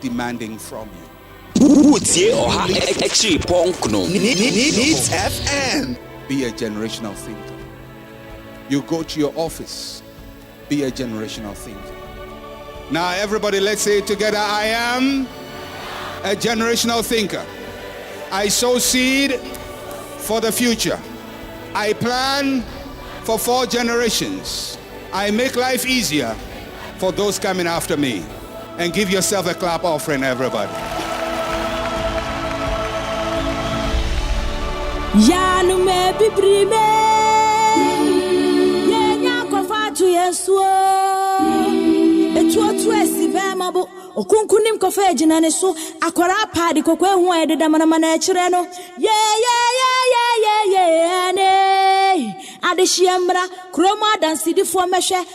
demanding from you. Needs FM. Be a generational thinker. You go to your office, be a generational thinker. Now everybody, let's say it together. I am a generational thinker. I sow seed for the future. I plan for 4 generations. I make life easier for those coming after me. And give yourself a clap offering, everybody. Yanu me bibrime Yenya kofatu yesuo Etuotu esibe mabo Okunkunim kofe jinane so Akwara padi kokwe huwa ededa manamana echire no ne Adeshiambra Kroma dansidi fo mehwe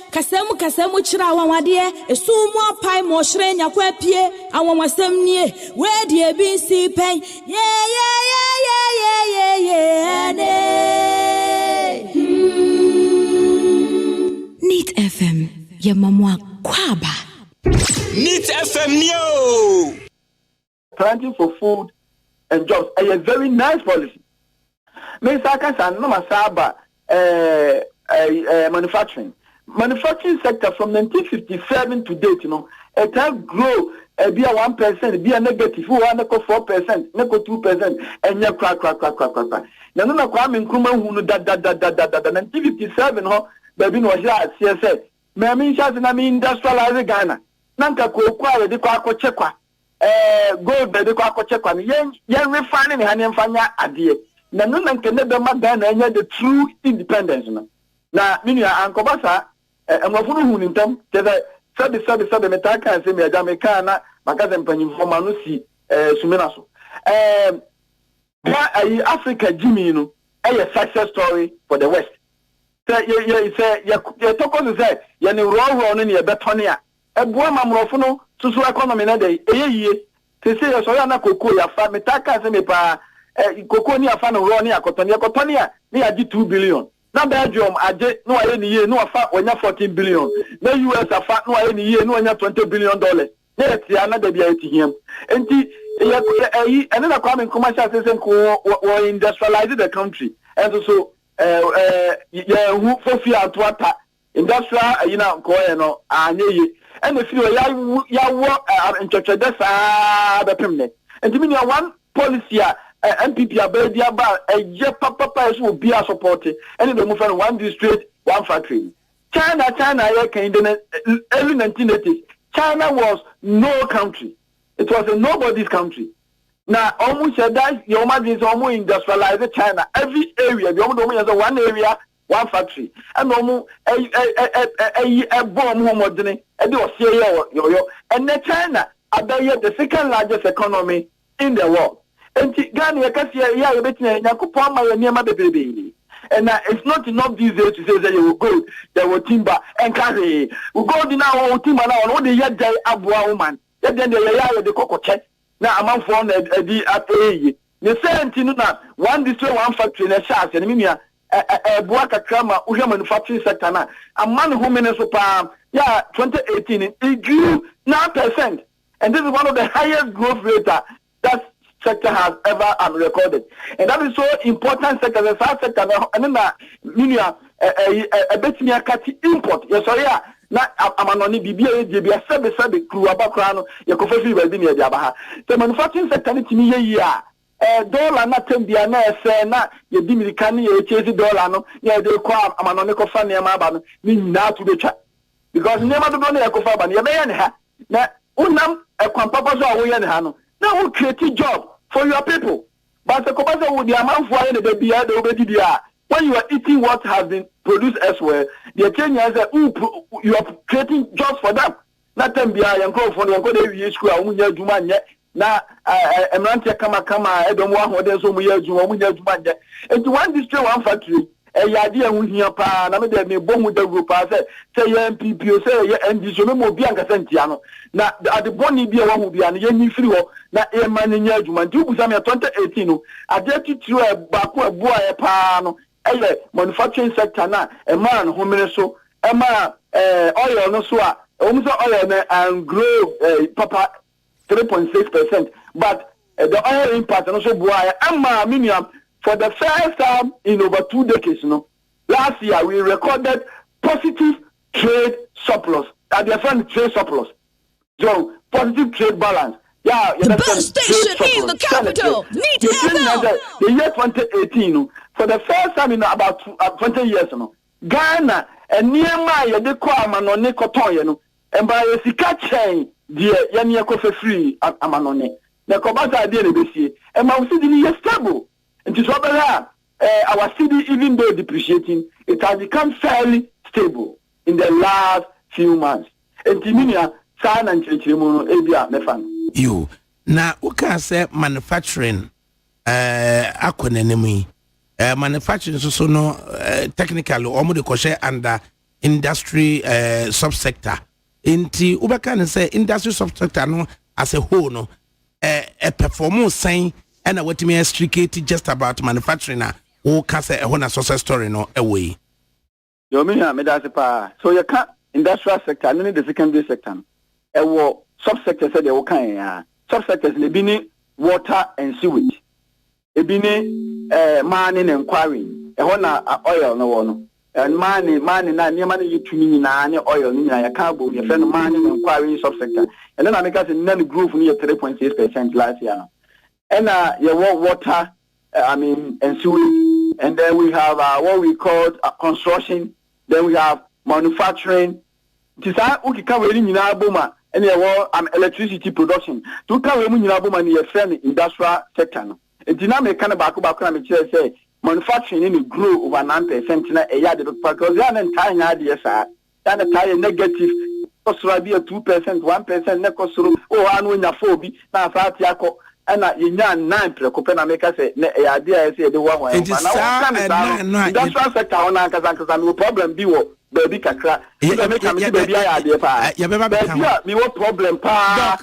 kasemu chira wanwade esumu apai mo hire nyakwa pie awonwasem nie we die bi si pen Neat FM ya mamwa kwaba Neat FM Neo. Planting for food and jobs a very nice policy. Mesaka san no masaba manufacturing sector from 1957 to date, it has grow be a 1%, be a negative, 4%, 2%, and ya crack. Now no Kwame Nkrumah who that 1957 baby no ya CSA. Me mean shas na me industrialize Ghana. Nanka ko kwa de kwa chekwa. Gold de kwa chekwa. Yen refining ha ne mfanya ade. Na no nanka ne be Ghana enya the true independence no. Na minua ankobasa amafunu hu nintam tebe sabe metaka se me Jamaica na makaze mpanyimfo ma no si sumena so. Africa Jimmy no a success story for the West. Say you talk on say you ni raw no ne betonia. Eboa mamrofo no susu economy na dey eyeye. Say so ya na koko ya fa metaka se me pa koko ni afa no raw ni akotonia ni agi 2 billion. Na Belgium aje no aye ni ye no afa onya 14 billion. Na US afa no aye ni ye no onya 20 billion dollars. Yes, ya na da bia etihiem. Enti another Kwame Nkrumah says we industrialize the country. And so who for fear to water industrial ko no anye and if you ya work in church desa bepemne. And to me one policy MPP abedi aba eje papa so be a support and the move from one district one factory. China in the early 1980s. China was no country. It was a nobody's country. Now, almost said that you imagine almost industrialized China. Every area, you almost has one area, one factory. And almost a bomb homogeny, and you see and then China are the second largest economy in the world. And Ghana, and it's not enough these days to say that you will go, there will timber and carry. We go now, timber now, all the yet day abua woman. Then the cocoa check. Now I'm on the APA. The same thing now, one district, one factory in a shas, and Mimia, a Buaka Krama, Uja manufacturing sector now. A man who managed to 2018, it grew 9%. And this is one of the highest growth rate that sector has ever recorded. And that is so important sector, the first sector, and then a bit near Kati import. Yes, sorry, na amanoni bibia je sebe kru abakra no yekofafi ba bi ne dia ba ha. The manufacturing sector ni timi ye a dollar na tambia na ese na ye di mirika ne ye chase dollar no ye de kwa amanoni ko fa ne ma ba no ni na to betwa because nema do no yekofa ba ne ye be ye ne ha na unam ekwan papa so awo ye ne ha no na who create job for your people but the kopaso wo di amanfo aye ne da bia de obedi dia. When you are eating what has been produced elsewhere, the Kenyans say, you are creating jobs for them. Not them be I am called for the Kodevi school, Umuya Jumanya, na Emrantia Kama, Edomwa, or there's Umuya Jumanya. And to one district, one factory, a idea who here, pa, na me de bomb with the group, I say, MPP, say, and this no Bianca Santiano. Now, at the Bonnie be one who be an Yeni Frio, na a man in Yajuman, 2018, I dare to throw a backward boy a pano. Manufacturing sector na a man who meneso oil no so almost oil and grow papa 3.6%. But the oil impact and also buy minimum for the first time in over 2 decades. Last year we recorded positive trade surplus. The friend trade surplus. So positive trade balance. Yeah, the best station in the capital. The year 2018, for the first time in about 20 years, Ghana and nearby the Kwama no Nicotoyano, and by a Sika chain, dear Yaniako free Amanone. The Kobata idea this year, and my city is stable. And to trouble her, our city, even though depreciating, it has become fairly stable in the last few months. And Timinia, San and Chichimono, Abia, Mefan. You now, who can say manufacturing? Aquanenemy. Manufacturing so no technically almost the under industry subsector. Inti Ubakan say industry subsector no as a whole no a performance saying and what me strictly just about manufacturing who can say a one success story no away. You mean so you can't industrial sector, only the secondary sector. A war subsector said they were kind subsectors in water and sewage. Ebini mining and quarrying. Oil no one. And mining na near money you to me na oil ni na cabo your friend mining and quarrying subsector. And then I make us in group near 3.6% last year. And your water and sewage. And then we have what we call construction. Then we have manufacturing. Tisa uki ka we ni na boma and electricity production. To ka we ni na boma ni your friend industrial sector no. It's not a kind of back say manufacturing in grew over 9% in a yard because they are entire idea, sir. That entire negative cost will be a 2%, 1% next oh, I know in a phobia, now Fatiaco, and in 9 Copena make us say, idea is the one. Industrial sector on Kazan, no problem, be what baby Kakra. You make a baby idea, pa. You have problem, pa.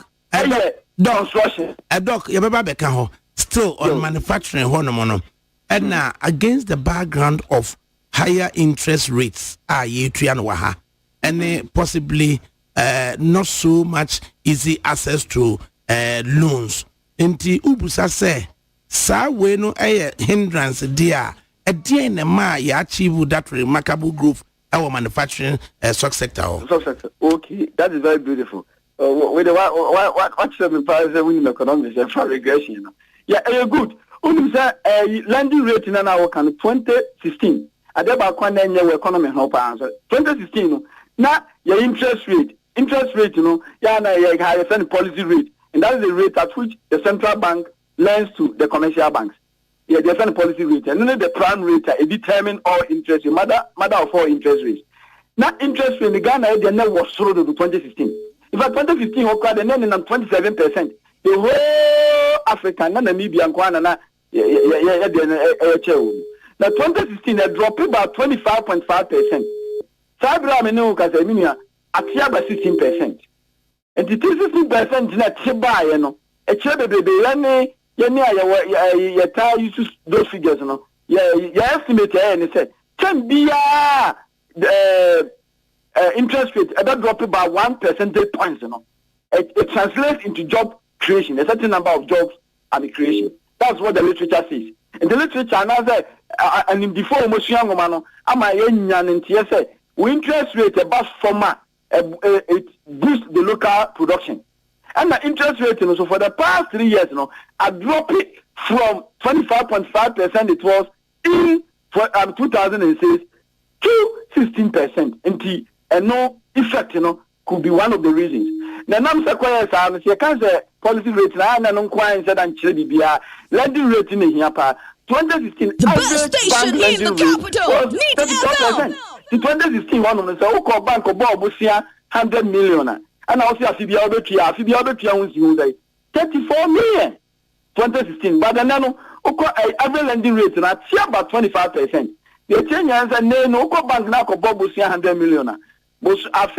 Don't rush it. A dog, you have still on manufacturing honomono and now against the background of higher interest rates waha and possibly not so much easy access to loans nti ubusa say sa we no hindrance dia a dia na ma ya achieve that remarkable growth our manufacturing subsector. Okay, that is very beautiful. What's the winning economics and for regression? Yeah, good. Only say lending rate in our country 2016. Adeba kwana nye economy help answer. 2016 na your interest rate, ya na your higher policy rate, and that is the rate at which the central bank lends to the commercial banks. Yeah, the policy rate, and then the prime rate it determine all interest, mother of all interest rates. Now interest rate in Ghana the net was through to 2016. In fact, 2015 occurred the net in 27%. The whole Africa, na Namibia, and Kwana, now 2016, they dropped about 25.5%. Sabra Menu Casaminia, Atiaba 16%. And the 16% in a Tiba, a chebe baby, Yania, you use those figures, you estimate, and he said, 10 the interest rate, that dropped about 1 percentage points, It translates into job creation, a certain number of jobs and creation. That's what the literature says. And the literature now says, and in before most young man, am I in TSA? We interest rate a bus format, it boosts the local production. And the interest rate, so for the past 3 years, I dropped it from 25.5% it was in 2006 to 16%. And no effect, could be one of the reasons. Now, I'm saying, you can't say policy rate, and I'm quite said and Chilibia, lending rate in here, 2016. The best station in the capital. Need the 2016 one of the so bank of Bob was 100 million. And I also have to 34 million. 2016. But then, every lending rate, and I see about 25%. The change answer, no, bank now of Bob was 100 million. But I've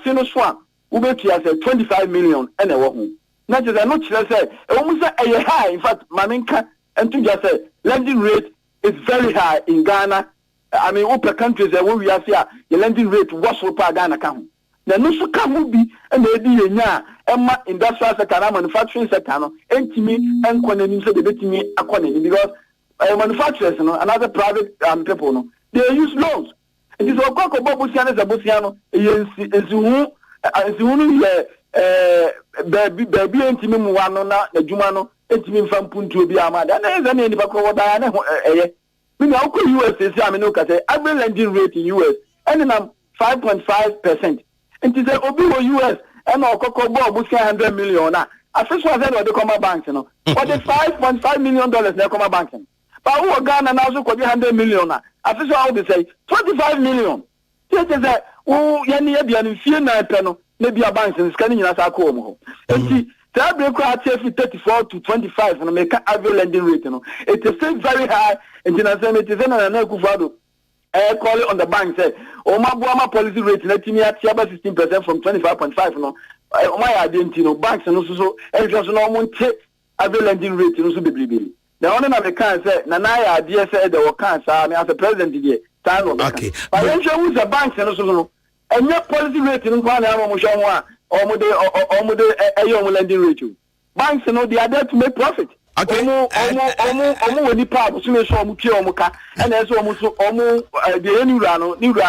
seen a swamp. Ubeki has 25 million and a woman. Not just I'm not sure say almost a high. In fact, Maminka and to just say lending rate is very high in Ghana. I mean, upper countries where we are here, the lending rate was for Ghana count. na no so ka mu bi e na edi yenya emma industrial sector na manufacturing sector no entimi enko nanim so de betimi akọ nanim because manufacturers no another private people no they use loans. It is okoko bobusiano zabusiano yensi hu baby entimi mu wano na adwuma no entimi mfa mpuntu obi amada na eza na nipa ko woda na eye me na okọ US esi ame no kase average lending rate in US and na 5.5%. It is obi wo US and okoko bobusia 100 million na afiswa ze no de come banks no for the 5.5 million dollars na come banks. But who Ghana now so 100 million na afiswa how they say 25 million. It is that who yani e bia no fie na pe no na bia banks in scanning nyina sa ko ho. Enti that break out 34 to 25 no make average lending rate no. It is still very high and it is na Akufo-Addo call it on the bank say Oma policy rate na timi atia 16% from 25.5 no. Oma ya denti no banks no so interest no mo nte average lending rate no so bebrebe. The only na can say na ya adie say the work say me as a president there time okay but when you use the banks no so and your policy rate no kwa na mo show ho a omo de ayo lending rate banks no they are there to make profit. Okay. Omo woni pa so me so omo tue omo ka and so omo so omo de ni wura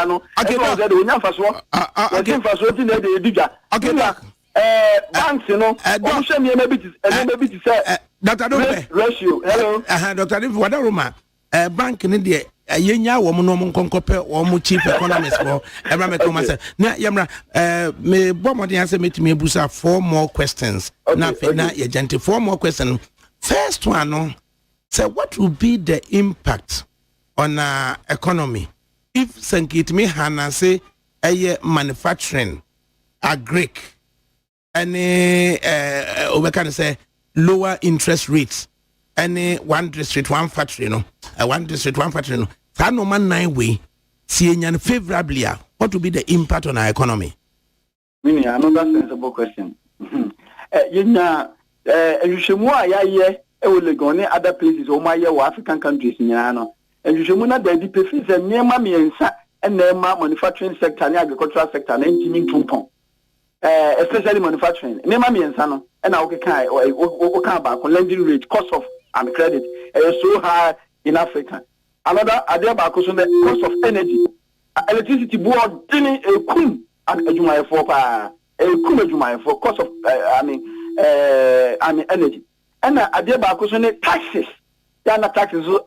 no okay so de onya faso okay faso ti na de edija okay banks no omo hwe me bi ti say Dr. Dope ratio hello Dr. Dope wada roma bank ni de yenya wo mo no mo nkonkope wo mo chief economist for emra me come say na yemra me bomodin ase metimi ebusa 4 more questions na fe na ye gente 4 more questions. First one, say what will be the impact on our economy if Sankitimi Hana say a manufacturing, agric, any we can say lower interest rates, any one district, one factory, one district, one factory, no. No man 9 way, seeing favorably. What will be the impact on our economy? Another sensible question. Ejushemu ayaye ewole other places o maye wa African countries nyana no ejushemu na da di pefi se niema miensa na ema manufacturing sector and agricultural sector na ntimi ntumpon especially manufacturing niema miensa no na o kan ba ko lending rate cost of credit so high in Africa. Another idea ba ko so the cost of energy electricity board dini ekum adwumayefo pa ekum adwumayefo cost of energy. And idea ba ko so ne taxes. Ya na taxes so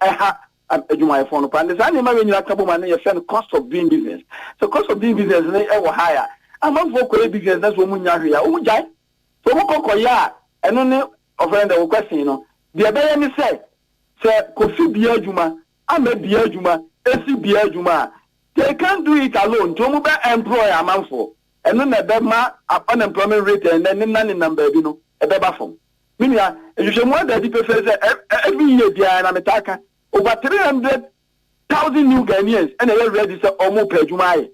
adwumayefo no pa. And say na when you akabo man you say cost of doing business. So cost of doing business na e wo higher. Amanfo ko business that's wo munya hwe ya. Wo jai. So mo kokoya eno ne offend the question no. The be ni say kofi bia adwuma, ama bia adwuma, esi bia adwuma. They can't do it alone. To mo be employ amanfo. Eno na be ma unemployment rate and then nani number bi no e be ba from minia ejushemu da di prefer say every year dia na metaka over 300,000 new Ghanaians and they ready say omo pe adwuma aye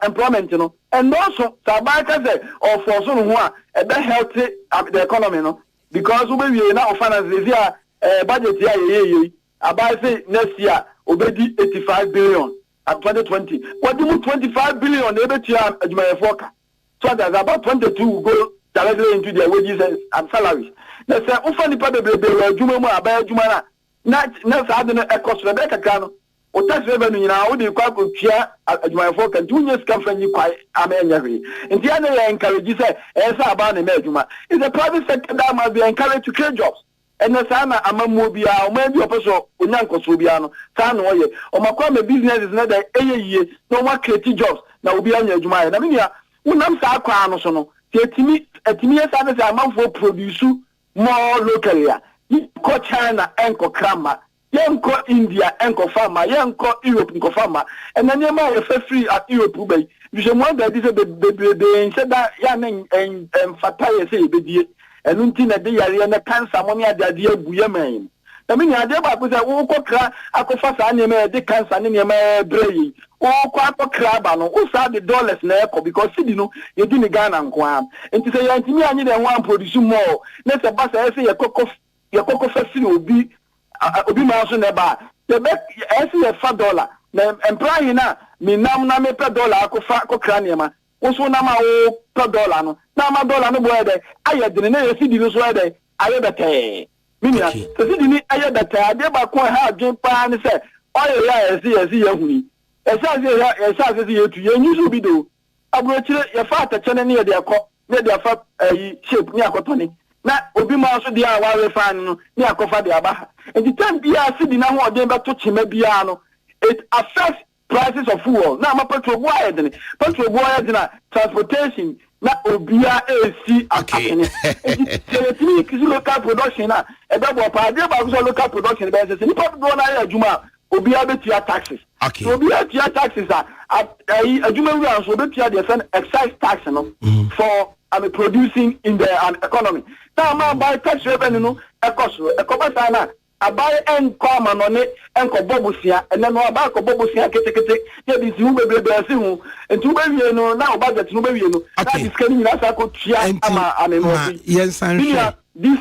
employment no and also sabaka say or for so no ho a be healthy the economy no because we be na finance this budget here about say next year obedi 85 billion at 2020. What do you 25 billion every year adwumayefo? So that's about 22 will go directly into their wages and salaries. Now say ufa nipa bebrebe adwuma mu aba adwuma na sa ade no ekoso be kakra no o tax revenue nyina o de kwa ko tua adwumayefo kan tunye scam fanyi kwai amenya hwe. Nti ya na encourage say esa aba na me adwuma. Is the private sector that must be encouraged to create jobs. And the sana amamu bia o ma bi opeso onyankoso bia no sa na oye o makwa me business is na da eyeye no wa create jobs na obi anya adwuma na me nia unam sa akwa no so no etimi esa na say amanfo produce more locally ya ko China enko krama yenko India enko farmer yenko Europe enko farmer and na nyema ye free at Europe bai je mo da dise be say that ya na fataye say bedie enu nti na de yare na cancer mo me ade abuye man na me ade ba ko say wo kokra akofa sa ne me de cancer ne me brei wo ko akokra ba no wo sa de dollars na ekọ because cedi no ye di ni Ghana nko am nti say ya ntimi anyi de wan produce more na se ba say ye kokko fa free obi ma so na ba The back every $5. Employee na me nam na me per dollar ko kraniema. Also na ma o per dollar no. Na ma dollar no boy dey. Aye de na ye sidi no so dey. Aye bete. Minia. So sidi ni aye bete. Ade ba ko ha adwen pa ni say oil ya esi ya huni. Esa ye tu ye nyu so bi do. Abrochire ye fa atachene ne ye de akọ. Ne de afa shape ni akotoni. Na obi ma so dia wa we fan no ni akofa de aba. And the time bia sidi na ho odem beto chima bia no. It affects prices of fuel. Now, my petrol boy, transportation. Now, obia AC. Okay. Local production. Now, a double part of local production. Basis. You probably don't know Juma. Obia betia taxes. Okay. Obia tia taxes a Juma will so betia the excise tax for producing in the economy. Now, my buy tax revenue no a cost a cost abai en kwama no ne enko bobusia ene no abai ko bobusia ketekete ye bi si hu bebrebe si hu entu be wie no na budget no be wie no na diskani nyina sa ko tua ama amemo yensan hwe this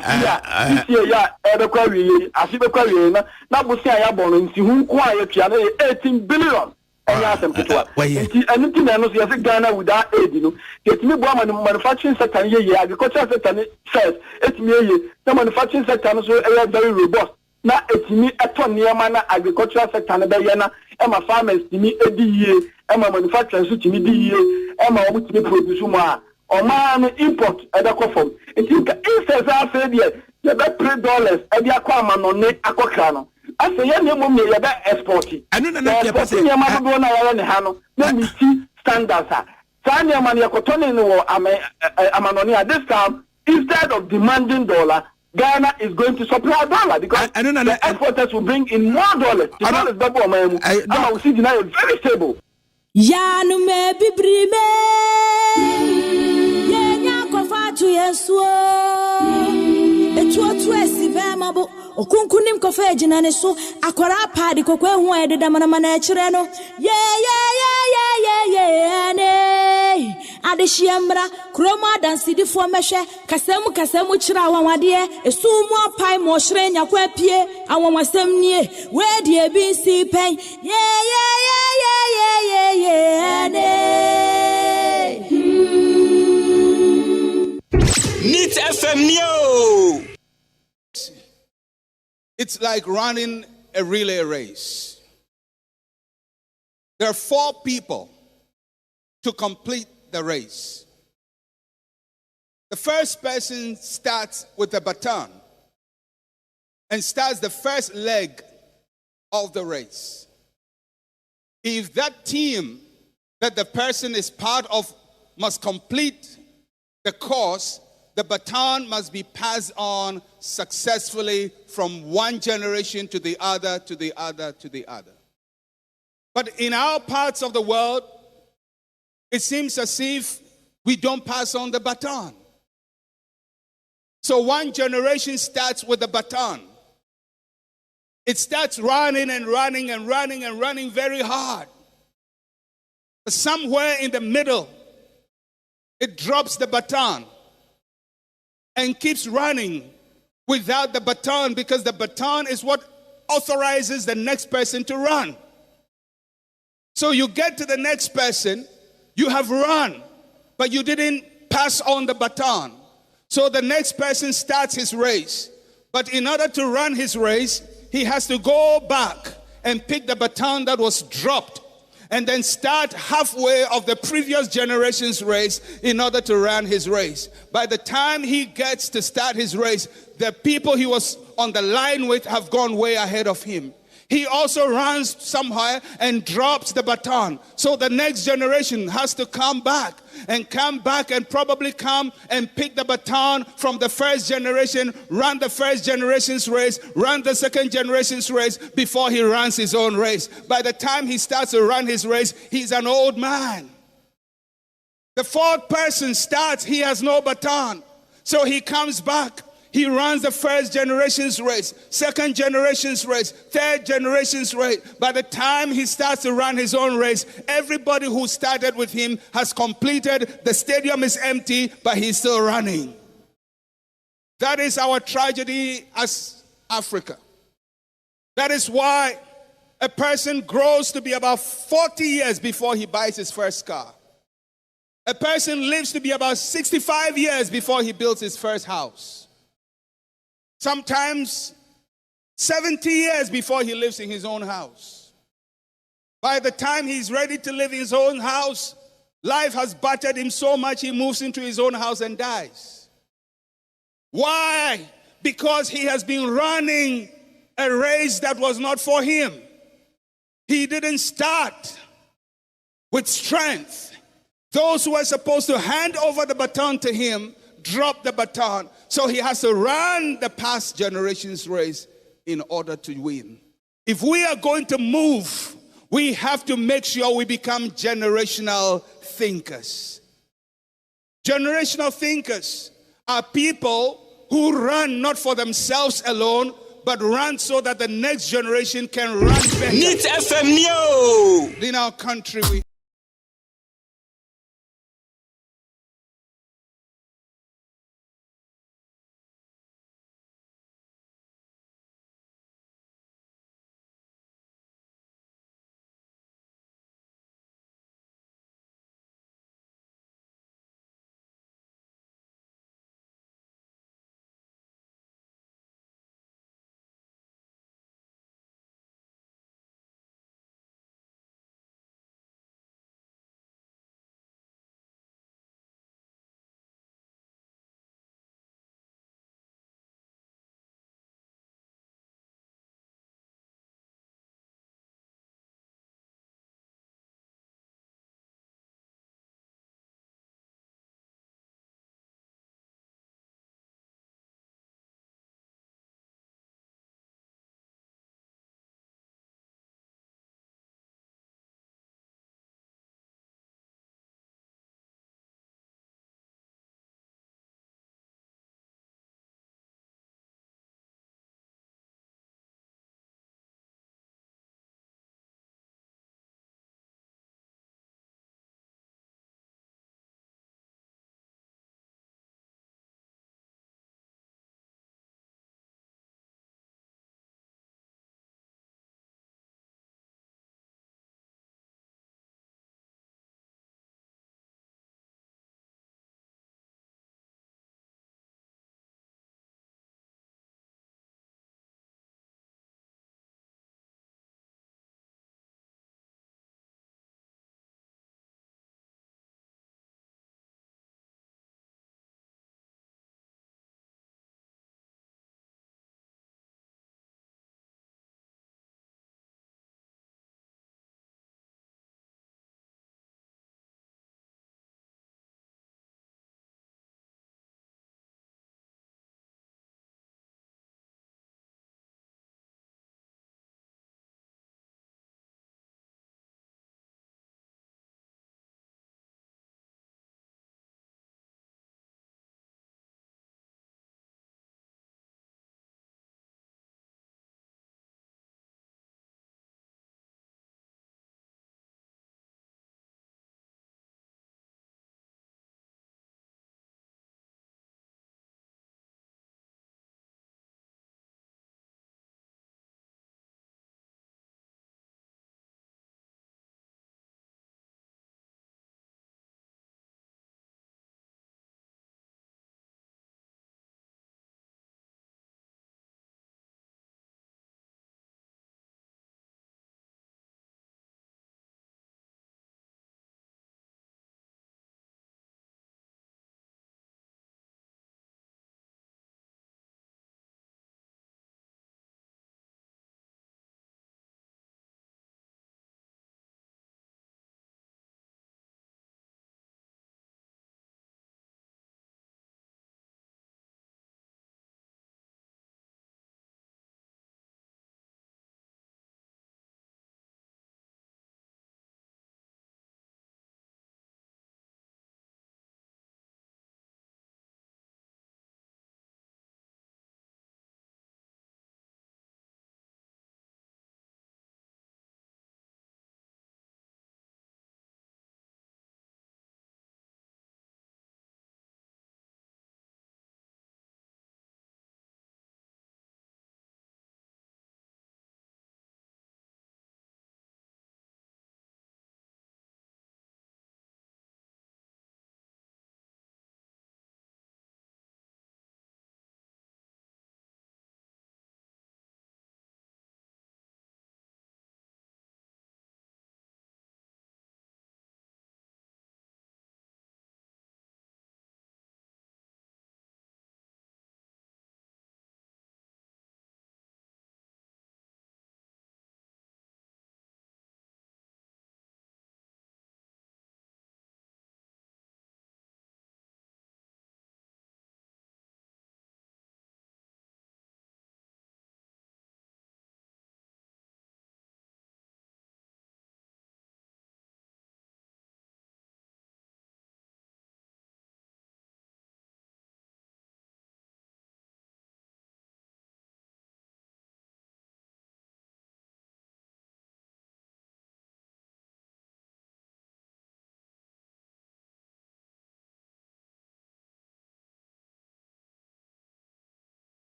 year ya ebe kwa wie asi be kwa wie na busia ya bo no nsi hu nko a ye tua na 18 billion enya asem ketwa nti enu ti na no so ye Ghana without aid no ketimi bo ama manufacturing sector ye agricultural sector ni first etimi ye the manufacturing sector no so very robust. Na etimi eton niema na agricultural sector na be na ema farmers timi ediye ema manufacturers timi diye ema omu timi produce mo a oma no import edako from etinka instead of say there you be $3 edi akwa amanone akokra no ase ye ne mom ye be export anu na na ke pese niema do na ya ne ha no na miti standards a sa niema ne yakotone no wo amanone at this time instead of demanding $, Ghana is going to supply $, because the exporters will bring in more dollars. The dollars double amount. I will see Ghana very stable. Yanu me bibri me yenya kofa tu yesuo etu esi be mabo okunkunim kofa ejina ne so akora paadi kokwe hu ededa mana ekire no ye ne adehyiamra kroma dansidifo mehwe kasemu kira wanwade esumu apai mo hire nyakwa pie awonwasem nie we de ebi si pen ye Neat FM Neo. It's like running a relay race. There are 4 people to complete the race. The first person starts with a baton and starts the first leg of the race. If that team that the person is part of must complete the course, the baton must be passed on successfully from one generation to the other, to the other, to the other. But in our parts of the world, it seems as if we don't pass on the baton. So one generation starts with the baton. It starts running and running and running and running very hard. But somewhere in the middle, it drops the baton and keeps running without the baton, because the baton is what authorizes the next person to run. So you get to the next person, you have run, but you didn't pass on the baton. So the next person starts his race. But in order to run his race, he has to go back and pick the baton that was dropped and then start halfway of the previous generation's race in order to run his race. By the time he gets to start his race, the people he was on the line with have gone way ahead of him. He also runs somewhere and drops the baton. So the next generation has to come back and probably come and pick the baton from the first generation, run the first generation's race, run the second generation's race before he runs his own race. By the time he starts to run his race, he's an old man. The 4th person starts, he has no baton. So he comes back. He runs the first generation's race, second generation's race, third generation's race. By the time he starts to run his own race, everybody who started with him has completed. The stadium is empty, but he's still running. That is our tragedy as Africa. That is why A person grows to be about 40 years before he buys his first car. A person lives to be about 65 years before he builds his first house. Sometimes 70 years before he lives in his own house. By the time he's ready to live in his own house, life has battered him so much he moves into his own house and dies. Why? Because he has been running a race that was not for him. He didn't start with strength. Those who were supposed to hand over the baton to him dropped the baton. So he has to run the past generation's race in order to win. If we are going to move, we have to make sure we become generational thinkers. Generational thinkers are people who run not for themselves alone, but run so that the next generation can run better. Neat FM Neo. In our country, we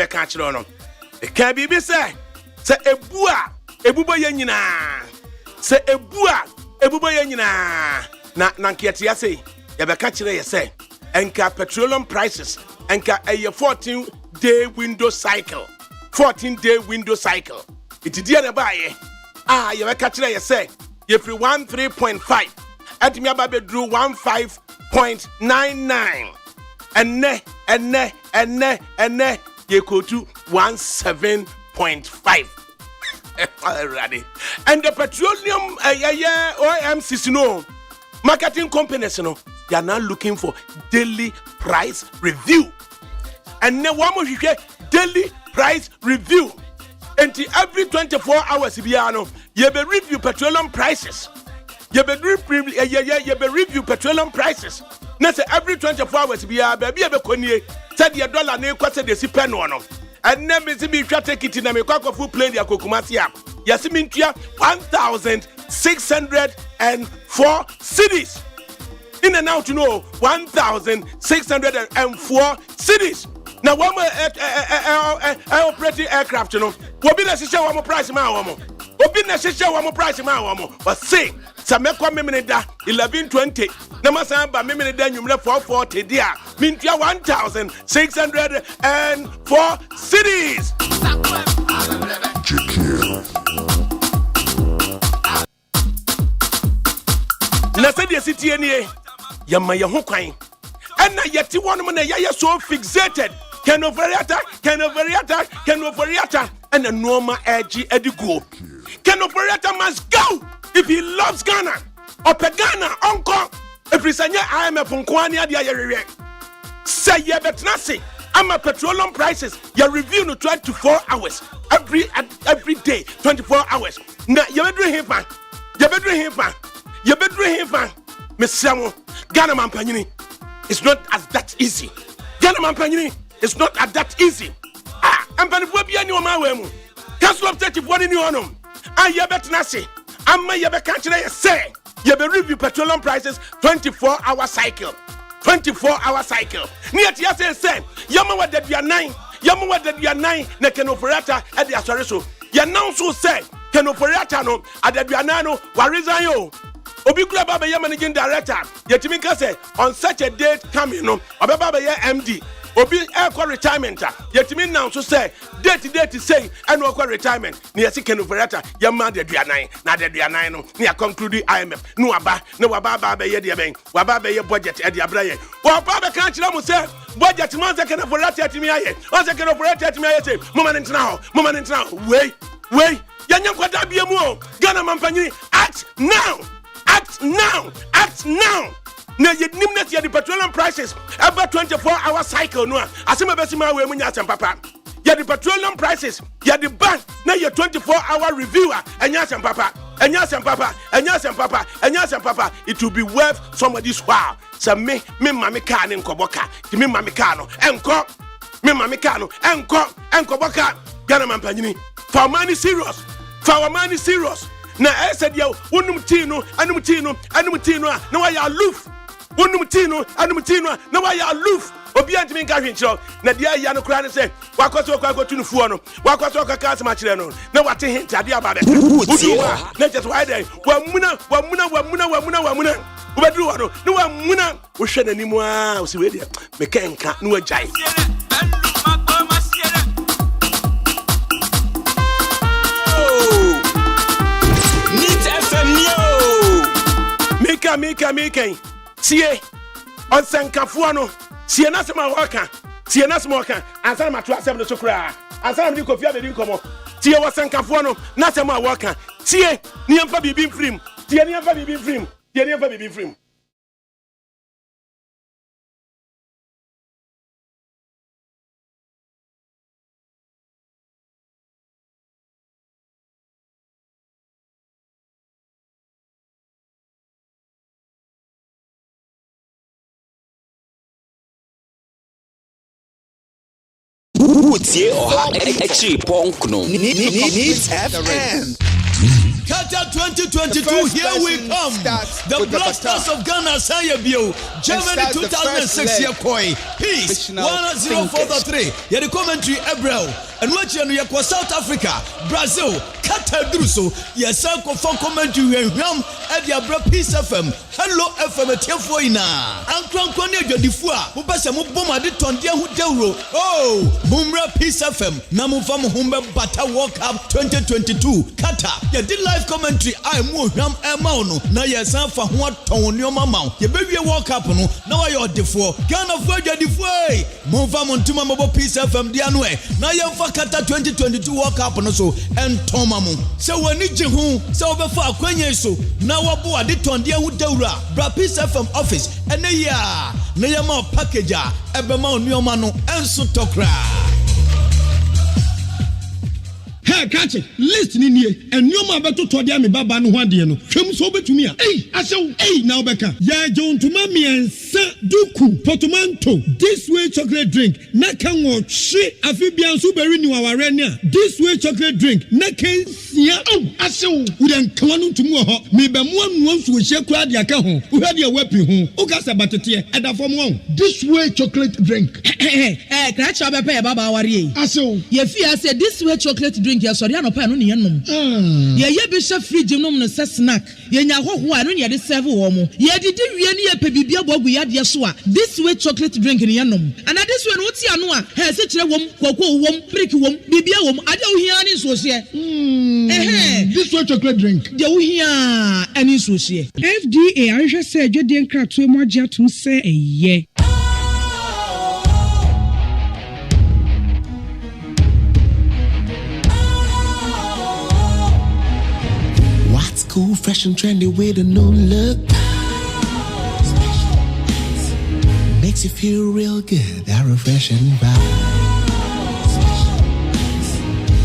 catch it on. It can be say ebua ebuba yanyina. Say ebua ebuba yanyina. Na nkiatia say ye be catch it say enka petroleum prices enka a 14-day window cycle. 14-day window cycle. It is dear buy. You be catch it say if you 13.5 at me about drew 15.99 and ne you go to 17.5 already. And the petroleum OMCs no marketing companies no they are now looking for daily price review. And now one more daily price review. And every 24 hours you be review petroleum prices. You be review petroleum prices. Now say every 24 hours baby konye said your dollar na kwase de sipe no no. And now me see me twa take it na me kwakọ full plane ya kokumasi am. Yesi me ntua 1,604 cities. In and out, 1,604 cities. Now, one more operating aircraft, we'll be necessary one more price, we'll be necessary one more price, but say, Samekwa Miminida 1120, Namasamba Miminida, you 440, dear, Mintia 1,604 cities. Na said the city any yama ya ho kwan and yeti one man ya so fixated can overreact and a normal edgy edigo can overreact must go if he loves Ghana or Ghana uncle if he say I am a punkwani adia yere say ye betnasi I'm a petroleum prices you review no 24 hours every day 24 hours na you bedre him Messiamo, Ghana Mampanyini. It's not as that easy. Ghana Mampanyini, it's not as that easy. I'm going to be any of my way. Can't swap 31 in your honor. I yabet nasi. I'm my yabet country say. You be review petroleum prices 24-hour cycle. 24-hour cycle. Near Tiasa say, Yamawa that you are 9. Yamawa that you are 9. Na can operator at the Asariso. You now so say, can operator no at the Bianano, Warizayo. Obi kula baba ya managing director yetimi ka say on such a date coming no baba ya MD obi air retirement yetimi now so say date say and no retirement na yesi ken operator ya ma de duanan na de duanan no na conclude IMF no aba na baba ye de ben baba ye budget e de abraye wa baba kan kira mo say budget man say ken operator yetimi aye on say ken operator yetimi aye say moment now wait yanya kwada biemu Ghana Mampanyini act now. Now you nimnet the petroleum prices every 24-hour cycle no asema besima we munya asem papa ya the petroleum prices ya the bank na your 24-hour reviewer enya asem papa it will be worth somebody's while so me mama ka ne nkoboka me mama ka no enko me mama ka no enko boka Ghana Mampanyini for money serious na I said yo wonum tino na why aloof wonum tino na why aloof obi antimi nka hwenchiro na dia ya no kra ne say wakoso kwa tunu fuo no wakoso ka ka asema kire no na wate hint ade ababe na just why dey wamuna ubedru wano na wamuna wo hwe nanimu a wo si we dia me kenka na wajai Mika. Sie on sankafuo no. Sie na sema waka. Ansa ma to asem no sokra. Ansa na Kofi abedi nkomo. Sie wo sankafuo no na sema waka. Sie ni amfa bibi mfrim. Woodsie or Exi Punk no. Needs FM. Qatar 2022, here we come. The Blasters of Ghana, Sayabio, Germany 2006, Yakoi, Peace, 1-0-4-3. Yeah, the commentary, Ebrel, and what you know, South Africa, Brazil, Qatar Druso, yes, Sanko for commentary, Ram, Ediabra Peace FM, Hello FM, Tiafoina, Ankran Konya Jodifua, Mubasa Muboma de Tondia Hudero, oh, Bumra Peace FM, Namufam Humba Bata World Cup 2022, Qatar, yeah, the live commentary, I move Ram Emauno, na yes, for what Tonio Mama, your baby World Cup, no, now you're defoe, Ghana for your defoe, Mova Montuma Mobo Peace FM, Dianwe, now you're for Qatar 2022 World Cup, no so, and Tomamu. So when you do, so before Quenya so, now what boy did Tondia Hudera, Bra Peace FM office, and a year, Nayama packager, Ebema Nyomano, and Sutokra. Hey, catch it. Listen in here. And you ma beto to dia me baba no hwade no. Twem so betumi a. Hey, asew. Hey, now beka. Ya John to mami ensa duku portmanteau. This way chocolate drink. Na kan wo hwe afibia nso beri ni waware ne a. This way chocolate drink. Na kan sia. Oh, asew. We den kan no ntumu ho. Me be mo anu nso wo hye kura dia ka ho. Wo hwade a wapi ho. O ka sa batete e da fom ho. This way chocolate drink. Kra cha be pe baba aware yi. Asew. Ye fi ase this way chocolate drink. Sorry, I no pay no ne nom. Ye be chef fridge nom no se snack. Ye nya hoho a no ne de serve wo mo. Ye didi wie ne ye pe bibia bogu ya de so a. This way chocolate drink ne nom. And this way no ti anu a, he se kire wom, kwakwo wom, prick wom, bibia wom. Ade wo hia ne so se. This way chocolate drink. De wo hia ani so se. FDA ahwe se adwede nkratoe mo agye atum se eye. Cool, fresh and trendy with a new look. Makes you feel real good, that refreshing vibe.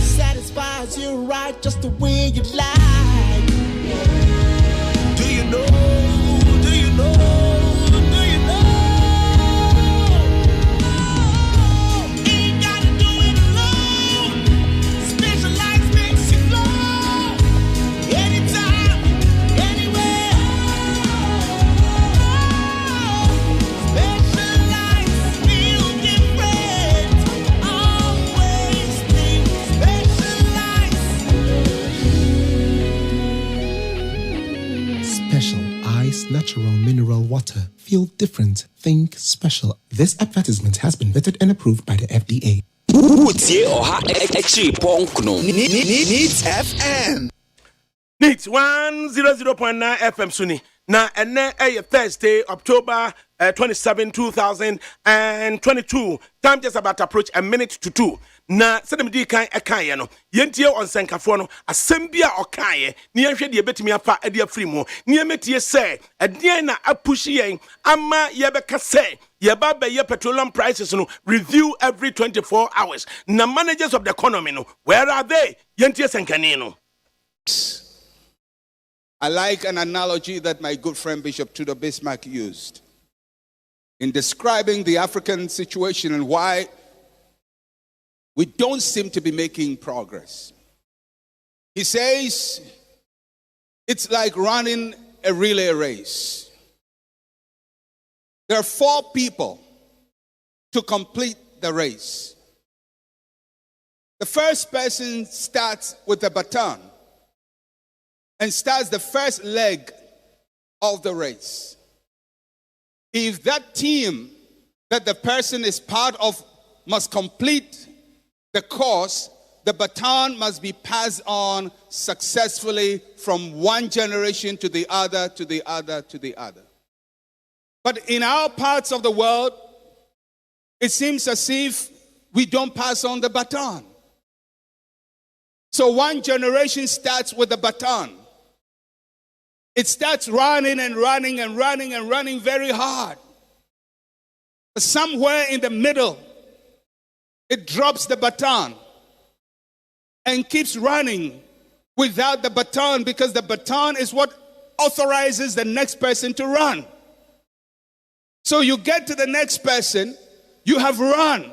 Satisfies you right just the way you like. Do you know? Do you know? Do you know? Ain't gotta do it alone. Specialized makes you glow. Anytime. Natural mineral water. Feel different. Think special. This advertisement has been vetted and approved by the FDA. Needs FM. Needs 100.9 FM Suni. Na ene Thursday, October 27, 2022. Time just about to approach a minute to 2. Na sedem di kan ekaye no yentie on senkafo no asembia okaye ne yehwe de betimi afa ade afri mu ne yemetie se adien na apushi yen ama yebeka se yeba be ye petroleum prices no review every 24 hours. Na managers of the economy no, where are they? Yentie senkani no. I like an analogy that my good friend Bishop Tudor Bismarck used in describing the African situation and why we don't seem to be making progress. He says it's like running a relay race. There are 4 people to complete the race. The first person starts with the baton and starts the first leg of the race. If that team that the person is part of must complete the course, the baton must be passed on successfully from one generation to the other, to the other, to the other. But in our parts of the world, it seems as if we don't pass on the baton. So one generation starts with the baton. It starts running and running and running and running very hard. Somewhere in the middle, it drops the baton and keeps running without the baton, because the baton is what authorizes the next person to run. So you get to the next person, you have run,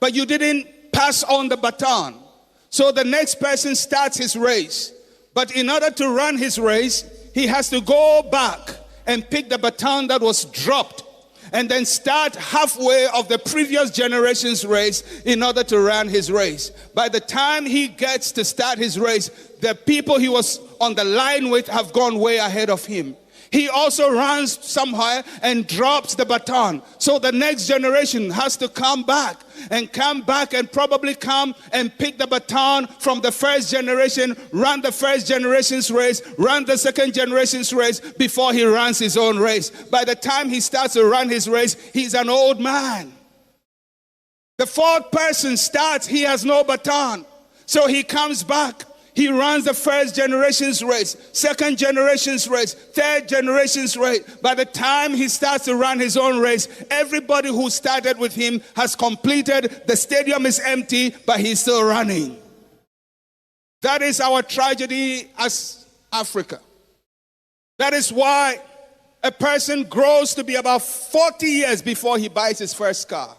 but you didn't pass on the baton. So the next person starts his race, But in order to run his race, he has to go back and pick the baton that was dropped and then start halfway of the previous generation's race in order to run his race. By the time he gets to start his race, the people he was on the line with have gone way ahead of him. He also runs somewhere and drops the baton. So the next generation has to come back and probably come and pick the baton from the first generation, run the first generation's race, run the second generation's race before he runs his own race. By the time he starts to run his race, he's an old man. The fourth person starts, he has no baton. So he comes back. He runs the first generation's race, second generation's race, third generation's race. By the time he starts to run his own race, everybody who started with him has completed. The stadium is empty, but he's still running. That is our tragedy as Africa. That is why a person grows to be about 40 years before he buys his first car.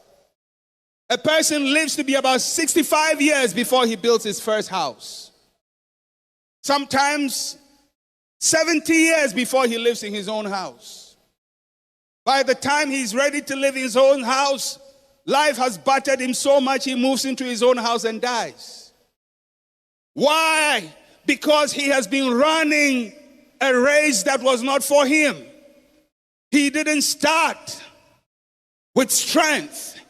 A person lives to be about 65 years before he builds his first house. Sometimes 70 years before he lives in his own house. By the time he's ready to live in his own house, life has battered him so much he moves into his own house and dies. Why? Because he has been running a race that was not for him. He didn't start with strength.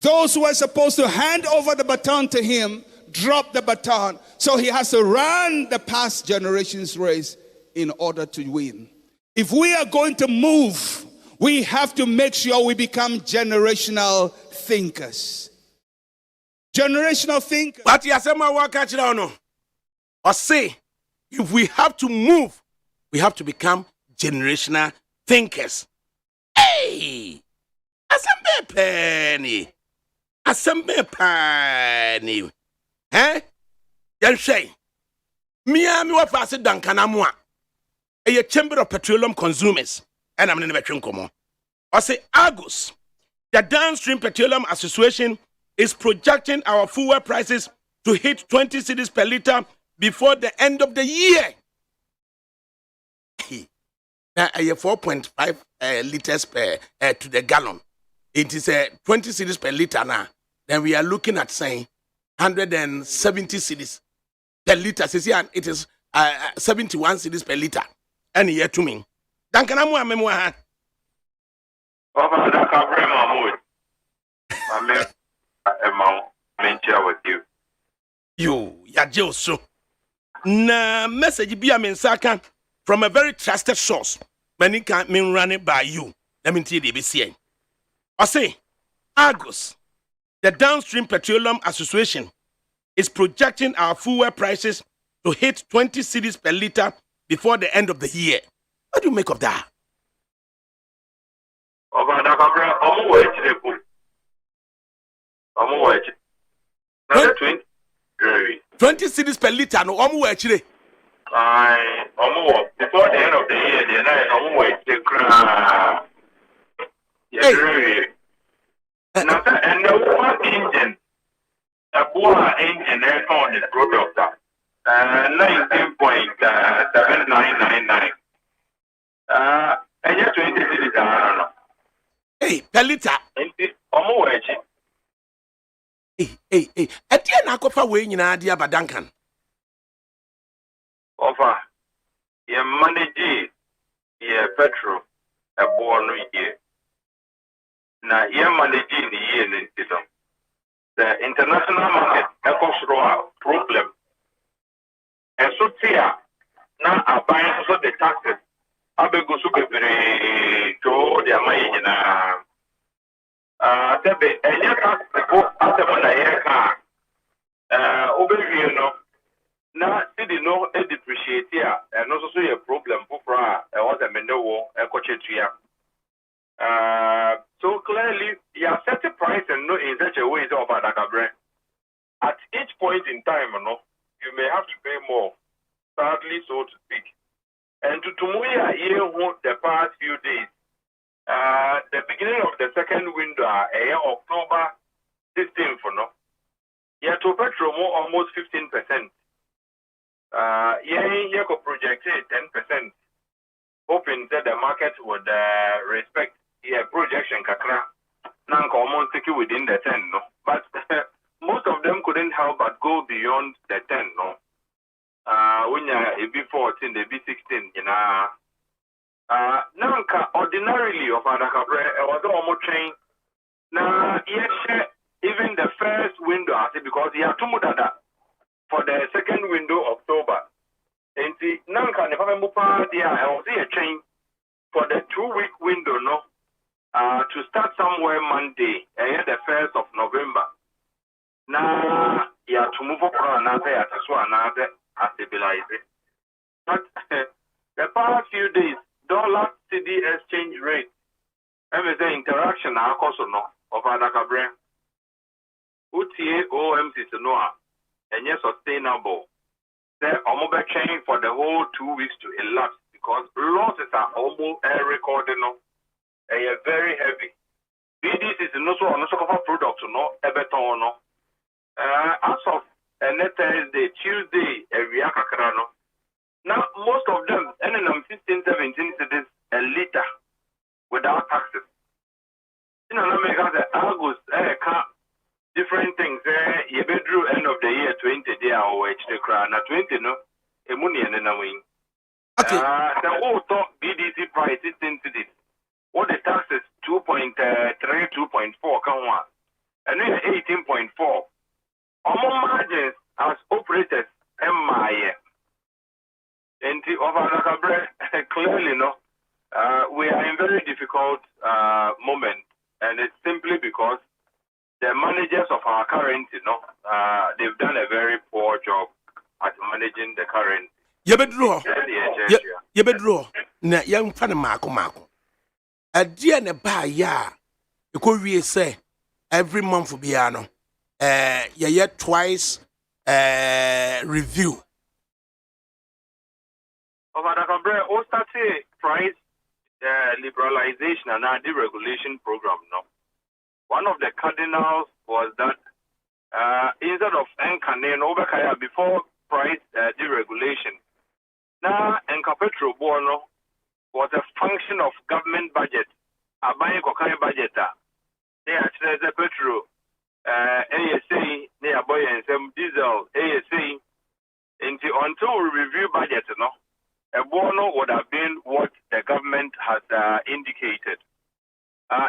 Those who were supposed to hand over the baton to him drop the baton. So he has to run the past generation's race in order to win. If we are going to move, we have to make sure we become generational thinkers. Generational thinkers. But or say, if we have to move, we have to become generational thinkers. Hey! Asambe penny. Asambe penny. Eh? Yan say, Miami wa fase dankana mo a chamber of petroleum consumers and I'm never chinkomo. I say Argus, the downstream petroleum association is projecting our fuel prices to hit 20 cedis per liter before the end of the year. Now, 4.5 liters per to the gallon. It is 20 cedis per liter now. Then we are looking at saying 170 cedis per liter. It is 71 cedis per liter. And here to me. Dankana mo amemo ha. Over ADAKABRI Mahmoud. I'm mention with you. You, ya so. Na message be a mensaka from a very trusted source. Many can't mean running by you. Let me tell you the BCN. I say, Argus, the downstream petroleum association is projecting our fuel prices to hit 20 cedis per liter before the end of the year. What do you make of that? Over ADAKABRI, I'm watching. 20 cedis per liter, no, I'm watching. Before the end of the year, the night, I'm watching. And the one engine, a Boa engine, on the product, 19.7999. And just 20 cities, hey, per liter. I'm watching. Hey. At the end, I go for way in idea, but Duncan. Offer, you manage your petrol, a born year. Now, you manage the year in the international market, a problem. And so, here, now I buy also the taxes. I be go super very to the money. And you can't go at the money. Over here, no. Now, see, no, depreciate here, and also a problem for what the Mendo and Cochetia. So clearly, you have set a price and no in such a way of ADAKABRI. At each point in time, no, you may have to pay more, sadly, so to speak. And to Tumuya, the past few days, the beginning of the second window, October 16th, no, you have to petrol more almost 15%. Yeah, could project 10%, hoping that the market would respect projection kakra. Now, common take it within the 10, no. But most of them couldn't help but go beyond the 10, no. When you be 14, they be 16, you know. Now, ordinarily of ADAKABRI, was almost train. Now, yes, even the first window, I say, because you have to move that for the second window October. And see, now can if I move there, I will see a train for the 2-week window, no. To start somewhere Monday, the 1st of November. Now, you have to move up another, stabilize it. But the past few days, dollar CD exchange rate, the interaction, also no, of ADAKABRI. UTA OMC is no, and yes, sustainable. They're almost chain for the whole 2 weeks to elapse because losses are almost recorded, no. They are very heavy. BDC is also on the product, no, Everton, no. As of next Thursday, Tuesday, no. Now, most of them, and then 15, 17 cities a liter without taxes. In America, the August, different things. You bedroom end of the year 20 day or the crown. 20 no, a money and then a wing. Okay. The whole top BDC price is into this. What the taxes 2.3, 2.4 come on, and then 18.4. Among margins as operators, MIA. And the ADAKABRI clearly no, we are in very difficult moment, and it's simply because the managers of our currency, they've done a very poor job at managing the currency. Yebedro, na young fan Marco. A dear ne ba ya, you could really say every month for piano. Yet twice review. Of ADAKABRI, all started price liberalization and deregulation program, no. One of the cardinals was that instead of Enkanen Obakaya before price deregulation, now Enkapetro Bono was a function of government budget. A buying Kokai budget. They actually the petrol, ASA, near boy and some diesel, ASA, until we review budget, no. A bono would have been what the government has indicated.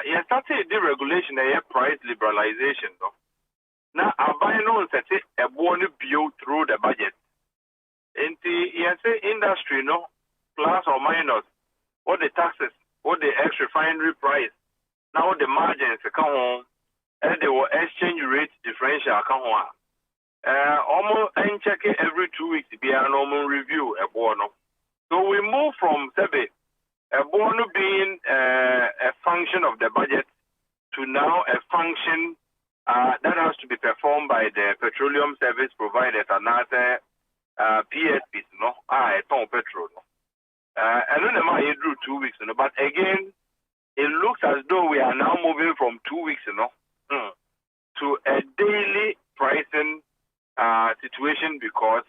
It started deregulation, a price liberalization. No? Now, I buy no set a bono view through the budget. In the industry, no, plus or minus, what the taxes, what the ex refinery price, now the margins come on, and the exchange rate differential come on. Almost and check it every 2 weeks to be a normal review a bono. So we move from a bono being a function of the budget to now a function that has to be performed by the petroleum service providers and other PSPs, no, ton petrol. And then I drew 2 weeks, no, but again, it looks as though we are now moving from 2 weeks, no, to a daily pricing situation because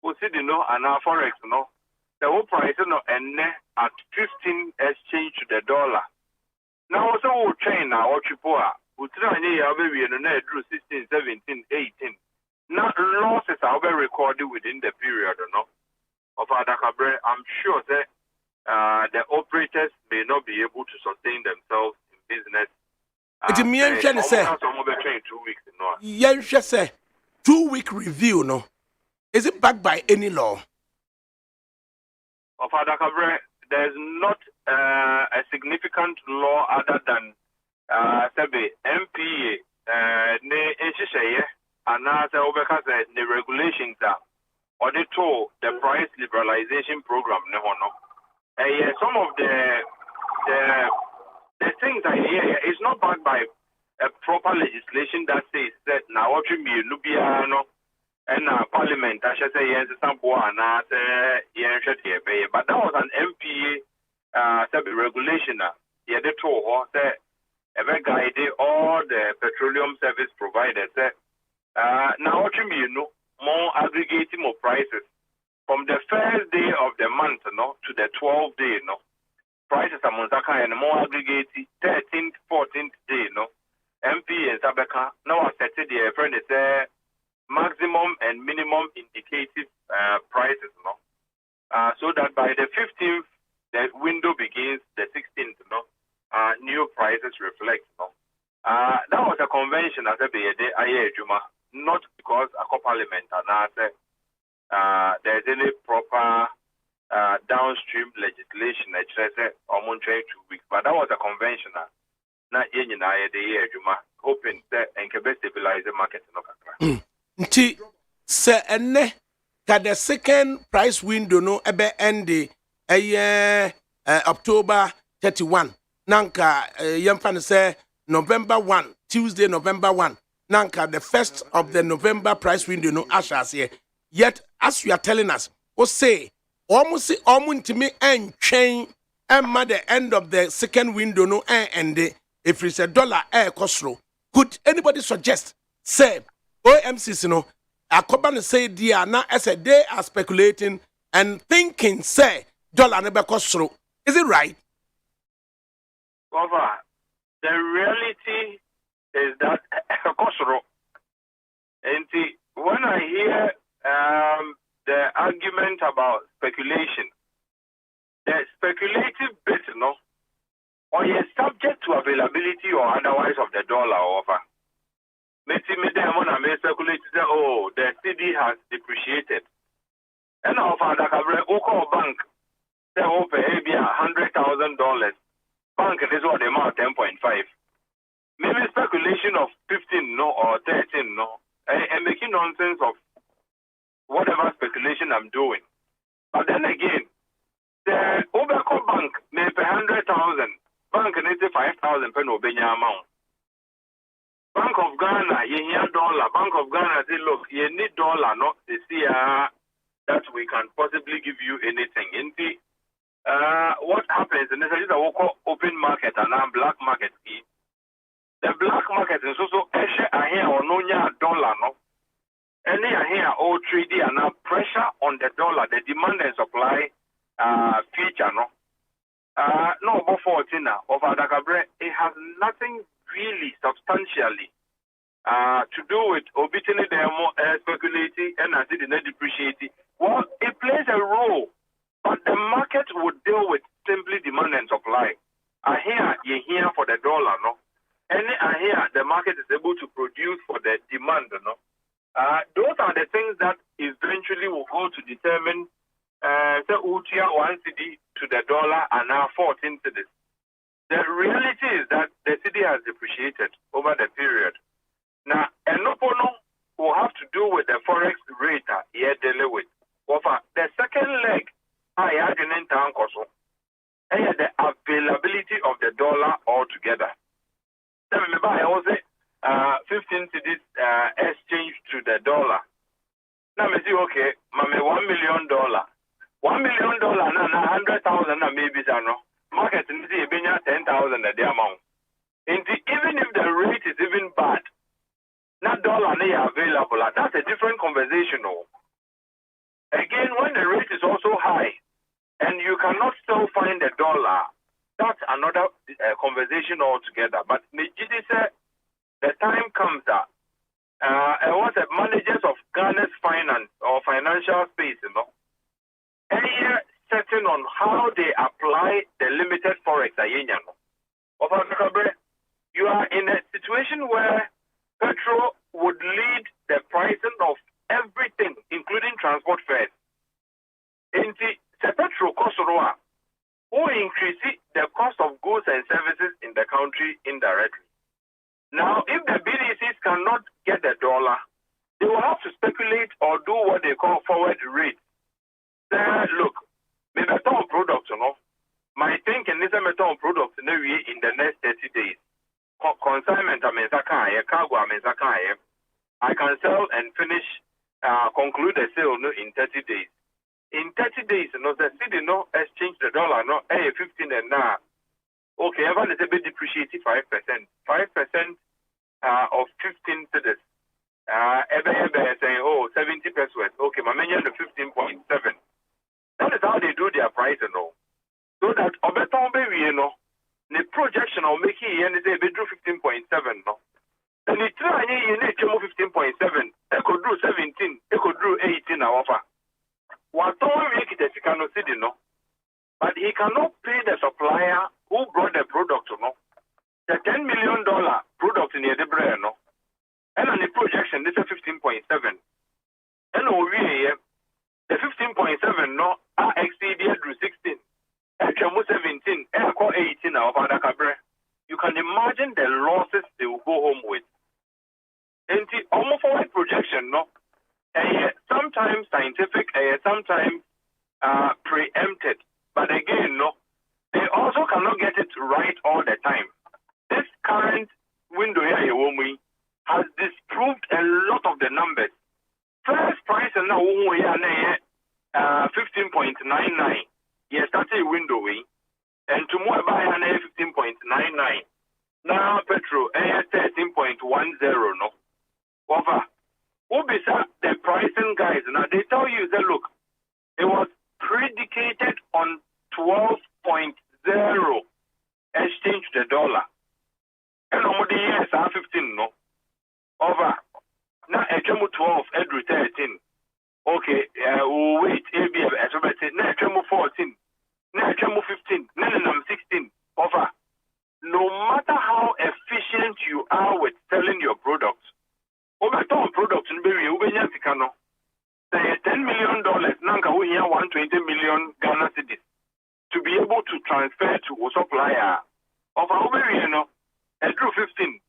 we see, and our forex, the whole price, and at 15 exchange to the dollar. Now, also, we'll train now, or Chipoa, we try to drew 16, 17, 18. Now, losses are very recorded within the period, of ADAKABRI. I'm sure that the operators may not be able to sustain themselves in business. It's me and Chen say, 2 weeks, Yen say, 2 week review, no. Is it backed by any law? Of ADAKABRI, there's not a significant law other than MPA, and now the regulations are or they told the price liberalization program. Some of the things I hear is not backed by a proper legislation that says that now what you mean, Lubiano. And Parliament, I should say, yes, some and but that was an MPA regulation. Yeah, they told us ever guided all the petroleum service providers. Now, what you mean, more aggregating more prices from the first day of the month, to the 12th day, prices are and more aggregating 13th, 14th day, MP and Sabeka now are set the friend is maximum and minimum indicative prices, so that by the 15th the window begins, the 16th, new prices reflect. That was a convention as a Juma, not because a parliament and there's any proper downstream legislation or 2 weeks, but that was a convention. Not in the year Juma, hoping that and can stabilize the market. Nti se enne ka the second price window no ebe end October 31 nanka yemfa say November 1 Tuesday November 1 nanka the first of the November price window no ashas here. Yet as you are telling us o say almost ntimi entwen emma the end of the second window no end if it's $1 kosro. Could anybody suggest say OMCs no akoba say dia na as a they are speculating and thinking say dollar ne be kosro? Is it right? Over the reality is that kosro. And when I hear the argument about speculation, the speculative bit, or is subject to availability or otherwise of the dollar offer. Maybe I may speculate say, oh, the CD has depreciated. And now for ADAKABRI, Oko Bank, they offer maybe $100,000. Bank is what the amount 10.5. Maybe speculation of 15 or 13 and making nonsense of whatever speculation I'm doing. But then again, the Obeko Bank may pay 100,000. Bank needs 5,000 pen obenya amount. Bank of Ghana, you hear dollar. Bank of Ghana say, look, you need dollar, not this year that we can possibly give you anything. What happens? And this is a open market and a black market. The black market is also here or no dollar, no. And here all trade and now pressure on the dollar, the demand and supply feature, no. No, but 14 of ADAKABRI, it has nothing really substantially to do with obiting the speculating and as it is depreciating. Well, it plays a role, but the market would deal with simply demand and supply. You hear for the dollar, no? And here the market is able to produce for the demand, no? Those are the things that eventually will go to determine the UTIA 1 CD to the dollar and now 14 cities. The reality is that the city has depreciated over the period. Now, Enopono will have to do with the forex rate here dealing with. The second leg, I had in town also, and the availability of the dollar altogether. Then remember, I was 15 cities exchange to the dollar. Now, I say, okay, $1 million. $1 million, na 100,000 maybe market in the 10,000 at the amount. Even if the rate is even bad, not dollar available. That's a different conversation. Again, when the rate is also high and you cannot still find a dollar, that's another conversation altogether. But the time comes that what the managers of Ghana's finance or financial space, setting on how they apply the limited forex. You are in a situation where petrol would lead the pricing of everything, including transport fares. In the petrol cost will increase the cost of goods and services in the country indirectly. Now, if the BDCs cannot get the dollar, they will have to speculate or do what they call forward rates. Look, maybe a ton product, my thinking is a metal product in the next 30 days. Consignment, cargo, I can sell and finish, conclude the sale in 30 days. In 30 days, the city exchange the dollar, 15 and now. Okay, everyone is a bit depreciated 5%. 5% of 15 cities. saying, oh, 70 pesos. Okay, my menu the 15.7. That is how they do their price, you know. So that Obeton baby, you know, the projection of making and they do 15.7, no. And the try you need to move 15.7. They could do 17, they could do 18 offer. What don't make it as you cannot see, you know. But he cannot pay the supplier who brought the product, you know. The $10 million product in the brand, no. And on the projection, this is 15.7. And over here, the 15.7 no are exceeded through 16. And 17, and 18 of ADAKABRI. You can imagine the losses they will go home with. And the almost forward projection, no, sometimes scientific, sometimes preempted. But again, no, they also cannot get it right all the time. This current window here, has disproved a lot of the numbers. First price now we are 15.99. Yes, that's a window way. And tomorrow buy 15.99. Now petrol 13.10 no. Over. What be the pricing guys now they tell you that look, it was predicated on 12.0 exchange the dollar. And on the years are 15 no. Over. Now a 12 every 13. Okay, we'll wait a bit as I said, now 14. Now 15. Now I'm 16. Over. No matter how efficient you are with selling your products, over top products in Berry, $10 million, Nanka we here 120 million Ghana cedis to be able to transfer to a supplier of our Berry, you know, I drew 15,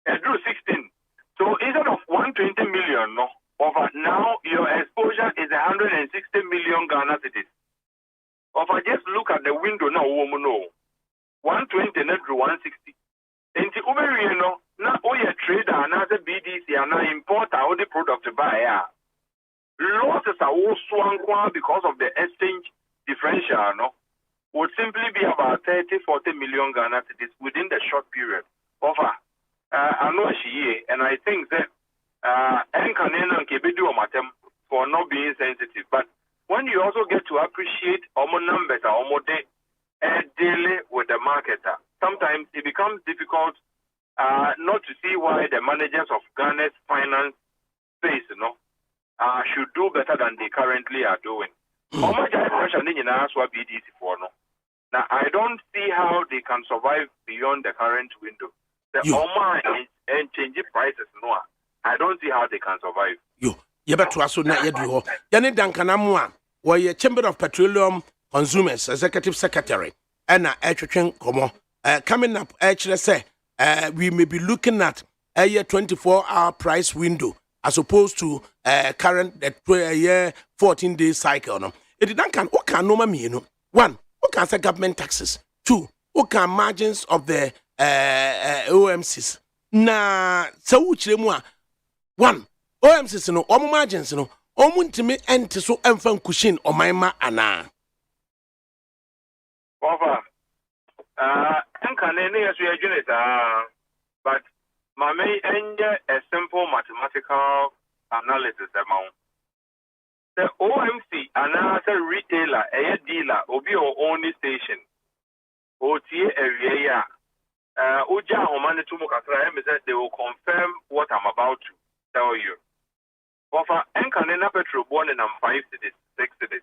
I drew 16. So instead of 120 million, no, over now your exposure is 160 million Ghana cedis. Over just look at the window now, woman, no. 120 net to 160. And the Uber, you know, now all your trader and other BDC and now importer all the product to buy. Losses are all swung because of the exchange differential, no, would simply be about 30-40 million Ghana cedis within the short period. Over. I know she, and I think that for not being sensitive. But when you also get to appreciate our numbers, our daily with the marketer, sometimes it becomes difficult not to see why the managers of Ghana's finance space, you know, should do better than they currently are doing. Now, I don't see how they can survive beyond the current window. The Oma and change prices, no. I don't see how they can survive. You better also not yet. Yanni Dankanamwa, where your Chamber of Petroleum Consumers Executive Secretary, Anna Etchin Como, coming up, actually say, we may be looking at a year 24-hour price window as opposed to current year 14-day cycle. No, it Duncan, what can no mean? One, what can say government taxes? Two, what can margins of the OMCs? Na so which one OMCs no omo margins no omuntimi ente so emfa cushion o manma ana over enkanene yesu yejune but my may end a simple mathematical analysis amount the OMC another retailer a dealer obi or only station OTA area Uja Homani Tumukatra said they will confirm what I'm about to tell you. Offer Enkanena petrol born in 5 cities, 6 cities.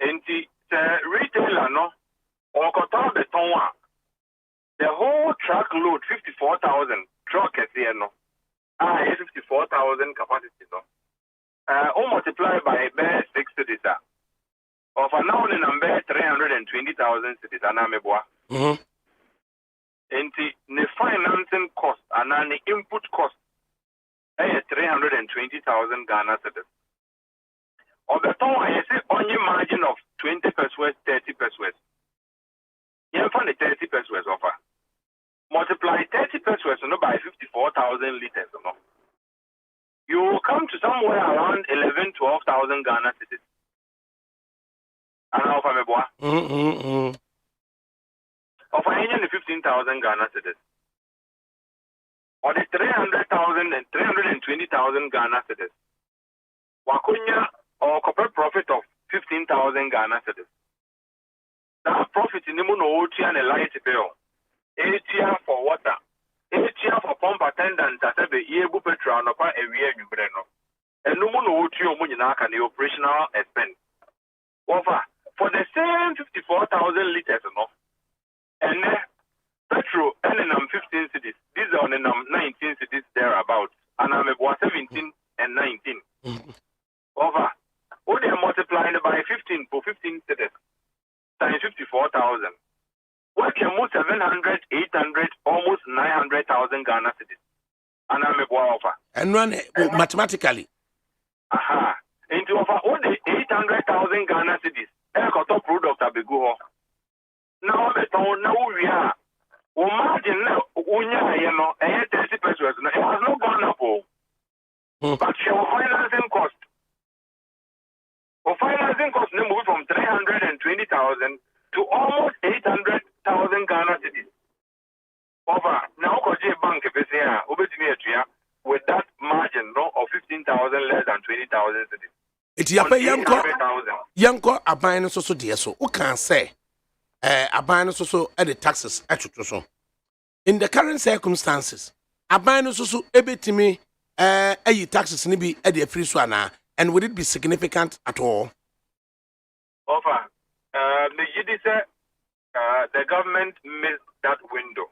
And the retailer no or Kotan Betonwa. The whole truck load 54,000 truck is here no. 54,000 capacity no. All multiplied by 6 cities. Offer now in number 320,000 cities anameboa. And the financing cost and the input cost is 320,000 Ghana cedis. Or the time I say only margin of 20 pesos, 30 pesos. You find the 30 pesos offer. Multiply 30 pesos by 54,000 liters. No? You will come to somewhere around 11,000 to 12,000 Ghana cedis. And offer me boy. Of the 15,000 Ghana cedis. or the 300,000 and 320,000 Ghana cedis. Wakunya or corporate profit of 15,000 Ghana cedis. That profit in the moon and a light bill. 8 year for water. 8 year for pump attendant as a year petrol no pa a year you breno. And no moon can the operational expense. Over for the same 54,000 liters enough. And petrol and 15 cities. These are on the 19 cities thereabouts. And I'm about 17 and 19. Over. Oh, they are multiplying by 15 for 15 cities. Times 54,000. What can move 700, 800, almost 900,000 Ghana cedis. And I'm a offer. And run mathematically. Aha. Into offer all the 800,000 Ghana cedis. Top product of the go. Now the town now we are. Imagine now, you know, 30 pesos. It has not gone up. But your financing cost. Financing cost moved from 320,000 to almost 800,000 Ghana cedis. Over now, bank with that margin no, of 15,000 less than 20,000 cedis. It's yanko abine so dear so. Who can say abine so at the taxes at so. In the current circumstances, abine so ebetimi taxes nibi at the free swana. And would it be significant at all? Offer. The government missed that window.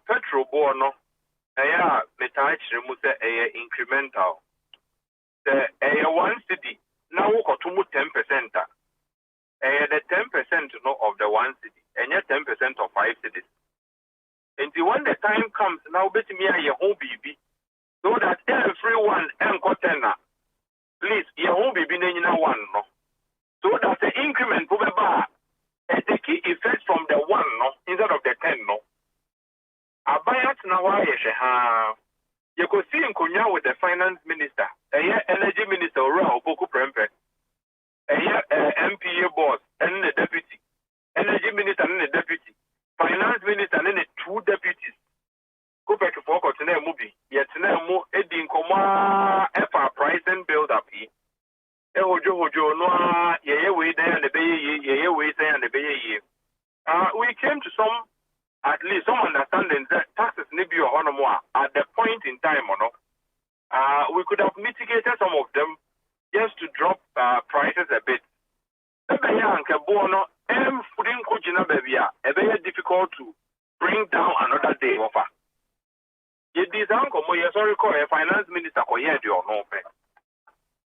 Petrol bono, incremental. The 1 city now got to 10%. The 10% of the 1 city, and yet 10% of 5 cities. And when the time comes, now bet me a home baby. So that everyone and container, please, you won't be in one. No? So that the increment will be bar the key effect from the 1 no, instead of the 10. No? I buy it now. You could see in Konya with the finance minister, energy minister, Boku Prempe, MPA boss, and the deputy, energy minister, and the deputy, finance minister, and the 2 deputies. Go back to focus in a movie. Yet now, Eddie Koma, FR price and build up. Hojo, no, yeah, way there and the bay, yeah, way there and the bay. We came to some, at least some understanding that taxes need be on more at the point in time, or no. We could have mitigated some of them just to drop prices a bit. It's difficult to bring down another day offer. It is sorry, call a finance minister or no.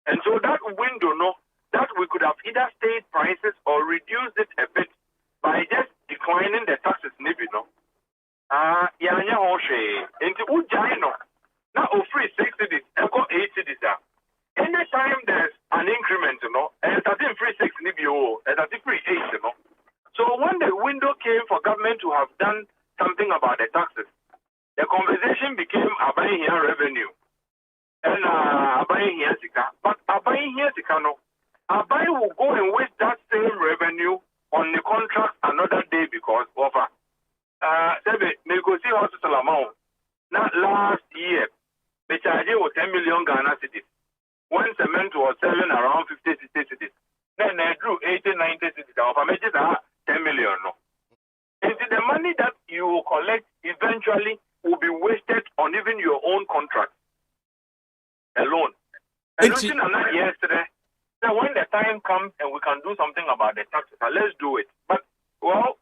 And so that window, no, that we could have either stayed prices or reduced it a bit by just declining the taxes, maybe no. Yanya Hoshe, into Ujino, now free 6 cities, and 8 cities. Anytime there's an increment, you know, and that's free 6 Nibio, and that's free 8, you know. So when the window came for government to have done something about the taxes, the conversation became buying here revenue and buying here sika. But buying here sika no, buy will go and waste that same revenue on the contract another day because of negotiate hospital amount. Not last year, the charge was 10 million Ghana cedis. When cement was selling around 50, 60 cedis. Then they drew 80, 90 cedis. Our damages are 10 million. No. And the money that you will collect eventually will be wasted on even your own contract alone. And looking at that yesterday, so when the time comes and we can do something about the taxes, let's do it. But, well,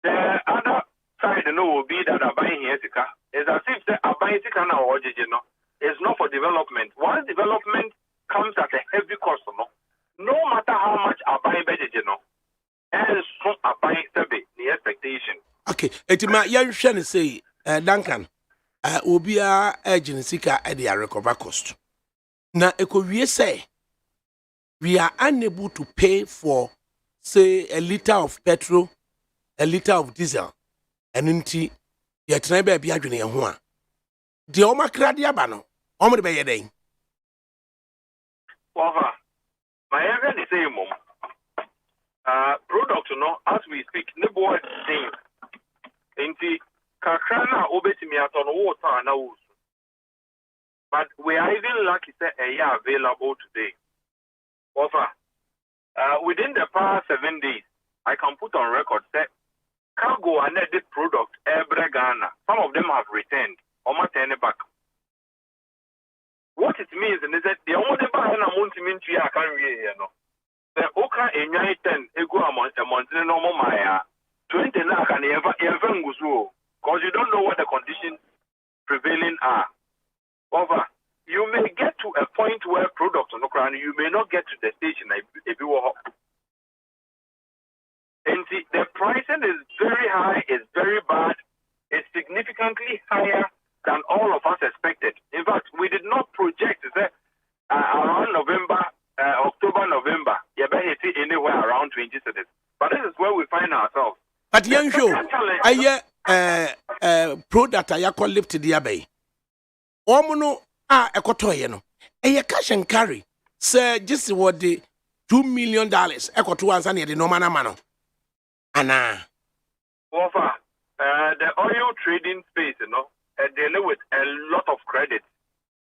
the other side, will be that buying here, is as if the buying now, is not for development. Once development comes at a heavy cost, no matter how much buying budget, and so buying the expectation. Okay, it's my young friend say, Duncan, Ubia agency at the recover cost. Now, we say we are unable to pay for, say, a liter of petrol, a liter of diesel, and into your tribe be a junior one. The Oma Cradia Bano, Oma by a day. Over my ever the same moment. Product, as we speak, no boy thing. kakrana obetimi aton water na wo. But we are even lucky that a year available today. Offer within the past 7 days, I can put on record that cargo and the product every Ghana. Some of them have returned or not turn back. What it means is that the only buy an amount to mean to you can be you know. The Oka in 10 ego amount a month in normal Maya 20 na can ever because you don't know what the conditions prevailing are. Over, you may get to a point where products on the ground, you may not get to the station if you are. And the pricing is very high, it's very bad, it's significantly higher than all of us expected. In fact, we did not project that around October, November, you better hit anywhere around 20 cities. But this is where we find ourselves. But young show, product I call lift the abbey. Omono ekotoye no. Cash and carry. Sir, just what the $2 million ekoto ansa ne de no mana mano. Ana. Offer the oil trading space, you know, dealing with a lot of credit.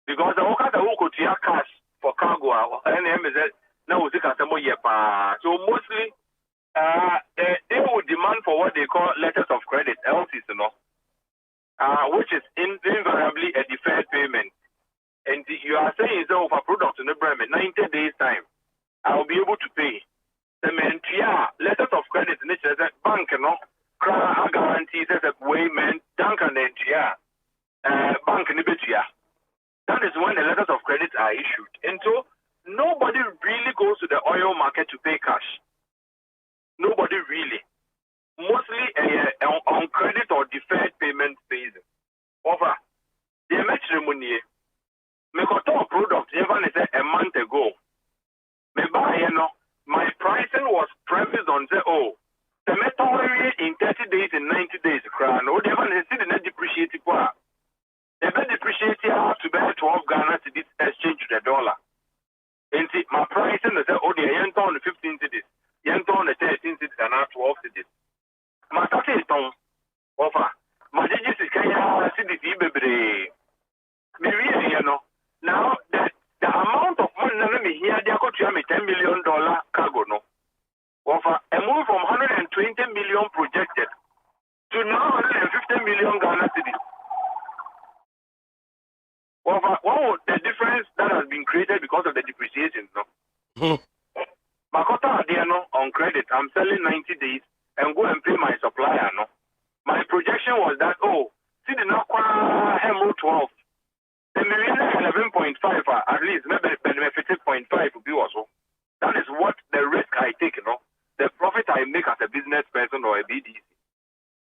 Because the workers who could cash for cargo and now we take so mostly they would demand for what they call letters of credit, LCs, you know, which is invariably a deferred payment. And you are saying so of a product in the Bremen, 90 days time, I will be able to pay. The letters of credit in the bank, you know, guarantees as a way meant bank in the that is when the letters of credit are issued. And so nobody really goes to the oil market to pay cash. Nobody really. Mostly on credit or deferred payment basis. Over the matrimony, me got a product even a month ago. Me buy, you know, my pricing was premised on the the metal in 30 days and 90 days. No, they haven't seen the depreciate. The best depreciate have to bear 12 Ghana to this exchange to the dollar. And see, my pricing is the yen on the 15 cities, yen on the 13 cities, and now 12 cities. My target is on offer. My digits is cities, baby. Maybe, you know, now the amount of money let me here, they got to $10 million cargo, no. Offer a move from 120 million projected to now 150 million Ghana cities. Well, the difference that has been created because of the depreciation, no. Makota Adiano on credit, I'm selling 90 days and go and pay my supplier, no. My projection was that, see the Nakwa Hemo 12, the million 11.5, at least maybe benefit 0.5 to be also. That is what the risk I take, you know, the profit I make as a business person or a BDC.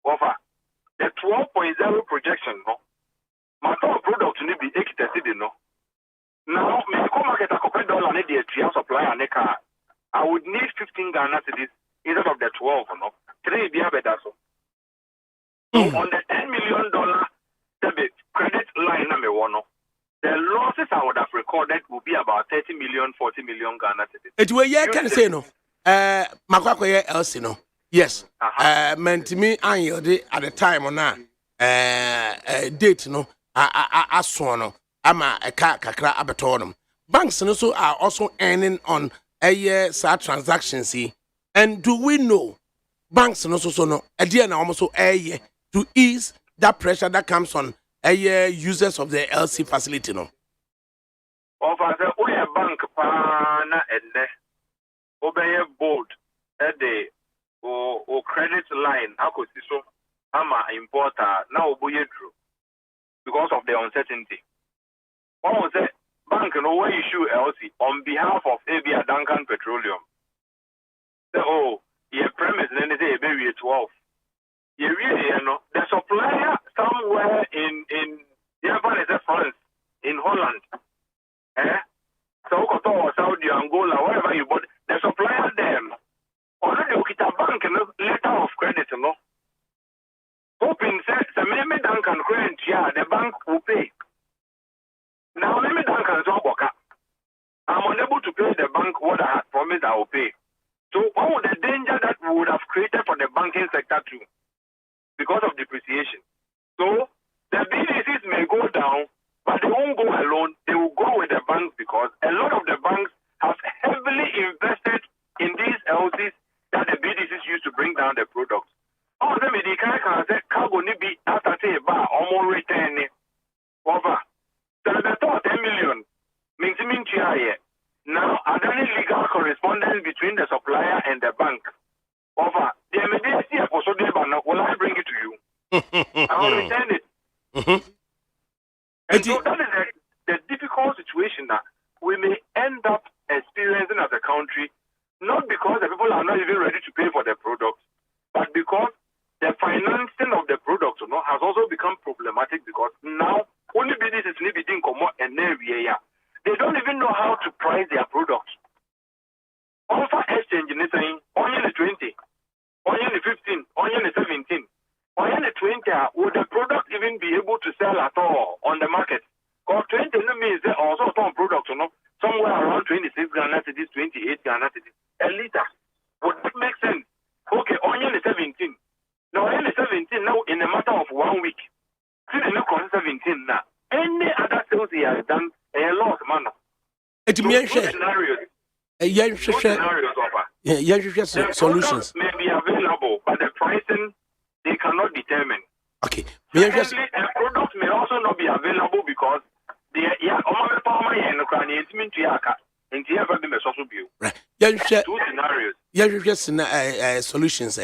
Offer the 12.0 projection, no. My top product to be $80, no. Now, me go market a couple dollar need the supply and car. I would need 15 Ghana cedis instead of the 12, no. 3 be better so. So on the $10 million debit credit line number one, the losses I would have recorded would be about 30 million, 40 million Ghana cedis. It will can say no. Makwakoye else no. Yes. Meant me and at the time on date no. Aswono ama eka kakra abetonum. Banks also are also earning on sad transactions. And do we know banks also so no na almost to ease that pressure that comes on users of the LC facility no. Of as a bank pana ende obey board the o credit line akosiso ama importer na oboye true. Because of the uncertainty. One was a bank no issue LC on behalf of ABA Duncan Petroleum. So, your premise then is a very 12. You really know the supplier somewhere in France, in Holland. So Saudi Angola, wherever you bought the supplier there. Already look at a bank and letter of credit, no. Hoping that the Meme Duncan grant, the bank will pay. Now, Meme Duncan is I'm unable to pay the bank what I had promised I will pay. So, what would the danger that we would have created for the banking sector too? Because of depreciation. down the product. Oh, the medical can say cargo ni be after say bar or more return over. So the 10 million means now are there any legal correspondence between the supplier and the bank? Over the emergency also will I bring it to you? I will return it. And so that is the difficult situation that we may end up experiencing as a country, not because the people are not even ready to pay for the product, but because the financing of the product has also become problematic because now only businesses need to come out and they don't even know how to price their products. Offer exchange in saying only the 20, only the 15, only the 17, only the 20. Would the product even be able to sell at all on the market? Because 20 means they also some products, somewhere around 26 Ghana cities, 28 Ghana cities, a liter. Would that make sense? Okay, only the 17. Now, only the 17 now in a matter of 1 week. See the no 17 now. Any other sales he has done a lot, man. Solutions may be available, but the pricing they cannot determine. Okay. Secondly, a product may also not be available because right. Two scenarios. Solutions.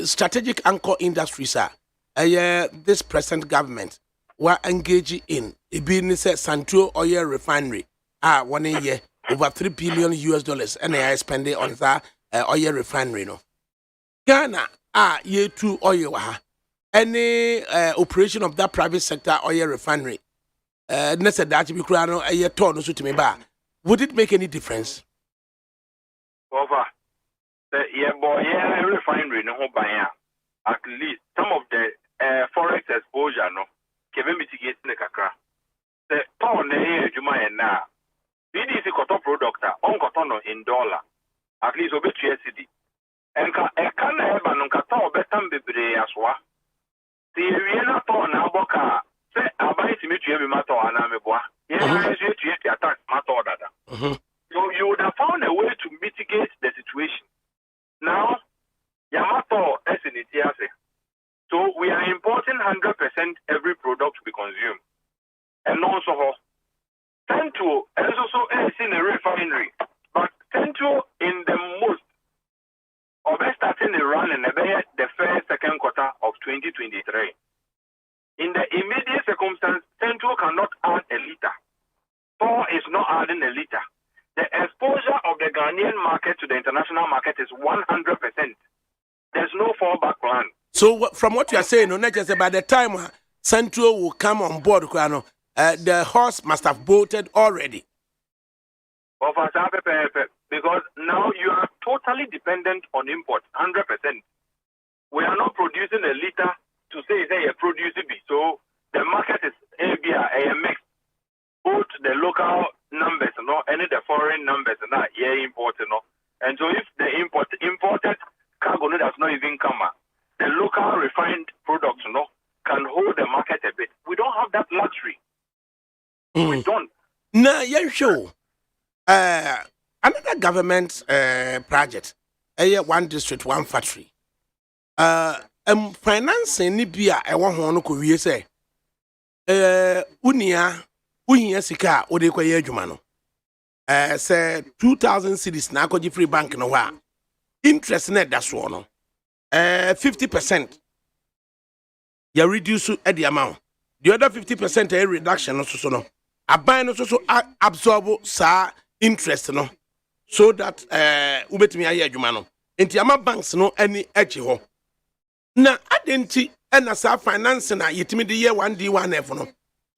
Strategic anchor industries are this present government were engaging in a business Santro oil refinery. 1 year over $3 billion and they are spending on that oil refinery. No, Ghana year 2 oil. Any operation of that private sector oil refinery, would it make any difference? Over the refinery, no, at least some of the forex exposure, no, can mitigate the kakra. The ton now, BDC cotton product, on cotton in dollar, at least over TSD. And a can have an cotton better be as well. The Vienna ton now, Boca, say, I buy to meet you every matter and I'm a boy. Yes, you attack matter dada. So you would have found a way to mitigate the situation. Now, Yamato is in Itiase. So we are importing 100% every product we consume. And also, Central is also in a refinery. But Central in the most of starting the run in the first second quarter of 2023. In the immediate circumstance, Central cannot add a liter. Thor is not adding a liter. The exposure of the Ghanaian market to the international market is 100%. There's no fallback plan. So from what you are saying, by the time Central will come on board, the horse must have bolted already. Because now you are totally dependent on imports, 100%. We are not producing a liter to say a produce B. So the market is a mix. Both the local numbers, and the foreign numbers, important. And so if the imported cargo does not even come, the local refined products, can hold the market a bit. We don't have that luxury. We don't. Nah, yeah, sure. Another government project, one district, one factory. Financing Nibia, I want one who say, Unia, Sika, or the Quayajumano. Say 2,000 cities, Nakoji Free Bank no wa. Interest net that's one. 50%. You reduce at the amount. The other 50% a reduction also no. A buy no so absorb sa interest no. So that ubetimi aye adwuma no. Enti ama banks no any edge ho. Na adenti na sa finance na yetimi de year 1D1F no.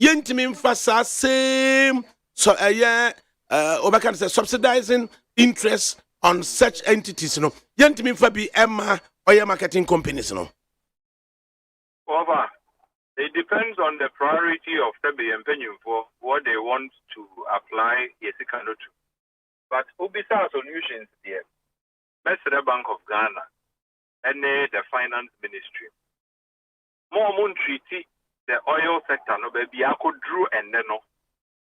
Yentimi mfa sa same so obaka say subsidizing interest on such entities no. Yentimi mfa bi emma oya marketing companies no. Over. It depends on the priority of the BM for what they want to apply Yesikano to. But Ubisa solutions here. Best the Bank of Ghana and the Finance Ministry. More moon treaty the oil sector no baby I could draw and then no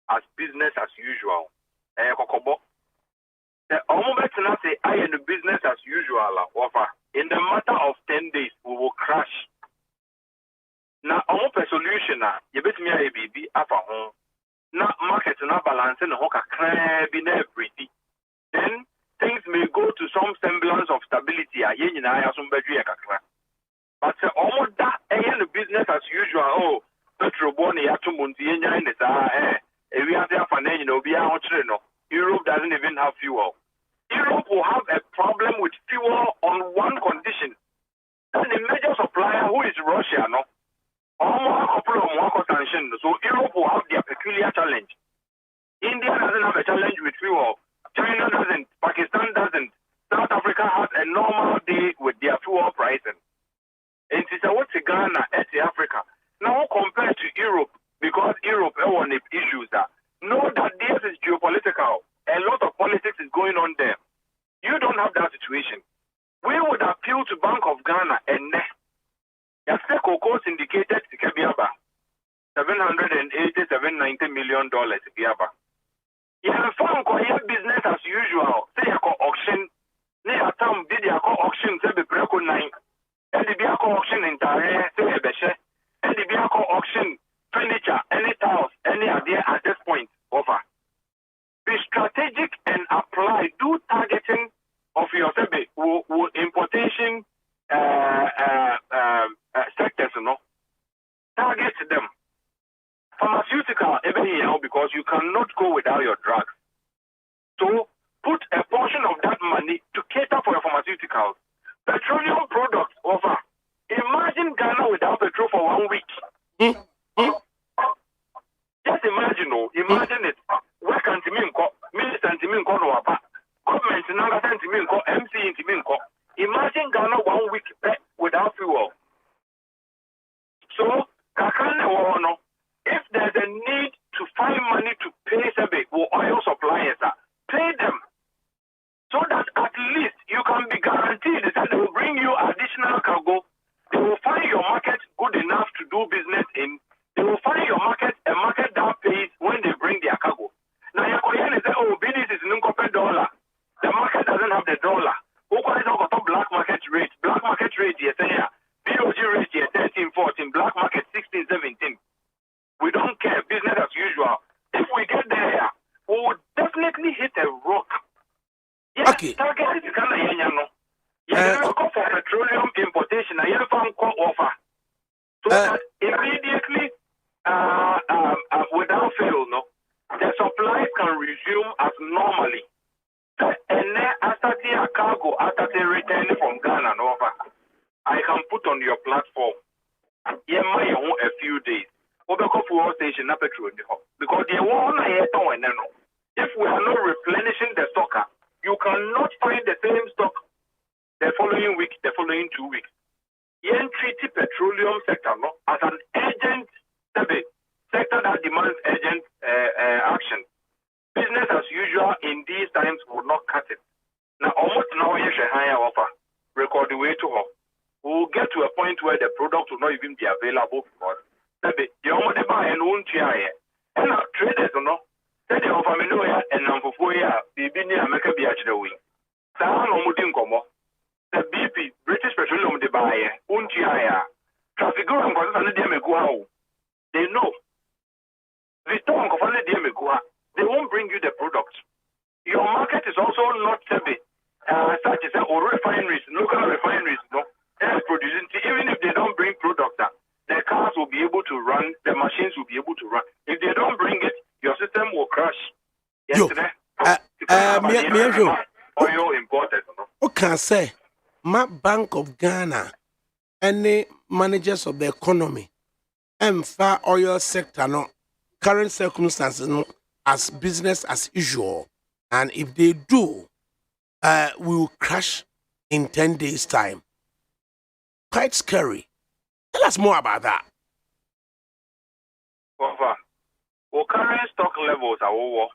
as business as usual. The The Omobetana say I am the business as usual offer. In the matter of 10 days, we will crash. Now, almost a solution, you bet me a baby after home. Now, market na balance and hoka crab in everything. Then things may go to some semblance of stability. But almost that the business as usual. Oh, Petro Boni Atumunti in we are there for Europe doesn't even have fuel. Europe will have a problem with fuel on one condition. And the major supplier, who is Russia, no? So Europe will have their peculiar challenge. India doesn't have a challenge with fuel. China doesn't. Pakistan doesn't. South Africa has a normal day with their fuel pricing. And it's what's Ghana, it's Africa. Now compared to Europe, because Europe has issues that know that this is geopolitical. A lot of politics is going on there. You don't have that situation. We would appeal to Bank of Ghana and Cocoa syndicated to Kabiaba, $780, $790 million. Yeah, found business as usual. Say a auction. Near time did a auction, say the Preco 9. And the Biaco auction in Tare, say a Beshe. And the Biaco auction furniture, any tiles, any idea at this point over. Be strategic and apply. Do targeting of your importation sectors, target them. Pharmaceutical, because you cannot go without your drugs. So put a portion of that money to cater for your pharmaceuticals. Petroleum products over. Imagine Ghana without petrol for 1 week. Just imagine, imagine it. Where can Timinko, Minister Timinko, government, Timinko, MC Timinko. Imagine Ghana 1 week without fuel. So, if there's a need to find money to pay oil suppliers, pay them. So that at least you can be guaranteed that they will bring you additional cargo. They will find your market good enough to do business in. They will find your market a market that pays when they bring their cargo. Now, your question is that, business is $1. The market doesn't have the dollar. Who can talk about black market rate? Black market rate, yes, yeah. POG rate, yes, 13, 14. Black market, 16, 17. We don't care. Business as usual. If we get there, we will definitely hit a rock. Yes, okay. Target is kind of for petroleum importation. I have found offer. So that immediately, without fail, the supply can resume as normally. And then after the cargo, after they return from Ghana, I can put on your platform. A few days. Station, because they won't if we are not replenishing the stock, you cannot find the same stock the following week, the following 2 weeks. You treat the petroleum sector as an agent sector that demands agent action. Business as usual in these times will not cut it. Now, almost now, you should higher offer. Record the way to her. We will get to a point where the product will not even be available because you only buy and won't try it. And now, traders, say they offer me no and now for 4 years, the Bini America be actually wing. The BP, British Petroleum, they buy it, won't try it. Traffic go and go. They know. They won't bring you the product. Your market is also not such as refineries, local refineries, producing. Even if they don't bring product, the cars will be able to run, the machines will be able to run. If they don't bring it, your system will crash. Yesterday, oil imported. Okay, say, my Bank of Ghana, any managers of the economy, and far oil sector, current circumstances, as business as usual. And if they do, we will crash in 10 days' time. Quite scary. Tell us more about that. Well, current stock levels are over.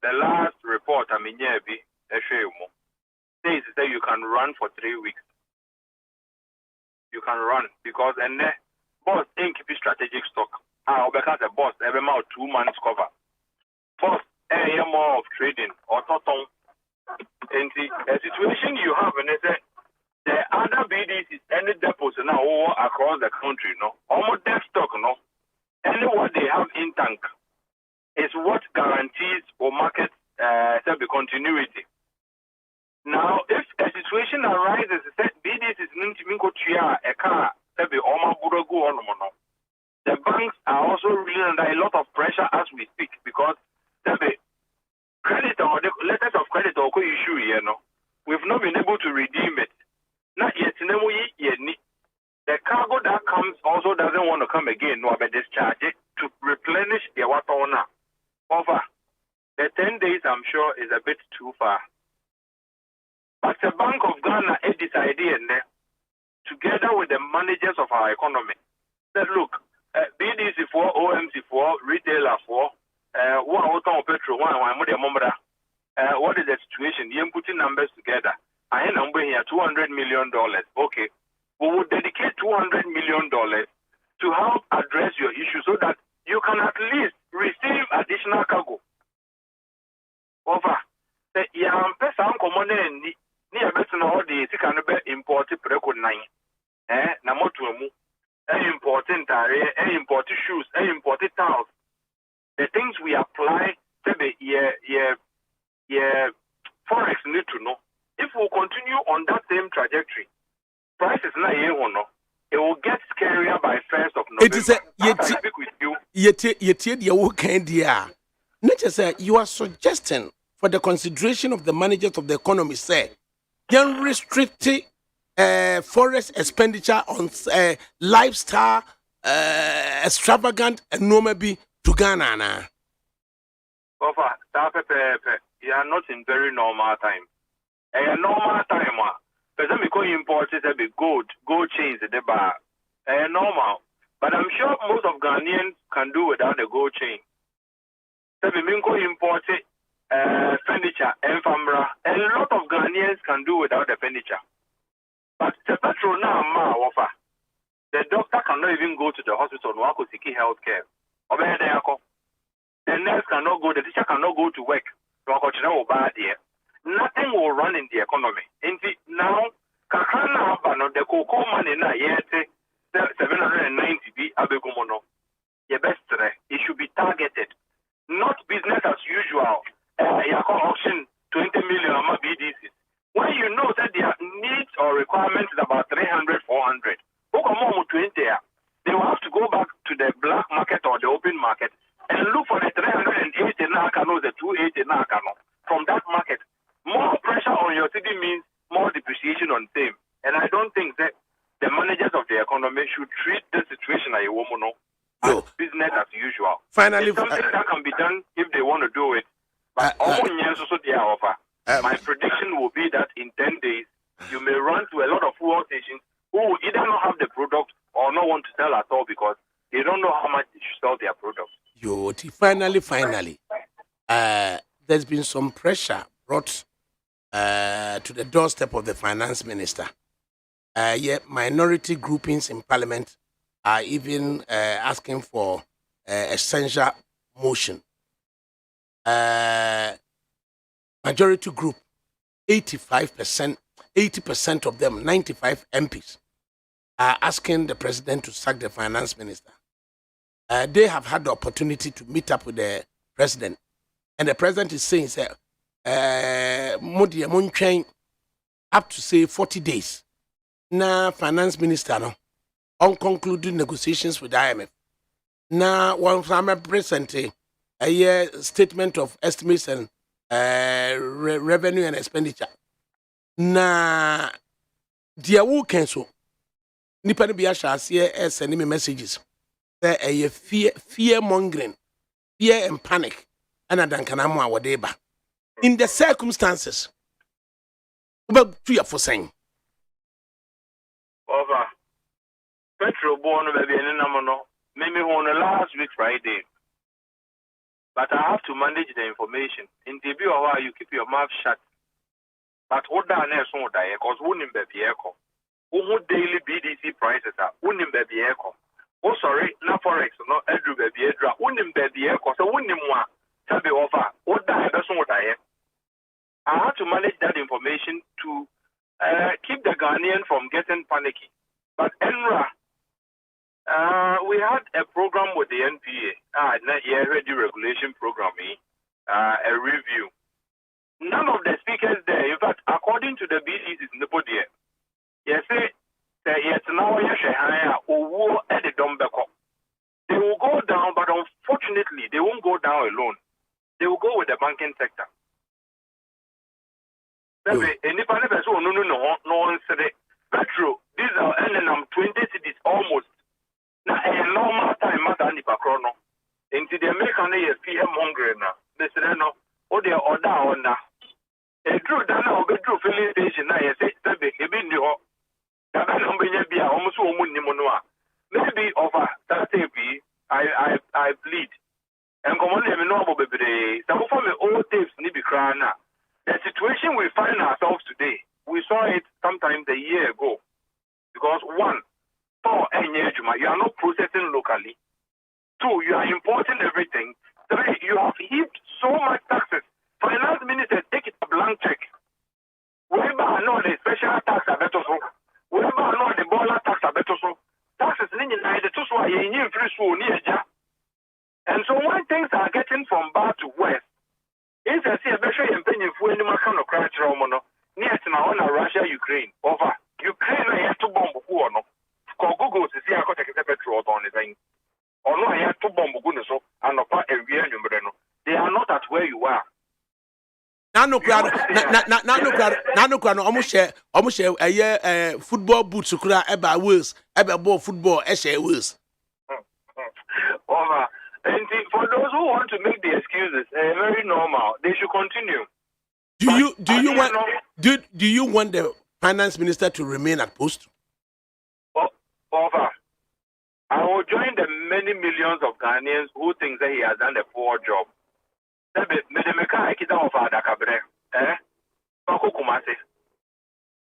The last report, says that you can run for 3 weeks. You can run because and then boss ain't keep strategic stock. Because the boss every month 2 months cover. First, more of trading or total. And a situation you have, and the other BDCs, any depots now across the country, almost debt stock, any what they have in tank is what guarantees for market continuity. Now, if a situation arises, BDCs is a car, the banks are also really under a lot of pressure as we speak because the credit or the letters of credit or issue here, we've not been able to redeem it. Not yet, the cargo that comes also doesn't want to come again, nor be discharged to replenish their water owner. Over the 10 days, I'm sure, is a bit too far. But the Bank of Ghana decided, together with the managers of our economy, said, look, BDC for, OMC for, retailer for, petrol, what is the situation? You're putting numbers together. I have number here $200 million. Okay. We would dedicate $200 million to help address your issue so that you can at least receive additional cargo. Over. The young person common near better now the can be imported preco 9. Namotumu. Important area, imported shoes, imported towels. The things we apply to be forex need to know. If we continue on that same trajectory, prices not here or no, it will get scarier by 1st of November. It is you are suggesting for the consideration of the managers of the economy, say, can restrict forest expenditure on lifestyle, extravagant, and no maybe to Ghana. You are not in very normal time. A normal time, because I'm going to import it a bit gold chains at the bar. Normal. But I'm sure most of Ghanaians can do without the gold chain. So we go import furniture and famra. A lot of Ghanaians can do without the furniture. But the petrol now, the doctor cannot even go to the hospital to seek health care. The nurse cannot go, the teacher cannot go to work. Nothing will run in the economy. Now, the cocoa money na yet 790 B abegumono. It should be targeted, not business as usual. Auction 20 million BDCs. When you know that their needs or requirements is about 300, 400, they will have to go back to the black market or the open market and look for the 380 nakano, the 280 nakano from that market. More pressure on your city means more depreciation on same. And I don't think that the managers of the economy should treat the situation as business as usual. Finally, it's something that can be done if they want to do it. But my prediction will be that in 10 days, you may run to a lot of fuel stations who will either not have the product or not want to sell at all because they don't know how much they should sell their product. Finally, there's been some pressure brought to the doorstep of the finance minister. Yet minority groupings in parliament are even asking for essential motion. Majority group, 80% of them, 95 MPs, are asking the president to sack the finance minister. They have had the opportunity to meet up with the president, and the president is saying, up to say 40 days. Now, finance minister, no, on concluding negotiations with IMF. Now, one from a present a year statement of estimates and revenue and expenditure. Now, dear who cancel. Nipa ni biya share sending me messages. There a fear mongering, fear and panic, and I don't know whatever. In the circumstances, about 3 or 4 saying. Over. Petrol born baby and no. Maybe on the last week Friday. But I have to manage the information. In the view of how you keep your mouth shut. But what down there so die because wouldn't be echo. Who daily BDC prices are wouldn't be echo. Oh sorry, not forex, no Edru baby Edra, wouldn't be echo, so wouldn't want to be over. What die that's what I am. I had to manage that information to keep the Ghanaian from getting panicky. But ENRA, we had a program with the NPA, ready regulation program, a review. None of the speakers there, in fact, according to the BDCs in the body, yes, yes, now at the Dombeko. They will go down, but unfortunately, they won't go down alone. They will go with the banking sector. No, Petro, these are NNM 20 cities almost. Now, a normal time, Madame Pacrono. Into the American PM hungry now. They said, no, or they order on now. A true Dana or get through filling station. I say, Sabe, he been the hot. Be almost woman Nimonoa. Maybe over that I plead. And come on, let me know about baby. Some of my old tapes need be crying now. The situation we find ourselves today, we saw it sometimes a year ago. Because one, you are not processing locally. Two, you are importing everything. Three, you have heaped so much taxes. Finance minister take it a blank check. Wherever I know the special tax are better so. Wherever I know the baller tax are better so. Taxes and so when things are getting from bad to worse, it's a better opinion for any kind of crash near to now on Russia, Ukraine. Over Ukraine, I have to bomb who no. Google to see I got a petrol on the thing. Or no, I have to bomb Gunuso and a part of they are not at where you are. No crowd, almost a year football boots to cry about wheels, about ball football, wheels. Over. And for those who want to make the excuses, very normal. They should continue. Do you want the finance minister to remain at post? Over. I will join the many millions of Ghanaians who think that he has done a poor job. Medemeka ikita of ADAKABRI, Bako Kumase.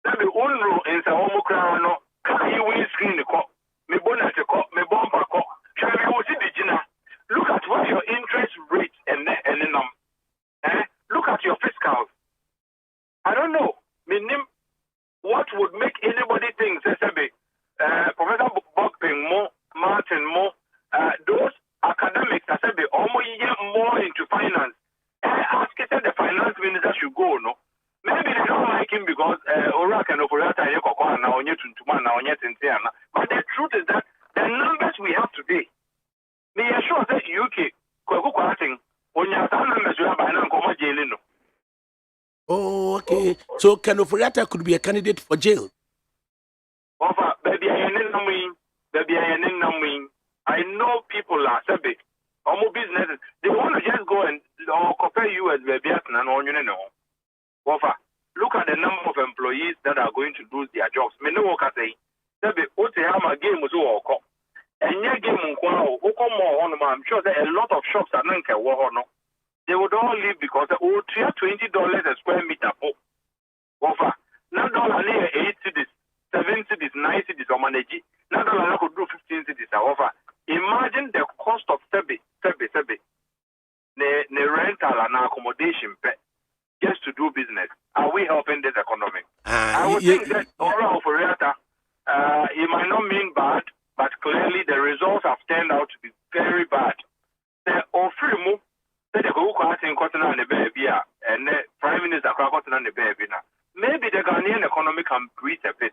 That be unru in Sawomukra no. Can you win screen the cop? Me bonus the cop, me bomba cop. Shall we go see the Gina? Look at what your interest rate and look at your fiscals. I don't know. What would make anybody think Professor Bokping more, Martin more, those academics that said they almost more into finance. Ask the finance minister should go, no? Maybe they don't like him because Orak and Operata but the truth is that the numbers we have today, they are sure that UK oh, okay. So Kanofuriata could be a candidate for jail. I know people are sabi, almost businesses. They want to just go and compare you as baby and on look at the number of employees that are going to lose their jobs. Me no work say sabi o te have a game so work. And your game I'm sure that a lot of shops are not no. They would all leave because they would $20 a square meter. Over. Now dollar near 8 cities, 7 cities, 9 cities or manage. Now dollar could do 15 cities. Over. Imagine the cost of the rental and accommodation just to do business. Are we helping this economy? I would think that all operator, it might not mean bad, but clearly the results have turned out to be very bad. The Ofrimu, the baby, and the Prime Minister the baby now. Maybe the Ghanaian economy can breathe a bit.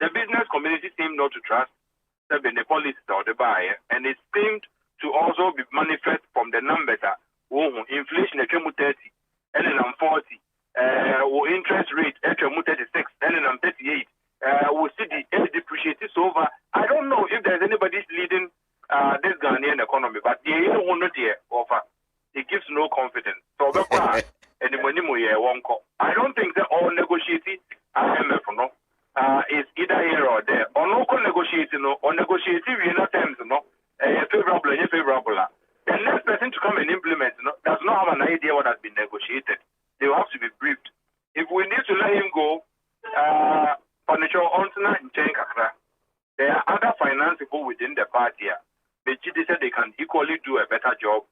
The business community seemed not to trust the policies or the buyer, and it seemed to also be manifest from the numbers. Inflation at 30, and then 40, interest rate at 36, and then 38. We see the depreciated over. I don't know if there's anybody leading this Ghanaian economy, but the offer it gives no confidence. So and the money I don't think that all negotiating IMF no is either here or there. Or no negotiating or negotiating in terms favorable and favorable. The next person to come and implement does not have an idea what has been negotiated. They will have to be briefed. If we need to let him go, there are other finance people within the party. They said they can equally do a better job,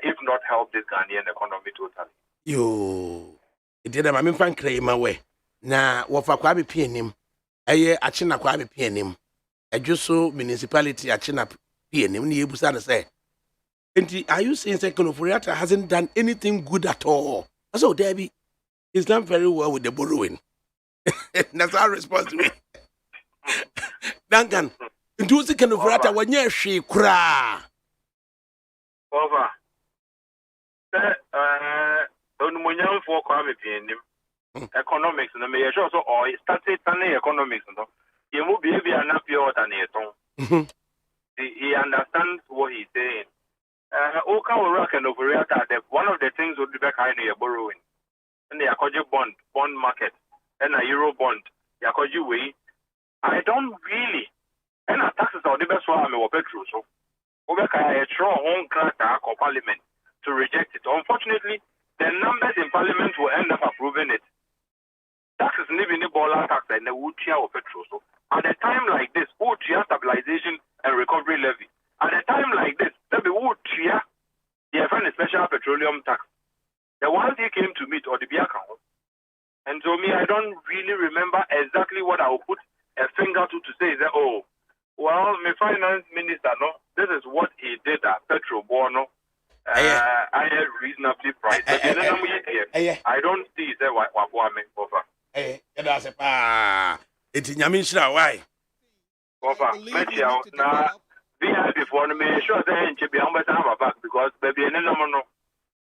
if not help this Ghanaian economy totally. Yo, it did a mammy fan claim away. Na wofa kwa be pianim. Eye achina kwa be pianim. Ejuso municipality achina pianim ni ebusa na say. Are you saying that Konoforiata hasn't done anything good at all? So Debbie, he's done very well with the borrowing. That's our response to me. Duncan, do the Konoforiata when you're she cry. Over. Onumunyam for kwame pianim. Economics no me sure so or started turning economics no. You move be an pure than it. He understands what he's saying. Oka Rock and Overreact, one of the things would be behind your borrowing. And the Akoji bond market, and a Euro bond, the Akoji way. I don't really. And our taxes are the best one or petrol. So, Obeka, I throw home grant or parliament to reject it. Unfortunately, the numbers in parliament will end up approving it. Taxes living in the ball tax and the Uchia or petrol. So, at a time like this, Uchia stabilization and recovery levy. At a time like this, there be Uchia, they have a special petroleum tax. The ones he came to meet or the beer account. And so me, I don't really remember exactly what I will put a finger to say that, oh, well, my finance minister, no, this is what he did at Petro Bono. I had reasonably priced. I don't see that what me over. Hey, that's a pa. It's in Yamishra, why? Over. Metro, now, before me, sure they ain't be on my back because baby, and no.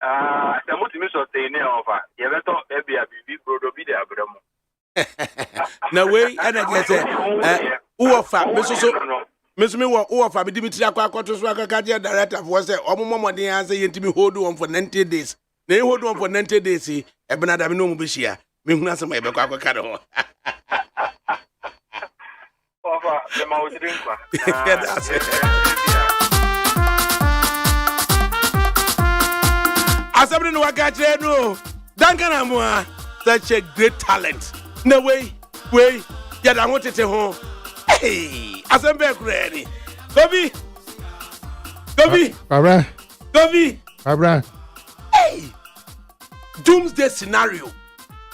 The motivation say no over. You better be a big brother be there, brother. No way, and I say, who of Miss Miwa, who of Dimitri Aquacotus, director was a moment the answer to me hold on for 90 days. They hold on for 90 days, and Benada no Bishia, Mingus and my Bacacado. Over the mouth drinker. That's it. As I know, I got you. Duncan Amua, such a great talent. No way, yet I wanted to home. Hey, as I'm back ready. Gobi, Abra. Hey, doomsday scenario.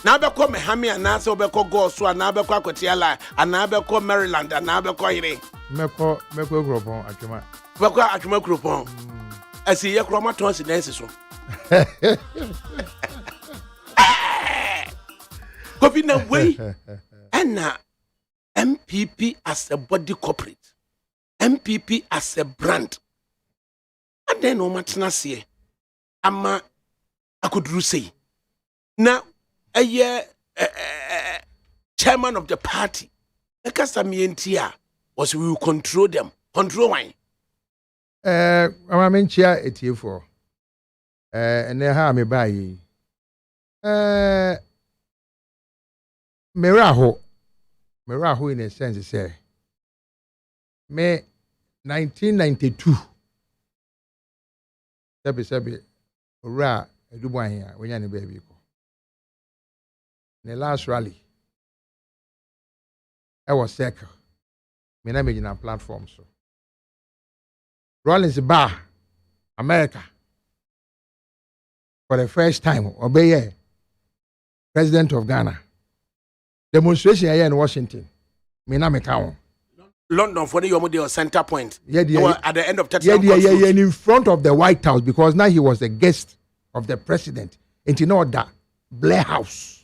Now be come Hami and Nasa be call go so and now be call Kotiala and now be call Maryland and now be call here. Meko Gropon, Achuma. Bako Achuma Gropon. I see your chromatosis so. Gobi na way. And now MPP as a body corporate. MPP as a brand. And then no matter say. Ama I could say. Now chairman of the party. Because was we will control them. Control wine. I'm in chair at you for. And they have me by Meraho in a sense, say, May 1992. Sabi, Ra, a Dubai here, when you're a baby. The last rally, I was second. Me na me na platform so. Rollins Bar, America. For the first time, obey President of Ghana. Demonstration here in Washington. Me na me count. London for the Yomo center point. Yeah, at the end of 30 yeah, in front of the White House because now he was the guest of the president. And you know that Blair House.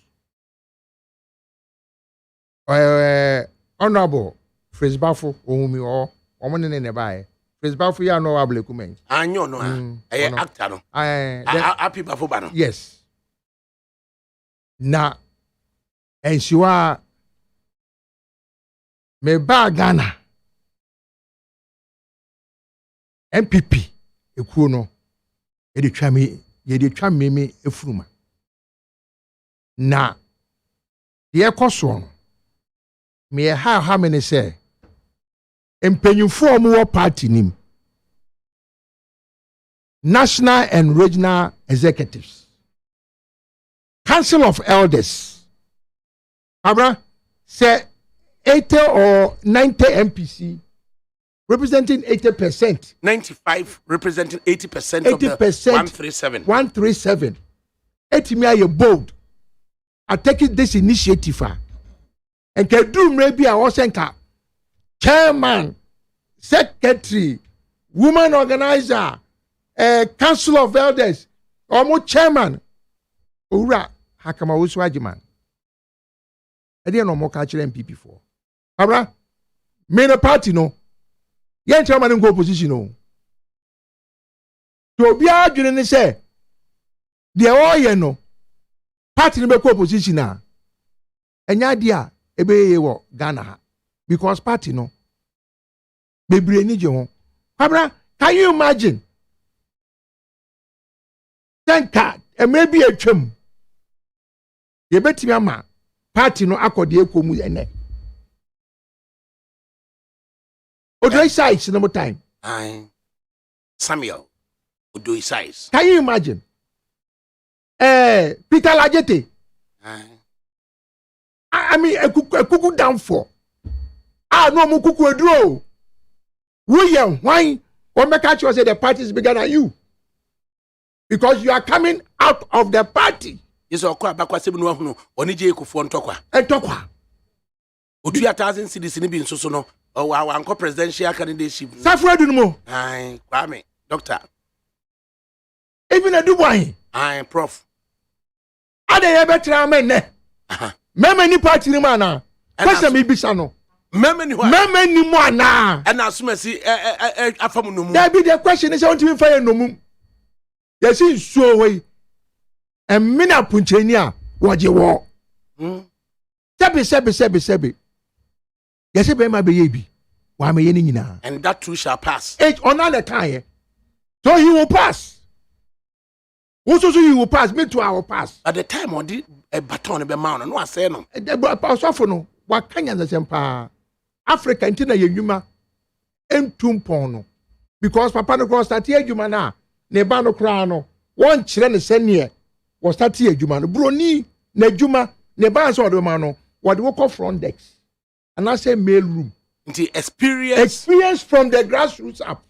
Honorable Fritz Bafu, Omi or Oman in the bay. Fritz Bafu, ya no able kumen. I know, no, I actor. No, happy Bafu Bano. Yes. Na, and she wa me ba Ghana MPP ekuno ye de twa me efuruma na ye koso me how many say empenyufo mu party nim national and regional executives council of elders abra say 80 or 90 MPC representing 80%. 95 representing 80% of the 137. 137. etimi aye bold I take this initiative and can do maybe I was chairman, secretary, woman organizer, council of elders, or more chairman. Ura hakama uswajiman. I didn't know more cultural MP before. Abra, main party no. Yen chairman in go position no. To be arguing and say, the all no party no be go position na. Enya dia ebe ye wo Ghana ha because party no bebre ni je ho. Abra, can you imagine? Tanka e maybe a twem. Ye betimi ama party no akode ekomu ene. Odo size no more time. Samuel Odo size. Can you imagine? Peter Lajete. I mean, a cuckoo down for. No more cuckoo edro. William, why? Or make you say the party is bigger than you? Because you are coming out of the party. Yes, or quite backwards, no, only Jacob for Tokwa. And Tokwa. Would you 1,000 cities in the so no? Oh, our uncle presidential candidacy. Safra no more. Aye, Kwame, doctor. Even a Dubai. Aye, prof. Are they ever try men? Many party mana. Question me bisano. Many more na. And as soon as see a family. That be the question is I want to fire no moon. Yes, is so way. And mina punchenia, what you want. Sebi. Yes, a my baby. Why me any na? And that too shall pass. On another time. So he will pass. Also, you will pass. Me to our pass. At the time, on the baton be mountain. No, I say no. No. What can you say? Africa intina yuma entumpono because papa no cross start adwuma na ne ba no kra no won kire ne sene was start adwuma no broni na adwuma ne ba so do ma no what we call front decks and I say mail room the experience from the grassroots up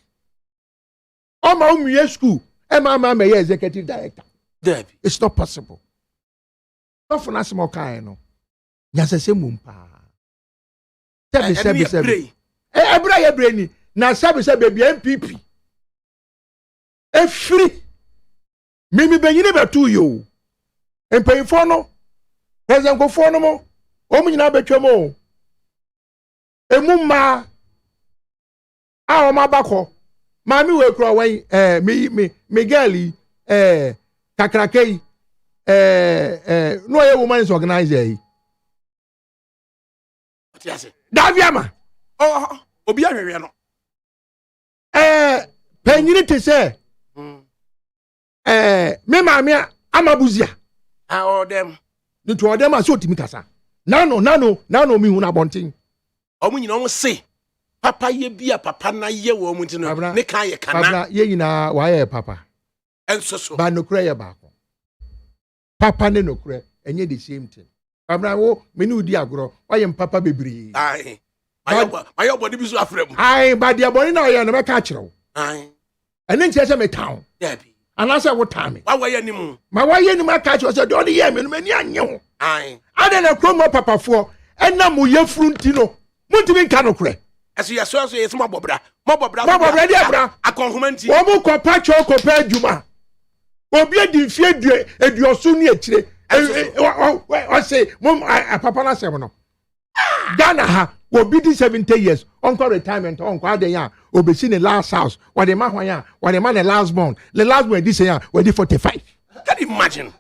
all my own school my executive director there it's not possible not for us more kind no nyase se mumpa Sebi. Ebra ni na sebi baby MPP. Free. Mimi benyine betu yo. Empayifo no. President go for no mo. O mu nyina betwa mo. Emu ma. O ma bako. Mami we kro wen Miguel Kakrakei no ye woman is organizer yi. Yes. Daviama. Obi ahwehwe no. Penyini te se. Me maame amabuzia. All them. Ntu all them aso timi kasa. Nano mi hu na bontin. Omu nyina o se. Papa ye bia papa na ye wo mu ntino. Ne kan ye kana. Papa ye nyina wa ye papa. Enso so. Ba no kura ye baako. Papa ne no kura enye the same thing. Abraham, many would agro. I am Papa Bibri. Aye. My body is afraid. Aye, but the body now you never catch you. Aye. And then chase me town. Debbie. And I said, what time? Why were you anymore? My way in my catch was a donny yam and many you. Aye. I didn't come Papa for, and now we have fruntino. Muntimin cano cray. As you are so, it's Mobobra. A compliment. Omo Copacho compared Juma. Obia di fiedre and your soon yet. I say, Mom, Papa na seven. Ghana ha will be 70 years. Uncle retirement, Uncle Adeya, will be seen in last house. What the man, what the man, the last born. The last one this year, were the 45. Can you imagine?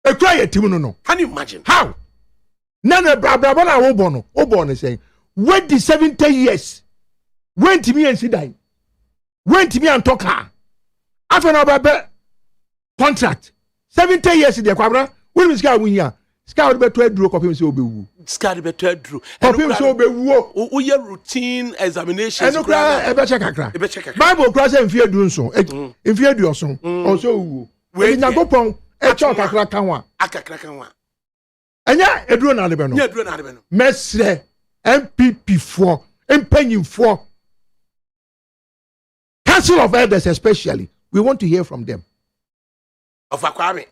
A quiet no. Can you imagine? How? Nana Brabana Obono is saying, wait the 70 years. Went to me and see die. Went to me and talk her. After our contract. 70 years in the Quabra, when we scout win ya. Scout better drew copy so be. Scout better drew. Copy so be woo. Oh, your routine examination. And no cry, a better crack. Bible cross and fear doing so. In fear do so. Also, when you go pong, a chalk a crack one. A crack one. And ya, a drone out of Beno. Yeah, drone out of Beno. Mestre, MPP 4, and penny 4. Council of Elders, especially. We want to hear from them. Of Akwame.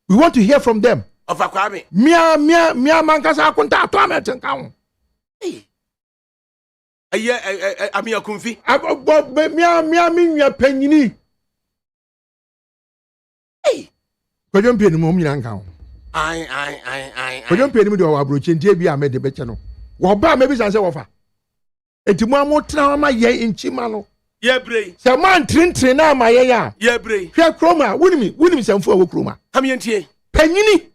We want to hear from them. Of a kwame. Mia mankasa akunta to ameten kan. Amia kumfi. Mia minwa panyini. Kodjon pie ni mo nyina nkan. Ai. Kodjon pie ni mo de wa abroche ntie bi amede beche no. Wo ba me bi san se wo fa. Enti mo amotra ma ye nchima no. Ye brei. Se man trin na ma ye ya. Ye brei. Hwe kroma, wunimi semfo wo kroma. Kam ye ntie. Panyini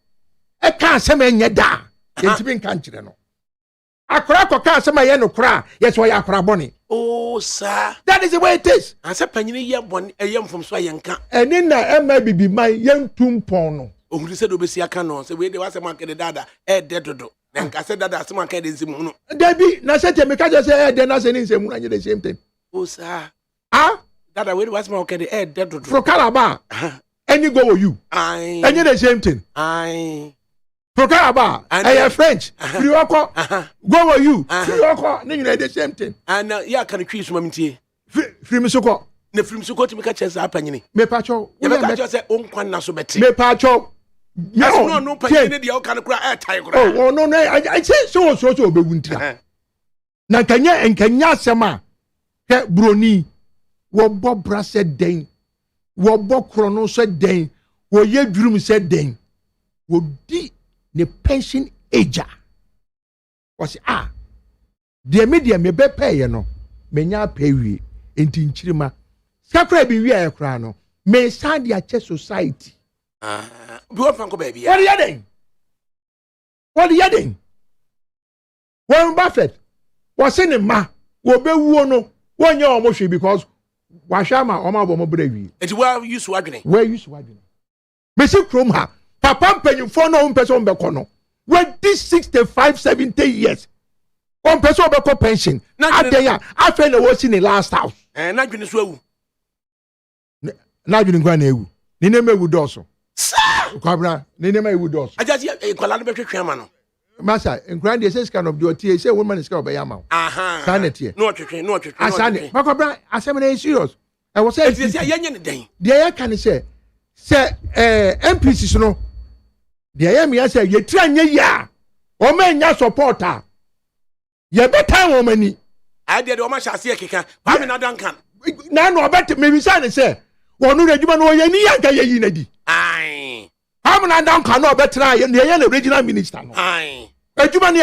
e ka asem enye da. Enti bi nkan kire no. Akora koka asem aye no kora, yes wo ya akora boni. Oh, sir. That is the way it is. I said panyini ye bon eyem from so yenka. Eni na ema bibi mai yentum pon no. Ohuri se do besi aka no, se we de wasem akede dada e de dodo. Na nka se dada asem akede nsimu no. Debi na se te me ka je se de na se ni nsemu na nye the same thing. Oh, sir. Ah? Dada we de wasem akede e de dodo. From Calabar. Any go with you. Aye. Any the same thing. Aye. From Calabar. And French. Frioko. Go with you. Frioko. Ni the same thing. And ya kan twi so mamtie. Frimisoko. Na Frimsoko ti me ka chese apanyini. Me pacho. Ya me ka chese onkwan na so beti. Me pacho. No panyini de o kan kura e tai kura. Oh no I say so obewuntira. Na nkanya asema ke broni wo bo bra se den wo bo krono se den wo ye dwurum se den wo di ne pension age was de me be pay no menya pay wi enti nchirima sakra bi wi aye kra no me stand ya che society bi wo fanko baby what you doing Warren Buffett was in ma wo be wuo no wonye omo hwe because wahwama omo abo mo brawi enti wa use wadwene mesi krom ha papa mpanyimfo no mpese be kono when this 65-70 years on person be ko pension adeya afa na wo si ni last house na dwene so awu na dwene kwa na ewu ni na mewu doso kwabra ni na mewu doso ajaji kwala no be twetwe ama no Masa, in grand says kind of do tea, say woman is called by Yama. Sanity. No twetwe. Asane. Makobra, assemble is serious. I was saying, yenye den. The can say MPs no. The ayami say ye try ya. O men ya supporter. Ye better woman. I did o ma sha se keka. Ba me na dan kan. Na no bet me bi say say. Wonu redwuma no ye ni yanka ye yi na di. Aye. How many down cannot better the original minister? Aye. A human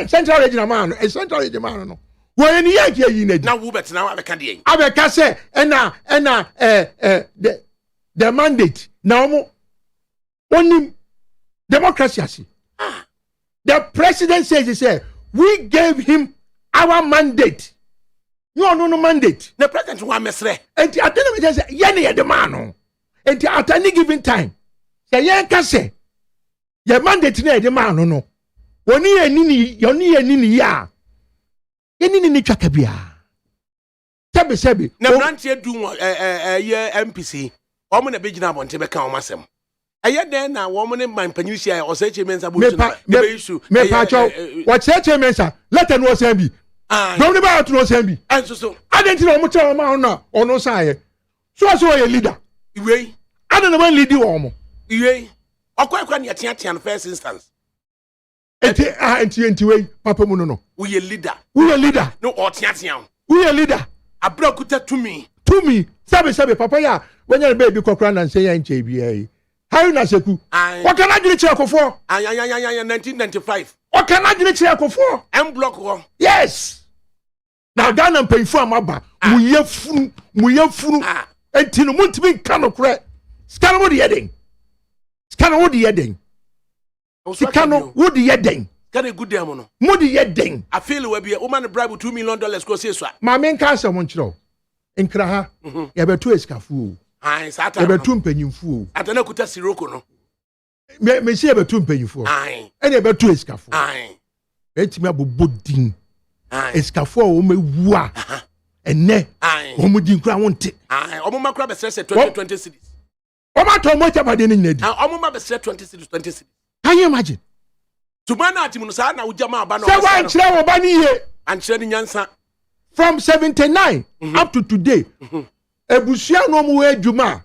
central regional man, a central regional man. No. When you are here, now who better now? I can't hear. I can say, and the mandate now only democracy. The president says, he said, we gave him our mandate. You are no mandate. The president want mesre. And I tell him, just Yanni the man. And at any given time. Say yen ka say your mandate na e man no woni enini yoni enini ya enini ni twaka bia sebi na branche du ye MPC o mo na be gina abonte be kan o masem aye den na wo mo ne man panyusia o se chemensa bo tu na be issue me pa cho what se chemensa let no sem bi don't be out no sem bi and so identity no mo che o ma no ono say so ye leader iwe adana man lead wo mo iwe okwa ne atiatia no first instance enti we papa mu no we leader no otiatia we leader abrakuta tumi sabe papa ya wanya baby kokra na nse ya nche bi ai how na seku what can I do to akofo 1995 what can I do to akofo m block ho yes na Ghana mpanyfo amaba mu yefunu enti no muntimi nka no kre scan wo de yeden Skana wo de yeden. Sikano wo de yeden. Skana good dem no. Mo de yeden. I feel we be woman bribe $2 million go say so. Ma men ka asem nkyerɛ. Nkra ha. Ya betu eskafu o. Ai sata. Ya betu mpanyimfu o. Atana kuta siroko no. Me se ya betu mpanyimfu o. Ai. Ene ya betu eskafu. Ai. Etimi abobodin. Ai. Eskafu o mewu a. Ene. Ai. O mo din kra wonte. Ai. O mo makra be stress 2020 cities. Oma to mo chapa de ni nadi. Omo ma be stress 20 cities. Can you imagine? Tumana atimu no sa na ujama aba no. Se wan kire wo ba ni ye. An kire ni nyansa. From 79 up to today. Ebusua no mo we adwuma.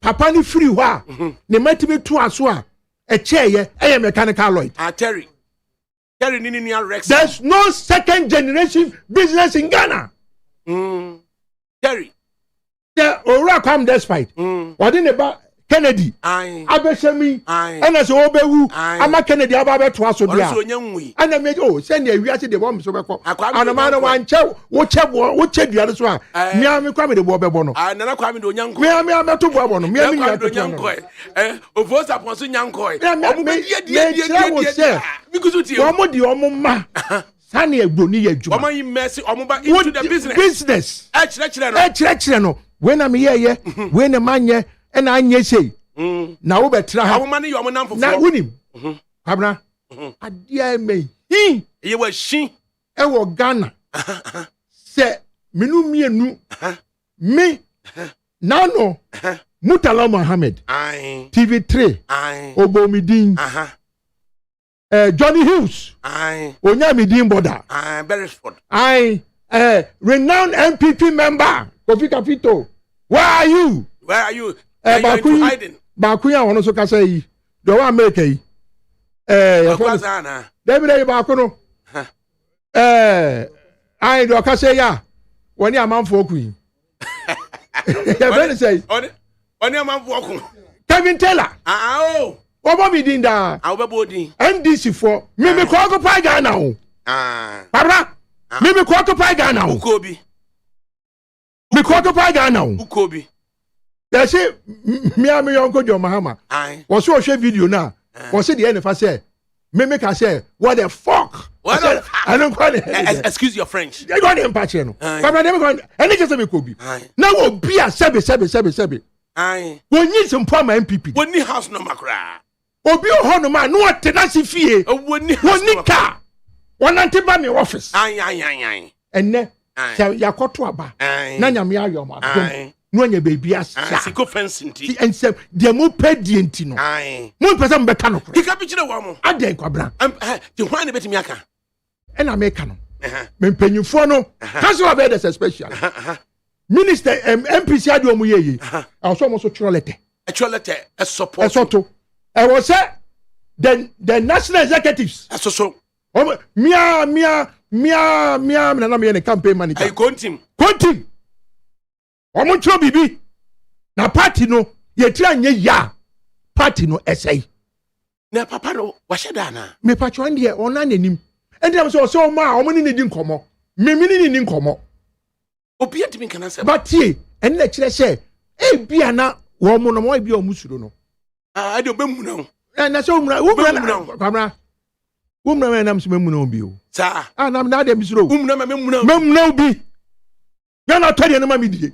papa ni free hɔ a ne matimi to aso a ɛkyɛɛyɛ ɛyɛ mechanical Lloyd. Terry nini Rex. There's no second generation business in Ghana. Terry. The Ora come despite. What in about Kennedy? Abeshemi. And as Obewu. I'm a Kennedy about to us. And I made send you actually the bomb so before. And a man of one chow, what check the other one. Miami come with the Bobono. And then I come to young Miami, I'm not to Bobono. Miami, young boy. Of course, I was a young boy. Because you are the Omoma. Sunny Bruni, Juma, you messy into the business. Actually, when I'm here, when a man here, and I say, now better how money you are number for winning. Habna, a dear me, he was she, I Ghana. Say, Minu me and me, Nano, Mutala Mohammed, TV3, Obomidin, Johnny Hughes, Onyamidin Boda, Beresford, renowned MPP member, Kofi Kapito. Where are you? Bakuya ono so kasa yi. Do wa America yi. David Bakuno. I do kasa ya. Woni amanfo oku yi. Ya ben say. Oni amanfo oku. Kevin Taylor. Oh. Obo mi din da. Obebo din. NDC for me ko occupy Ghana o. Baba. Me ko occupy Ghana o. Ukobi. Me ko occupy Ghana o. Ukobi. They say, me and my uncle John Mahama. Was you share video now? Was it the end if I say, me make I say, what the fuck? I don't call it. Excuse your French. They got him patching. But I never going. And it just a could be. Now will be a sebi. We need some poor MPP. We need house no macra. Obi o man no tenancy fee. We need car. One antiba me office. Aye. And ne yakoto aba. Na nyame ayo ma. No anya baby as siko fencing ti and say the mo pedi enti no mo pesa mo beka no he ka bi kire wa mo aden kwabra ti hwan ne betimi aka e na meka no me mpanyufo no council of elders special minister MPC ade o mo yeye also mo so trolete a support esoto e was say the national executives so mia na me ne campaign manager I kontim Omo tro bibi na party no ye tira nye ya party no essay na papa no wa sheda na me patro ande ona nanim ende am so o ma omo ni di nkomo me ni nkomo obi atimi kana se but ye ene na kire se e bia na wo mo no mo bia o musuro no ade obemu na so umra kamera umra na mso memu na bi o sa na na ade misuro umra memu na bi ya na todi na ma mi die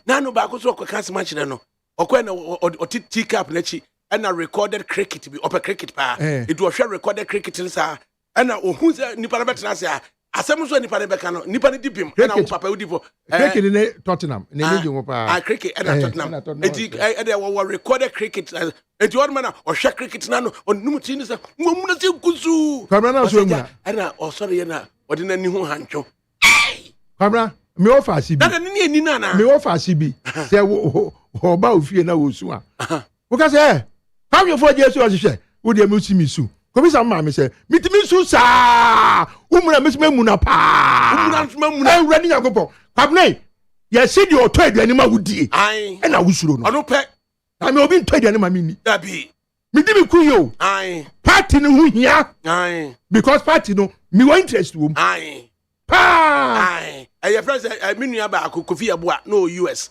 nano ba ko so ko kan sema kire no okwe na oti cap na chi na recorded cricket bi opa cricket pa it was recorded cricket nsa na ohun se nipa na betena se asem so nipa na beka no nipa na dipim na wo papa udi fo cricket ne Tottenham ne ne jungo pa cricket na Tottenham eti e wo recorded cricket eti o man na o hwe cricket na no onum ti ni se mo na se kuzu kamera na so mu na o sori ye na odi na ni hu hancho kamera me offer sibi na ni na me offer sibi say wo ba ofie na wo su a wo ka say how you for Jesus hye wo de me mi su ko bi sa ma me say mitimi su sa umra me mu na pa umra ready yakopo kwabne ye see the oto aduani ma wudie e na wusuro no ono pe na me obi nto aduani ma me ni dabi me di me ku yo party no hu hia because party no me want interest wo your friends, Minia ba Kofi Abua, no US,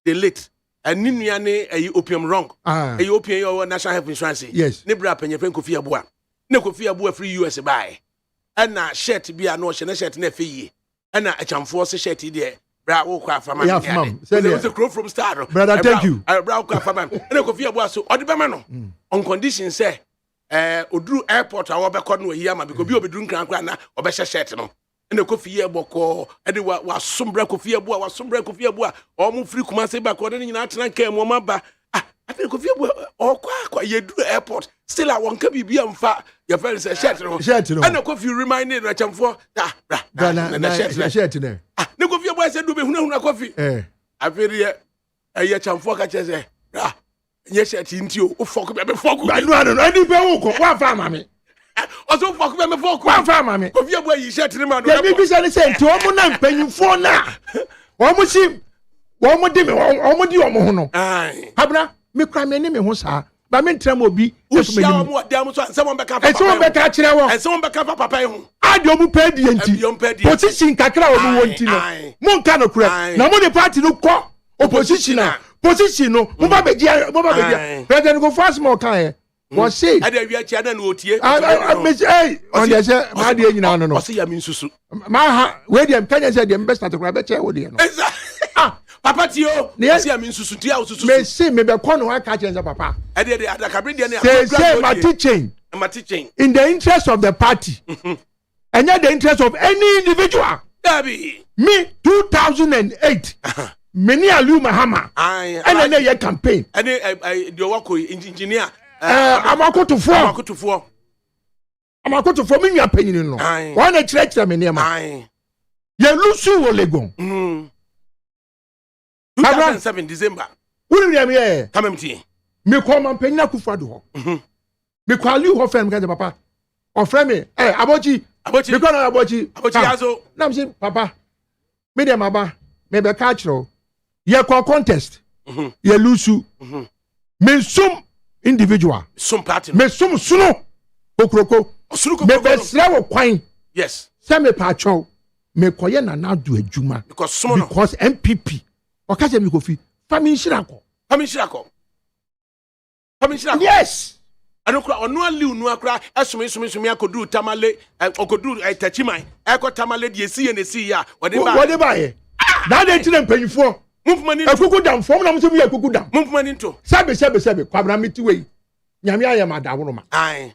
the late, and Ninia ne a opium wrong. A opium your national health insurance. Yes. Nebra and your friend Kofi Abua. No Kofi Abua free US buy. And na shirt be a notion, a shirt ne fee. And a chamforce shirt there. Bra Oka from my mom. There was a crow from Star. Brother, thank you. I broke up from and a Kofi Abua so or the Bamano. On condition, say, Odru Airport, our back on Yama, because you'll be drinking or better shirt. And the coffee boko, and was sombra coffee abua, was sombra coffee abua, or move free come say back, or any natural came mama. I think coffee or quack, you do airport. Still, I won't be on far. Your friend says, Shetro, and the coffee reminded Racham for that. No coffee, I said, do be no coffee. I feel a yet for catches. Yes, at Intio, fuck me, fuck me. I don't know any people one family. Also, fuck me, fuck one family. Of your way, you said to the man, let me be saying to one pay you for now. One more sim, one more dim, one more dio mono. Aye, Habra, me cry my name, Hosa, but me tremble be. Someone back up, and someone back up, and someone back up, Papa. I don't pay the empty position, Kakra, won't Mon cannot cry. No more party no call opposition. Position no, Mama Bedia, President go fast more kind. Was say, I did your channel, I miss a on the my dear, you know, no, see, I mean, Susu. My where the Kenya said the best to grab a chair with you. Papa Tio, yes, I mean, Susu, may see me be corner, I catch as a papa. I did the ADAKABRI, say my teaching in the interest of the party and not the interest of any individual. Me, 2008. Many are Luma Hammer. And then your campaign. And the work engineer. I'm a go to four. I'm a go to four. Me opinion no. One a church me near my. You lose you Lego. 2007 December. Who me here? Come to me call my penny na kufado. Me call you her friend because papa. Or friend me. Eh, abochi. Me call abochi. Abochi aso. Na me say papa. Me dem aba. Me be catch you. Ye call contest. Ye lose you. Me sum individual. Some party. Me sum suno. Okroko. Me be sra wo kwan. Yes. Say me pacho. Me koye na na do adwuma. Because MPP. Okaje mi kofi. Family shirako. Yes. Anokra ono ali unu akra esumi akodu tamale okodu tachiman eko tamale de esi na esi ya wode ba ye. That dey tire mpanyifo. Movement akuku dam fom na mse mu akuku dam. Movement into. Sabe kwabra meti we. Nyame aye ma da woroma. Aye.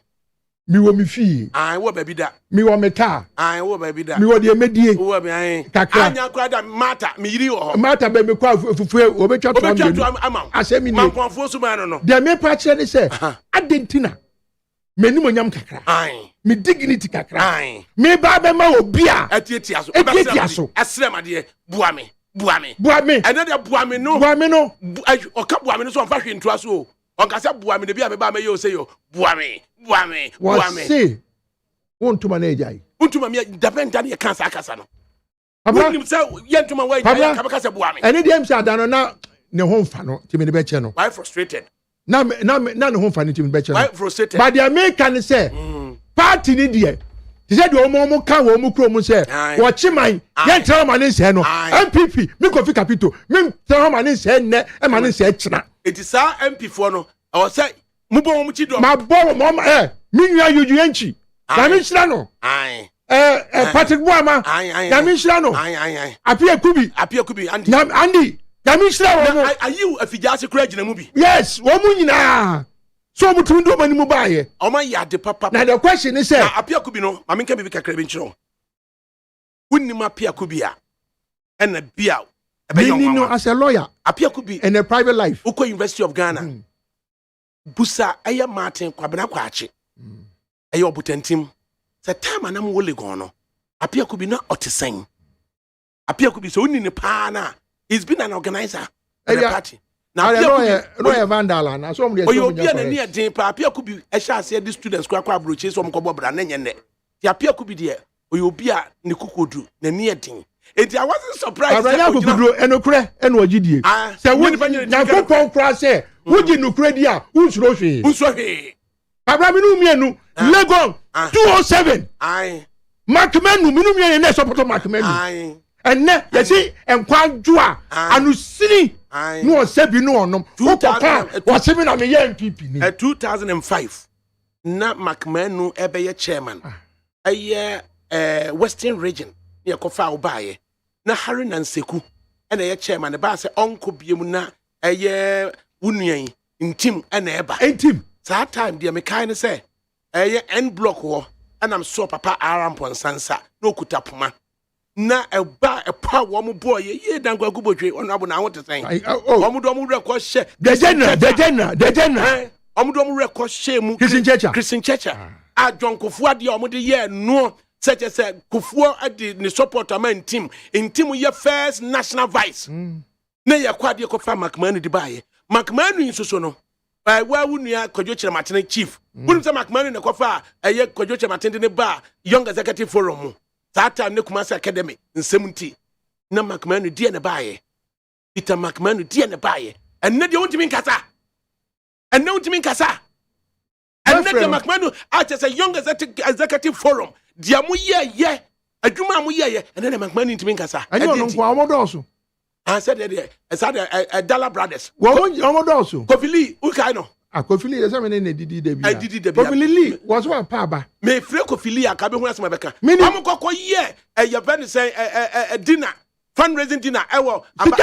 Mi wo mi fi. Aye wo baby da. Mi wo meta. Aye wo baby da. Mi wo de emedie. Wo be aye. Kakra. Anya kwa da mata mi yiri wo. Mata be me kwa fufue obetwa to am. Asemi ni. Mankonfo so man no. De me pa kire ni se adentina. Menim onyam kakra. Aye. Me dignity kakra. Aye. Me ba be ma obi a. Etiatia so. Esrema de buame. Ene de buame no. Oka buame no so onfa hwe ntua so. Onka se buame de bia me ba me yo say yo. Buame. Say. Wontuma na ejai. Wontuma me depend on your cancer akasa no. Wonim say yentuma wa ejai ka se buame. Ene de am say adano na ne ho mfa no ti me de be che no. Why frustrated? Na ne ho mfa no ti me be che no. Why frustrated? But the American say party ni de he said omo kan wo mu kro mu say wo chiman ye ntra ma ne se no MPP me kofi capito me ntra ma ne se ne e ma ne se china eti sa MP fo no o say mu bo mu chi do ma bo mo me nwa yuju enchi na me chira no Patrick Boama na me chira no apia kubi Andy na me chira wo ayi afijase kura gina mu bi yes wo mu nyina so mutum do mani mu baaye o man ya de papa na the question is say apia kubi no ma menka bibi kakra bi nchiro wonni ma apia kubi a na bia ebe yon no as a lawyer apia kubi in a private life uko University of Ghana busa aya Martin kwabena kwache aya obutantim se time anam wole gon no apia kubi na otesen apia kubi so wonni ne pa na he's been an organizer in the party. Now no vandal na so mo dey so obi na ne den pa apia kubi e sha ase the students kwa broche so mo ko bobra na nyene ti apia kubi de obi a ne kokodu na ne den enti I wasn't surprised Abranya kokodu enokure eno ogidie se wo na kokon kra se wo gi nokure di a unsuro hwe Abrami nu mienu Legon 207 aye Markmanu minu mienu na support Markmanu aye enne yesi enkwadwo a anusini no sebi no onom was even na me MPP ni 2005 na Markmanu ebeye chairman aye Western region ne kofa obaye na Harry Nanseku ena ye chairman ba se onko biemu na aye wunuan intim ena eba intim that time dia me kind say aye N block ho anam so papa arampon sansa no kutapuma na eba epa wo mo boy ye dankwa gubodwe ono abo na ho tesen omo do mo record share the general omo do mo record share mu Christian Church adwonkofo ade omo de ye no such as kufuo ade ni support man team ye first national vice na ye kwade ko fa Markmanu di baye McMahon in so where would you Kojocha Martin chief? Wouldn't say McMahon in the coffee a year Kojocha Martin in the bar, young executive forum. That time Nukumas Academy in 70. No McMahon dear the buyer. Peter McMahon dear the buyer. And not you want to mean Casa. And no to mean Casa. And not the McMahon out as a young executive forum. Diamuya, yeah. A Juma, and then a McMahon to mean Casa. I don't know also. I said a dollar brothers. Well, you also. Kofili, Ukano. A Kofili is a man in a DD. I did the Kofili was one paba. May Free Kofili, I can't be one of my becca. Minimum Coco, yeah, a Japan say a dinner, fundraising dinner. I will. Bono.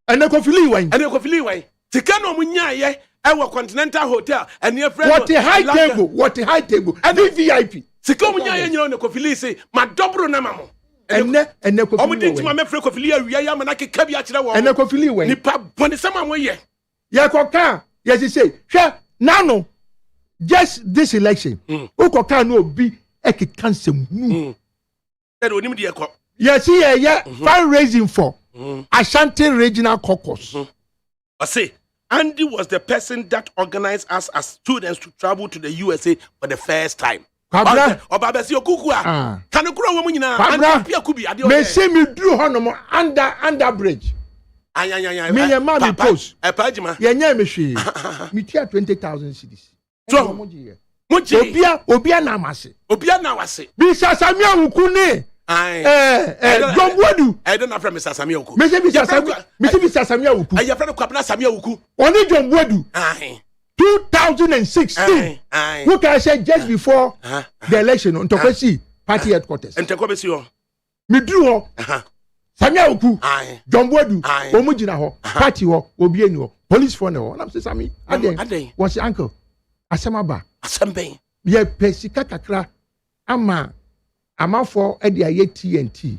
And a Kofili way. And a Kofili way. Tikano Munya, yeah, our Continental Hotel, and your friend. What a high table, what a high table, and the VIP. Sikomunya, and you know, Kofili say, my dobro namamo. And the Kofili, my friend Kofili, we are Manaki Kabiachra, and the Kofili way. Nipa, when someone way. Yakoka, yes, he say, sure, now, just this election, Okoka no be eki cancel. Yes, yeah, fundraising for Ashanti Regional Caucus. I say, Andy was the person that organized us as students to travel to the USA for the first time. Kabra, Obabesi Okukua. Kanukura Womina, and Pia Kubi, may say me drew Honomo under bridge. Me and mammy post. A pajama. Yeah, me me tear 20,000 cities. So, Obia Namase. Obia Nawase. Bisa Samia Ukune. John Wadu. I don't have Mr. Samia Uku. Mr. Samia Uku. I have friend of Kapna Samia Uku. Only John Wadu. 2016. Who can say just before the election on Tokasi party headquarters? And Tokobesi. Me drew Samia Uku. John Wadu. Omujina ho. Party ho. Obieni ho. Police phone ho. And I'm saying Sami. Ade. What's your uncle? Asamaba. Asambe. Ye pesika kakra. Ama for Eddie TNT.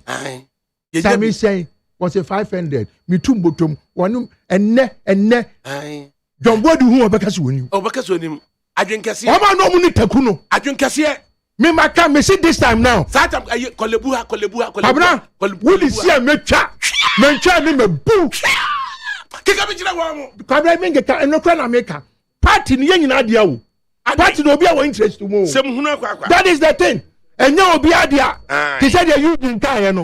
Sami saying was a 500. Me tumbotum. One and ne. John Bodu who Obakasu win. Obakasu him. I drink a sea. Oma no muni takuno. I drink a sea. Me maka me see this time now. Satam kolebuha. Abra, would you see a mecha? Mencha me boo. Kikabijira wamu. Kabra menga and no can America. Party ni yen adia wo. Party no be our interest to mo. That is the thing. And now be adia. They said they Eugene Kaya no.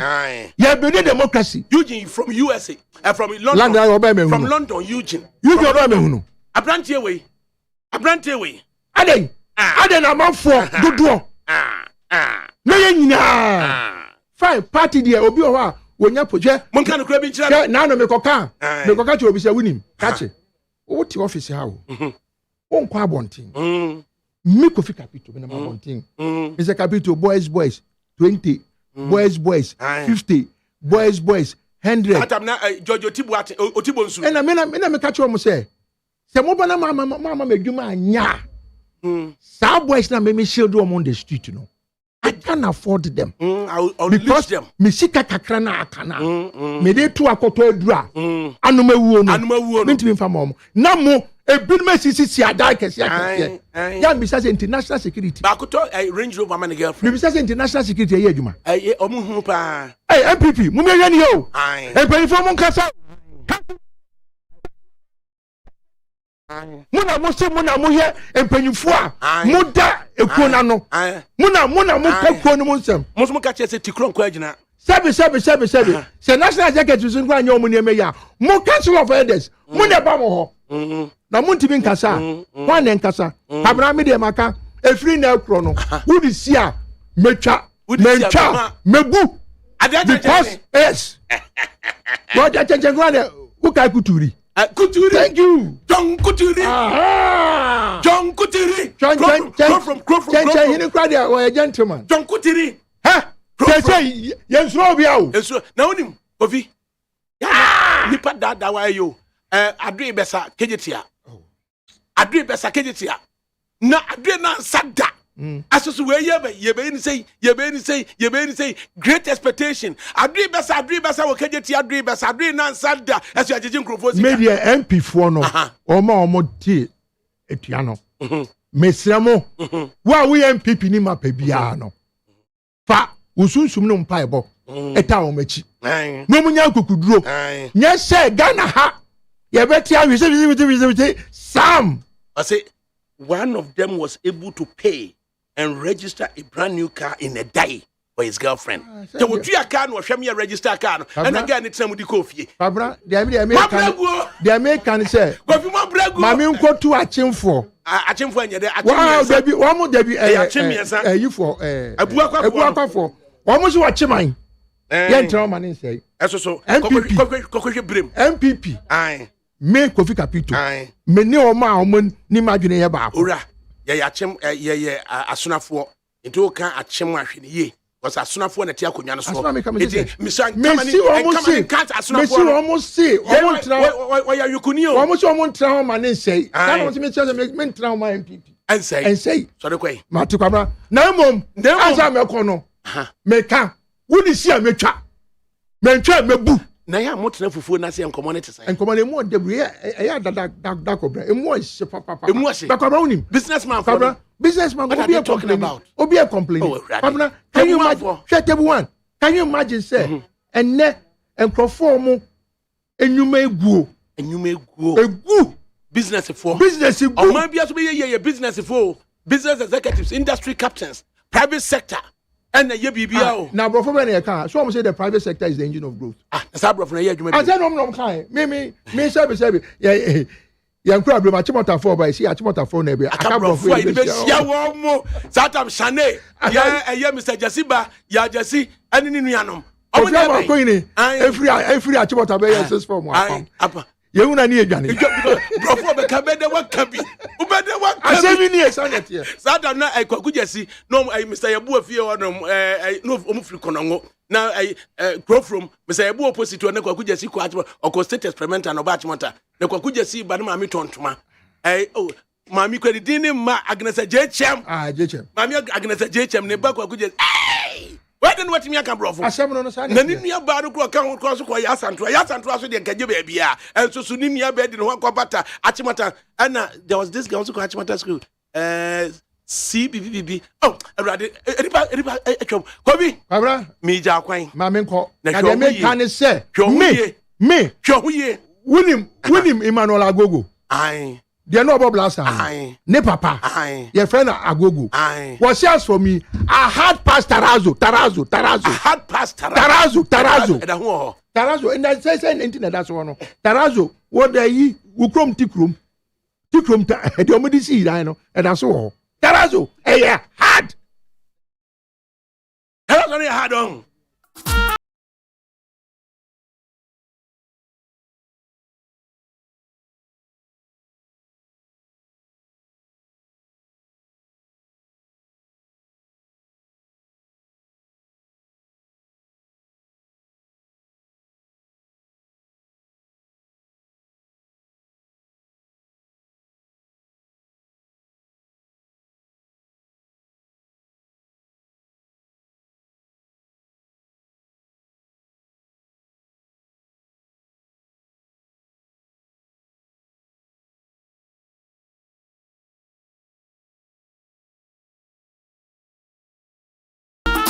Yeah, be democracy. Eugene from USA. From London. From London, Eugene. Eugene Obama. A branch away. Aden a man for good. No, fine party there. Obi owa wonya poje. Monka no kra bi nchira. Na no mekoka. Mekoka che obi se winim. Catch. Wo ti office ha wo. Won kwa bontin. Me Kofi Capital me na bontin. Is a Capital boys 20. Boys 50. Boys 100. Atam na Jojo Otibo nsu. And na me catch wo say. Se mo bana mama medwuma anya. Sa boys na me shield them on the street, you know. I can't afford them. I'll because them. Me sika kakra na akana. Me de tu akoto adura. Anu mewuo no. Me ntimi fa mom. Na mo e bi me sisi ada kesi akese. Ya me say international security. Ba akoto Range Rover man girlfriend. Me say international security e adwuma. Omu hu pa. MPP, mu me hwe ni o. E penifo mo nkasa. Muna mo ye empanyufo a moda ekona no muna mo kakwo no mo nsem mo ka che se tikron kwa agina sebe se national executive sun kwa anya mo ne meya mo council of elders mo ne ba mo ho na mo ntimi nkasa kwa ne nkasa abra me de maka efiri na ekro no wudi si a metwa mebu because yes what attention kwa ne uka kuturi Kuturi. Thank you. John Kuturi. John Kuturi. John he cried a gentleman. John Kuturi. Ha? Say yes, Robio. Yes, now him. Ovi. Nipa da wa yo. Adwe besa kejetia. Adwe besa kejetia. Na adwe na sada. Asoso we ye be ni say great expectation. Adwe besa wo kejetia adwe besa adwe na sada. Aso ajeje nkrofo sika. Media MP for no. Omo tie etua no. Mesramo. Wa we MPP ni ma pa bia no. Fa usunsum no mpaebɔ eta wo machi no munya kokuduro nya se Ghana ha ye beti ahwe Sam I say one of them was able to pay and register a brand new car in a day for his girlfriend. They would treat a car no shame register a car and again it's some with the coffee. Babra, the American say Mami unko to achimfo. Achimfo enya de wow, debi one more debi you for Abuakwa for. One more so achiman. Yen tell man say. So MPP. Aye. Me Kofi Kapito. Me ne o ma o ni madwene ye ba. Ora. Ye asunafo. Nti o kan achem ahwe ne ye. Was asunafo na ti akonwa no so. Misan almost see. Almost tra. Why are you kunio? Almost tra man say. That was me tra ma MPP. And say. So the kwai. Mati kwabra. Na mom. Asa me ko no. Me kan. Woni si a metwa. Me ntwa me bu. Na ya motena fufuo na se enkomo ne tese. Enkomo ne mu debre ya da kobra. Emu ose papa. Emu ose. Da kobra unim. Businessman for. Businessman what are you talking about? Obi a complaining. Papa, can you imagine? Table 1. Can you imagine say and ne enkrofo mo enyuma egu. Business for. O man bia so be ye business for. Business executives, industry captains, private sector. And the BBO. Now, bro, for any car, so I'm saying the private sector is the engine of growth. That's how bro for a year. I said, no, kind. Me, service. Yeah. Young problem, I chimota for by see, I chimota for neighbor. I can't bro for ya more. Satam Shane, yeah, Mr. Jasiba, ya Jasi, and in Yanum. Oh, every chimota by your for one. You won't need Johnny. Bro, for the cabin, what can be? I 7 years on it here. Satam, I could just see no, Mr. Yabu, no, Umufikonongo. Now I grow from Mr. Abu opposite to a Nekokuja see or state experiment and Obachmota. Nekokuja see Banama Tontuma. Oh, Mammy Creditini, Ma Agnes J. Cham. Mammy Agnes J. Cham, Nebaka could just. Why didn't what me I can bro? I 7 on the side. Nanimia Baruko account cross Yasan to Yasan to us and Kajabia. And so Sunimia bed in one copata, Achimata. And there was this girl who Achimata school. CBBB. Oh, Kobi. Abra, me Jaquine. Mamenko. Na me can say. Me. Winim Emmanuel Agogo. Aye. They know about Blasa. Aye. Ne papa. Aye. Your friend Agogo. Aye. What shares for me? I had past Tarazo. I had past Tarazo. Tarazo. And I say anything that's one. Tarazo. What they eat? Ukrom tikrum. Tikrum. The omidisi. I know. And that's all. Tarazo, hard. That's only hard on.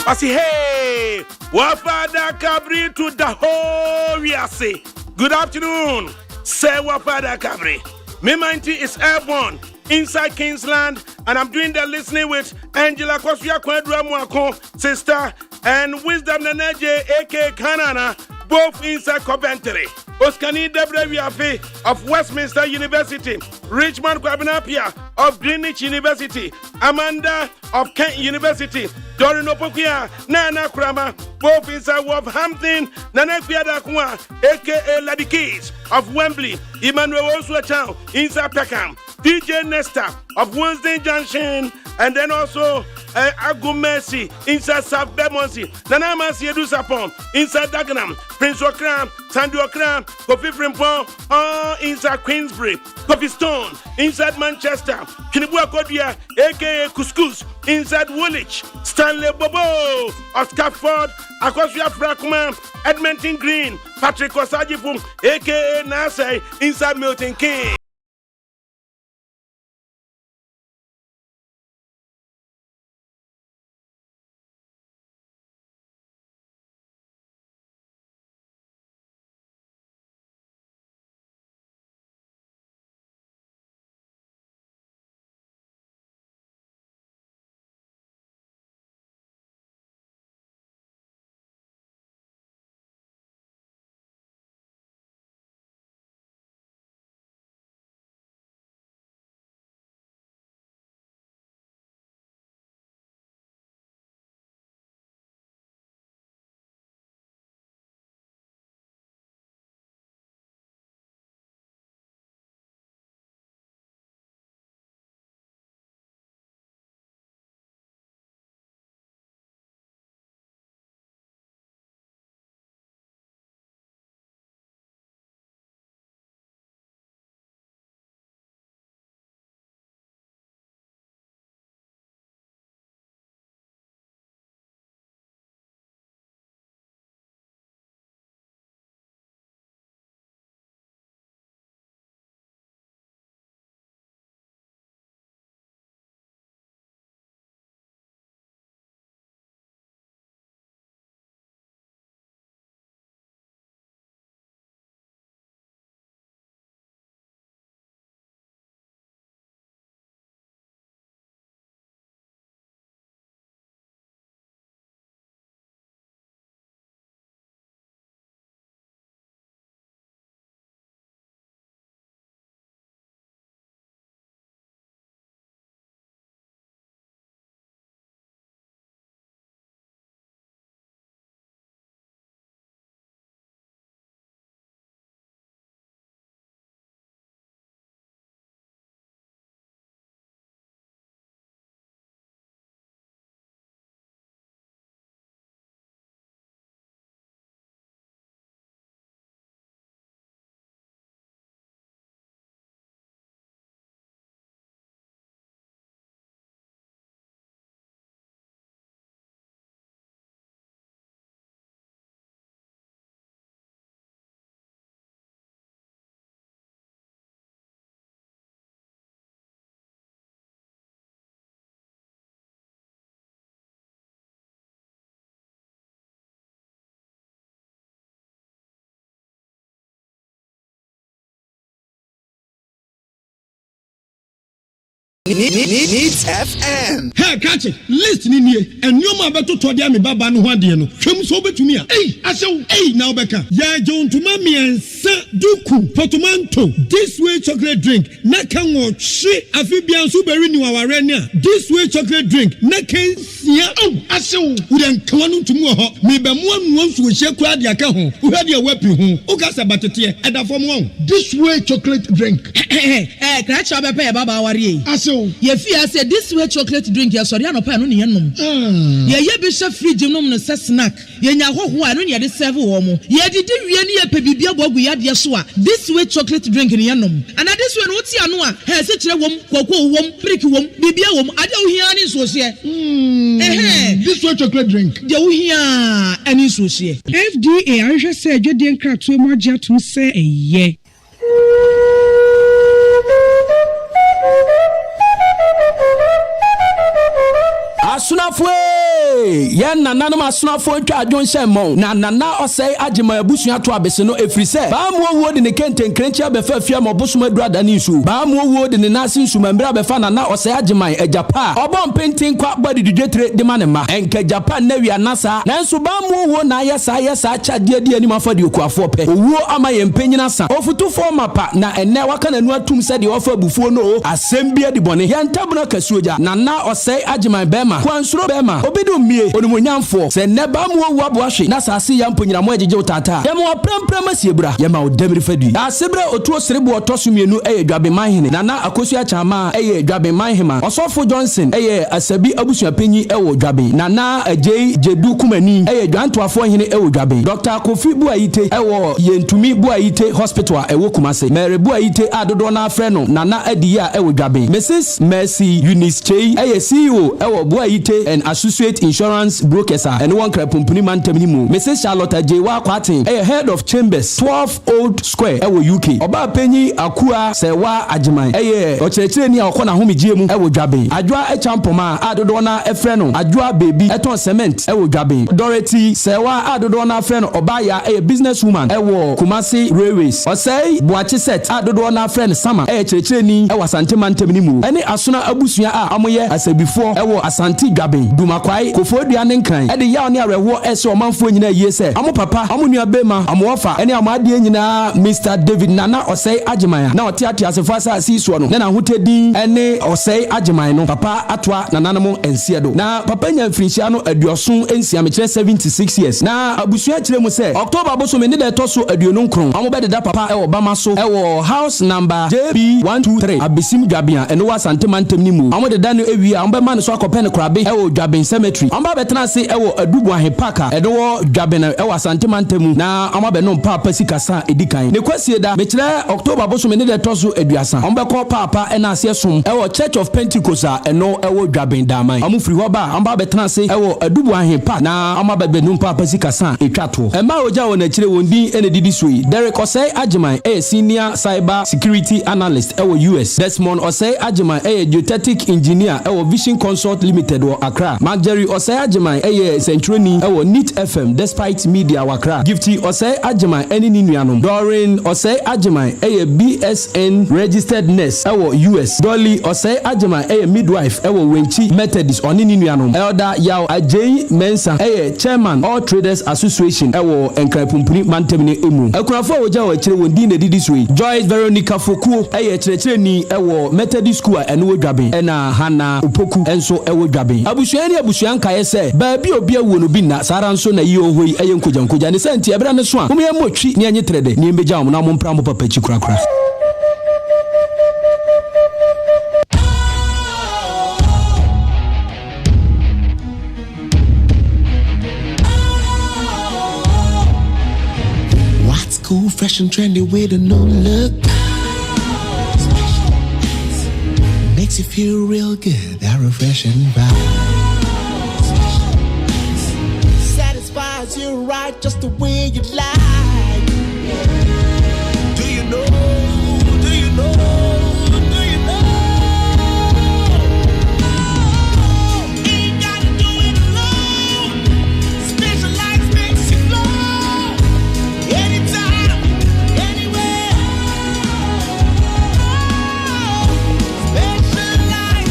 I say, hey, ADAKABRI to the whole Riase. Good afternoon, say ADAKABRI. Me mighty is airborne inside Kingsland, and I'm doing the listening with Angela Kosua Kwadra sister, and Wisdom Naneje, aka Kanana, both inside Coventry. Oskani Debreviafe of Westminster University, Richmond Kwabinapia of Greenwich University, Amanda of Kent University, Dorin Opokia, Nana Krama, both inside Wolverhampton, Nana Kwiadakwa, aka Lady Keys of Wembley, Emmanuel Oswachao inside Peckham, DJ Nesta of Wednesday Junction, and then also Agumesi inside South Bermondsey, Nana Masi Edusapon inside Dagenham, Prince Okram, Sandy Okram, Kofi Frimpong, all inside Queensbury, Kofi Stone inside Manchester, Kinibua Kodia, aka Couscous inside Woolwich, Stanley Bobo of Stafford, Akosia Frakman, Edmonton Green, Patrick Osajifum, aka Nasai inside Milton Keynes. Needs FM. Hey, catch it. Listen in here. And you ma beto to dia me baba no hwade no. Hwem so betumi a. Ashew. Now beka. Ya John to mami ensa duku potomanto. This way chocolate drink. Na kan wo hwe afibian so beri ni waware ni a. This way chocolate drink. Na kan sia. Ashew. Wo den kan no tumu ho. Me be mo anu nso hye kura de aka ho. Wo hwade a wapi ho. O ka sa batete e da fom won. This way chocolate drink. Kra cha bepe baba ware. Ashew. Ye fia say this way chocolate drink ya sorry anopa no ne yenom. Ye be hwe fridge nom no se snack. Ye nya hoho a no ne de serve wo mo. Ye didi wie ne ye pebibia bogu ya de so a. This way chocolate drink ne yenom. And this way no ti ano a he se kire wom koko wom prick wom bibia wom ade wo hia ne so hye. This way chocolate drink. De wo hia ani so hye. FDA ahwe se adwede nkratoe mo agye atom se eye. Asunafwe yen nananom asunafo twa adwon hyemmo na nana osei agema abusua to abese no efrise ba mu wo de ne kenten krenchi abefa afia mo bosom adurada ni su ba mu wo de ne nase nsuma mbira abefa nana osei agema ajapa obon pentin kwa body dudwetre de manema enka japan na wi anasa nanso ba mu wo na yesa chade de ani mafadi okuafo pe owo ama ye mpenyina sa ofutufo mapa na enne waka nanu atum se de ofa bufuo no asem bia de bone ye ntabuna kasuoja nana osei agema bema kwansuro bema obidu mie onumonyamfo se neba mu owu aboahwe na sase ya mponyina mo agege utata dem wo premprem asiebra ye ma odemri fadu asebre otuo serebo otosomienu eye dwabe manhene nana akosu achama eye dwabe manhema osofo johnson eye asabi abusuapanyi ewo dwabe nana ajei jedu kumani eye dwantoafo hene ewo dwabe dr kofi buayite ewo yentumi buayite hospital ewo kumase mere buayite adodo na afre no nana adiya ewo dwabe mrs mercy eunice chei eye ceo ewo buayite and associate insurance brokers and one krapumpuni mantamni mu mrs charlotte jewa kwatin head of chambers 12 old square ewo uk oba penyi akua sewa ajiman ocherechere ni akona homigye mu ewo dwabe adwa echampoma adodo na efre no adwa baby eton cement ewo dwabe dorothy sewa adodo na afre no obaya business woman ewo kumasi railways osei buachi set adodo na afre no sama cherechere ni ewo asante mantamni mu ene asuna abusua a amoye asabifo ewo asante dwabe dumakwai kofodua ne nkran ede yaw ne arewo ese omanfo nyina yese amo papa amo nua bema amo ofa ene amade nyina Mr David nana osei agimaya na otiati asefo asasi so no na hotedin ene osei agimaya no papa atwa nananamo ensiedo na papa nya mfinhia no aduoson ensia me kire 76 years na abusua kire mu se October boso me ne de toso aduonu nkron amo bede da papa e obama so e house number JB123 abesim dwabia ene wa santemantam ni mu amo de da no ewi amo be man so akopene krabe e dwaben cemetery amba betena se ewo adubu ahepaka edo dwaben ewo asantemantemu na amba be no papa sikasa edikan ne kwasie da me kire October boso me ne de toso aduasa amba ko papa ena ase som ewo Church of Pentecost eno ewo dwaben daman amufri ho ba amba betena se ewo adubu ahepa na amba be no papa sikasa etwato ema oja wona kire wondin ene didi soi Derek Osei Ajiman senior cyber security analyst ewo US Desmond Osei Ajiman geodetic engineer ewo Vision Consult Limited wo Accra Marjorie Osei Ajiman Centroni ewo Neat FM despite media wakra Gifty Osei Ajiman eni ninuanom Doreen Osei Ajiman BSN registered nurse ewo US Dolly Osei Ajiman midwife ewo Wenchi Methodist oni ninuanom Elder Yaw Ajay Mensa chairman All Traders Association ewo Enkrapumpuni Mantemne emu akunafo oja wo kire wondi na didi soi Joyce Veronica Fokuo kire ni ewo Methodist school eno dwaben ena Hana Upoku enso ewo dwaben abusua ni abusua nkae se baabi obi awo no bi na sara nso na yi ohoi nkojankoja ne senti ebra ne so a mo ye motwi ne anye trede ne mbeja mo na mo mpra mo papa chi kurakura What's cool, fresh and trendy with a new look? Makes you feel real good, that refreshing vibe. Satisfies you right just the way you like. Do you know? Do you know? Do you know? Ain't gotta do it alone. Specialized makes you glow. Anytime, anywhere. Specialized.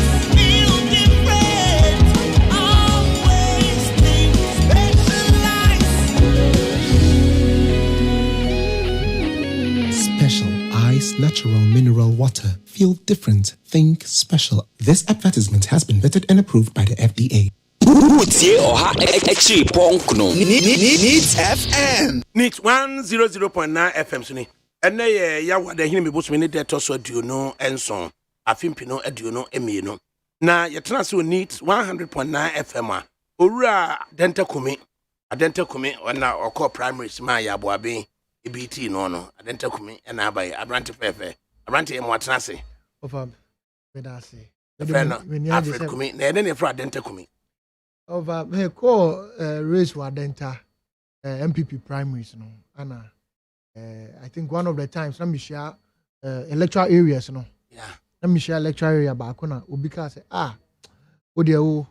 It's natural mineral water. Feel different. Think special. This advertisement has been vetted and approved by the FDA. Needs FM. Needs 100.9 FM. Suni. And ya wa de hini mi bosu ni de toso aduono enson. Afimpino aduono emino. Na ya transfer needs 100.9 FM a. Owura denta kumi. Adenta kumi wana oko primary sma ya boabe. EBT no adenta kumi na abaye abrante fefe. Abrante e mo atrase. Ofa medase. Afred kumi na ene ne fra adenta kumi. Over me call race wa denta MPP primaries no ana I think one of the times let me share electoral areas no let me share electoral area back na obi ka say o de o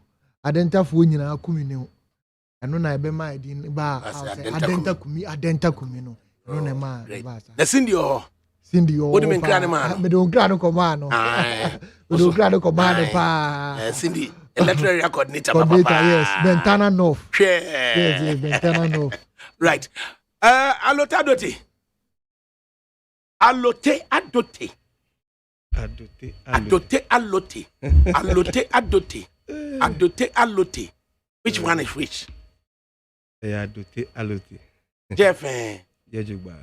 adenta fo nyina kumi ne eno na ebe ma din ba adenta kumi no no na ma ba sa the Cindy o what do you mean grande man me do grande ko ma no me do grande ko ma de pa Cindy electoral area coordinator, yes, Bentana North. Yes, Bentana North. Right. Alote adote. Alote adote. Adote alote. Alote adote. Adote alote. Which one is which? Adote alote. Jeff. Jejugba.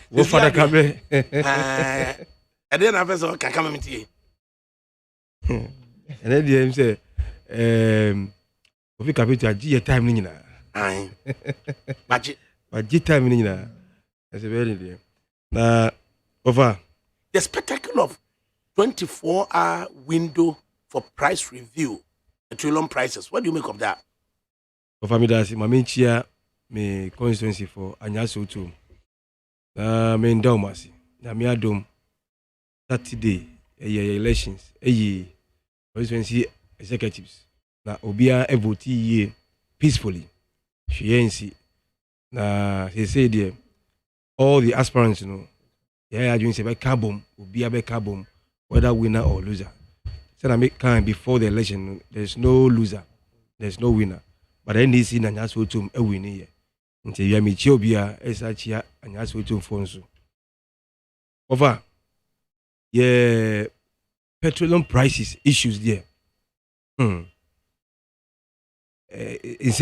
Wo fada kabe. I didn't have so can come meet you. And then him say, "Ofi kapita ji time ni nyina." Aye. But ji time ni nyina. That's very dear. Na over the spectacle of 24-hour window for price review, petroleum prices. What do you make of that? Over me that's my main chair, me constituency for Anyaso too. Na me ndawmasi. Na me adom Saturday elections constituency executives na obia vote ye peacefully shiensi na he say there all the aspirants yeah doing say by carbon obia be carbon whether winner or loser said I make kind before the election there's no loser there's no winner but NDC na nyaso tum e win here until you me chi obia esa chia nyaso tum fonso over yeah petroleum prices issues there. It's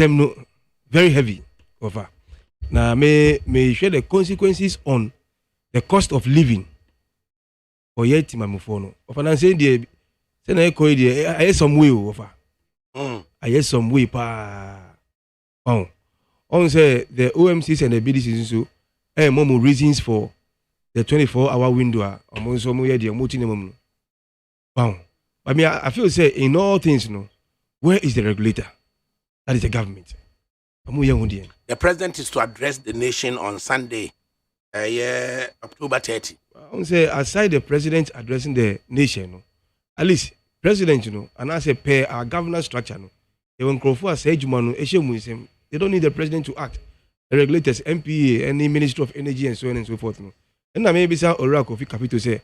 very heavy over. Now may share the consequences on the cost of living. Or yet mamufono. Of an saying there, say I hear some way over. I hear some way pa. On say the OMCs and the BDCs so more reasons for the 24-hour window. Among some way the multi. I mean, I feel say in all things, where is the regulator? That is the government. The president is to address the nation on Sunday, October 30. I want to say, aside the president addressing the nation, at least president, and I say per our governance structure, they don't need the president to act. The regulators, MPA, any Ministry of Energy, and so on and so forth. And I maybe say Oracle Capital say,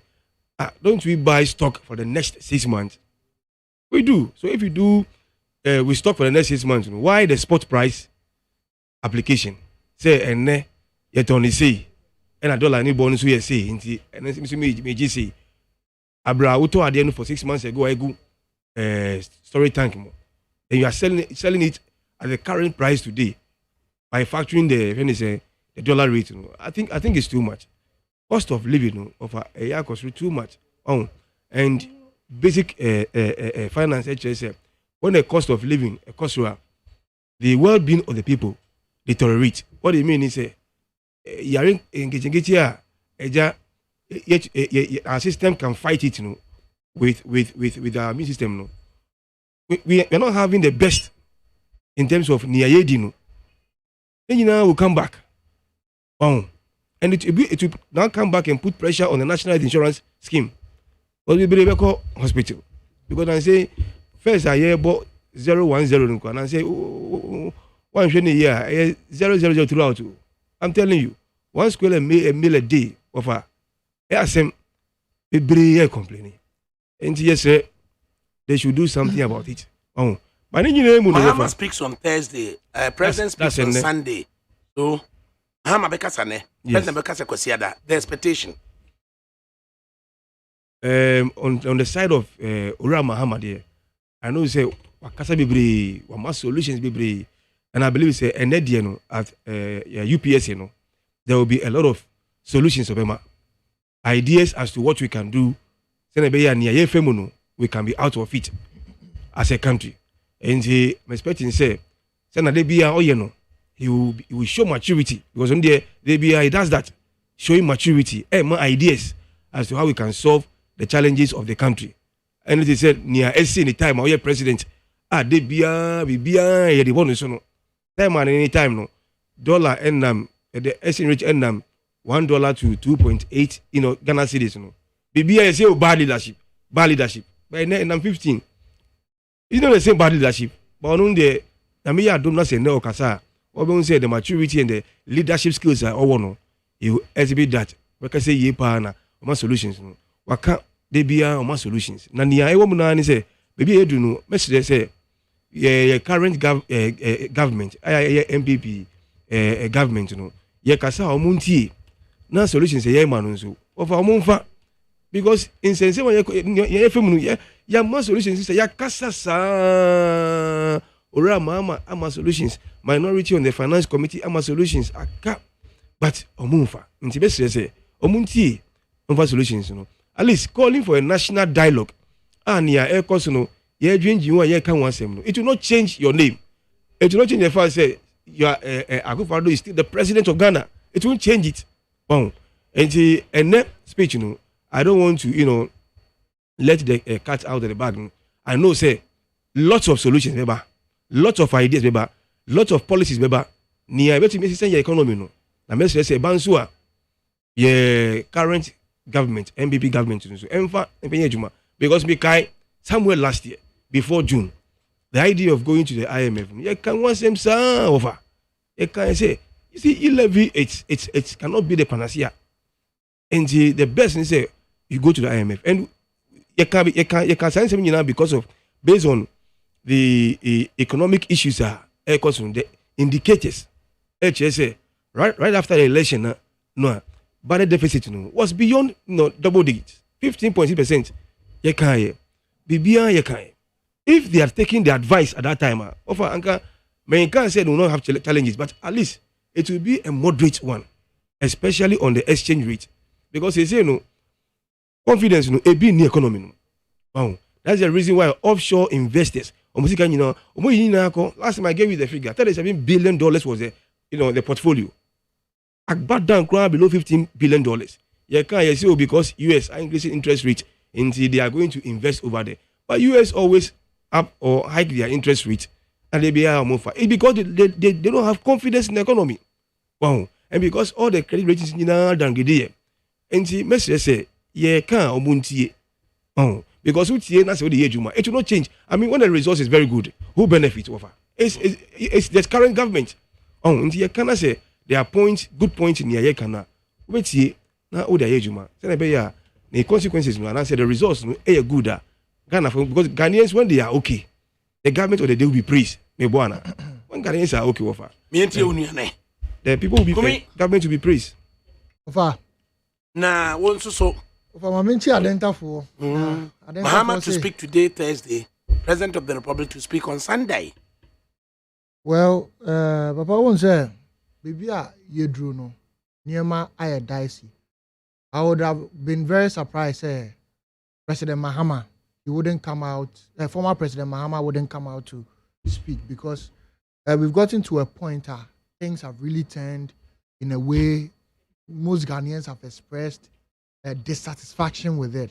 don't we buy stock for the next 6 months? We do. So if we do, we stock for the next 6 months. Why the spot price application? Say and yet only say, and a dollar new bonus we say, and then me say, Abra auto at the end for 6 months ago, I go storage tank more. And you are selling it at the current price today by factoring the dollar rate. I think it's too much. Cost of living of a year cost too much. And basic finance HSF, when the cost of living cost the well-being of the people deteriorate. What do you mean is our system can fight it with our immune system. We are not having the best in terms of Niayedi. Then will come back. And it will now come back and put pressure on the national health insurance scheme. But we believe hospital. Because I say, first I hear about 010, and I say, 1 year, 000 throughout. I'm telling you, 1 square meal a day of a ASM, a brave complaining. And yes, sir, they should do something about it. Mahama speaks on Thursday, President speaks on Sunday. So, Mahama Bekasane, President Bekasa Kwasiada, the expectation. on the side of Ura Mahama there, I know you say wakasa bebre, wama solutions bebre, and I believe say enediano at UPS, there will be a lot of solutions of ideas as to what we can do. We can be out of it as a country. And I'm expecting say he will show maturity because on there he does that, showing maturity and more ideas as to how we can solve the challenges of the country. And it is said near any time our president they be the one so no time and any time no dollar and the exchange rate and $1 to 2.8 Ghana cedis no BBI say bad leadership but in 15 it's not the same bad leadership but on the I don't not say no kasa or say the maturity and the leadership skills are all no you exhibit that we can say ye pa na my solutions no waka they be my solutions na nia e wo mu na ni say baby edu no message say current government MPP government no ye kasa omuntie na solutions ye ma no so ofa omunfa because in sense when ye femu no ya ma solutions say ya kasa sa ora mama ama solutions minority on the finance committee ama solutions aka but omunfa nti be say omuntie over solutions no at least calling for a national dialogue and ya e course no ye dwinji one ye kan wansem no it will not change your name, it will not change the fact say you are Akufo-Addo is still the president of Ghana. It won't change it. And the speech I don't want to let the cat out of the bag. I know say lots of solutions baby, lots of ideas baby, lots of policies baby. Ni I bet me say your economy no na me say bansua ye current government MPP government so emfa empenye juma because me kai somewhere last year before June the idea of going to the IMF you can want them over you can say you see levy it cannot be the panacea and the best is say you go to the IMF and you can sign something now because of based on the economic issues are the indicators HSA right after the election no budget deficit was beyond double digits 15.6%. You can BBI you can if they are taking the advice at that time offer anka men can say they will not have challenges but at least it will be a moderate one especially on the exchange rate because they say confidence a be in the economy that's the reason why offshore investors last time I gave you the figure $37 billion was the portfolio back down below $15 billion you can't say because US are increasing interest rate until they are going to invest over there but US always up or hike their interest rate and they be more for it because they don't have confidence in the economy. And because all the credit ratings downgrade and the message say can't omuntie because that's what the juma it will not change. I mean when the resource is very good who benefits over it's the current government and you cannot say there are good points in the kana wait na o the juma say the consequences and I say the results good Ghana because Ghanaians when they are okay the government or they will be praised when Ghanaians are okay the people will be government will be praised na one so Mahama to speak today Thursday, President of the Republic to speak on Sunday. Well Papa won't say baby yedru no niema aye dicey. I would have been very surprised President Mahama he wouldn't come out, former President Mahama wouldn't come out to speak because we've gotten to a point things have really turned in a way most Ghanaians have expressed dissatisfaction with it.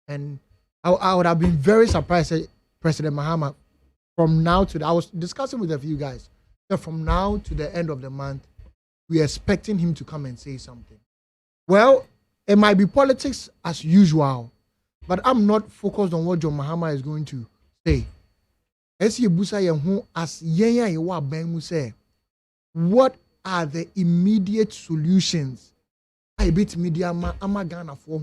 And I would have been very surprised President Mahama from now to I was discussing with a few guys that from now to the end of the month, we're expecting him to come and say something. Well, it might be politics as usual, but I'm not focused on what John Mahama is going to say. What are the immediate solutions? I bet media Amagana for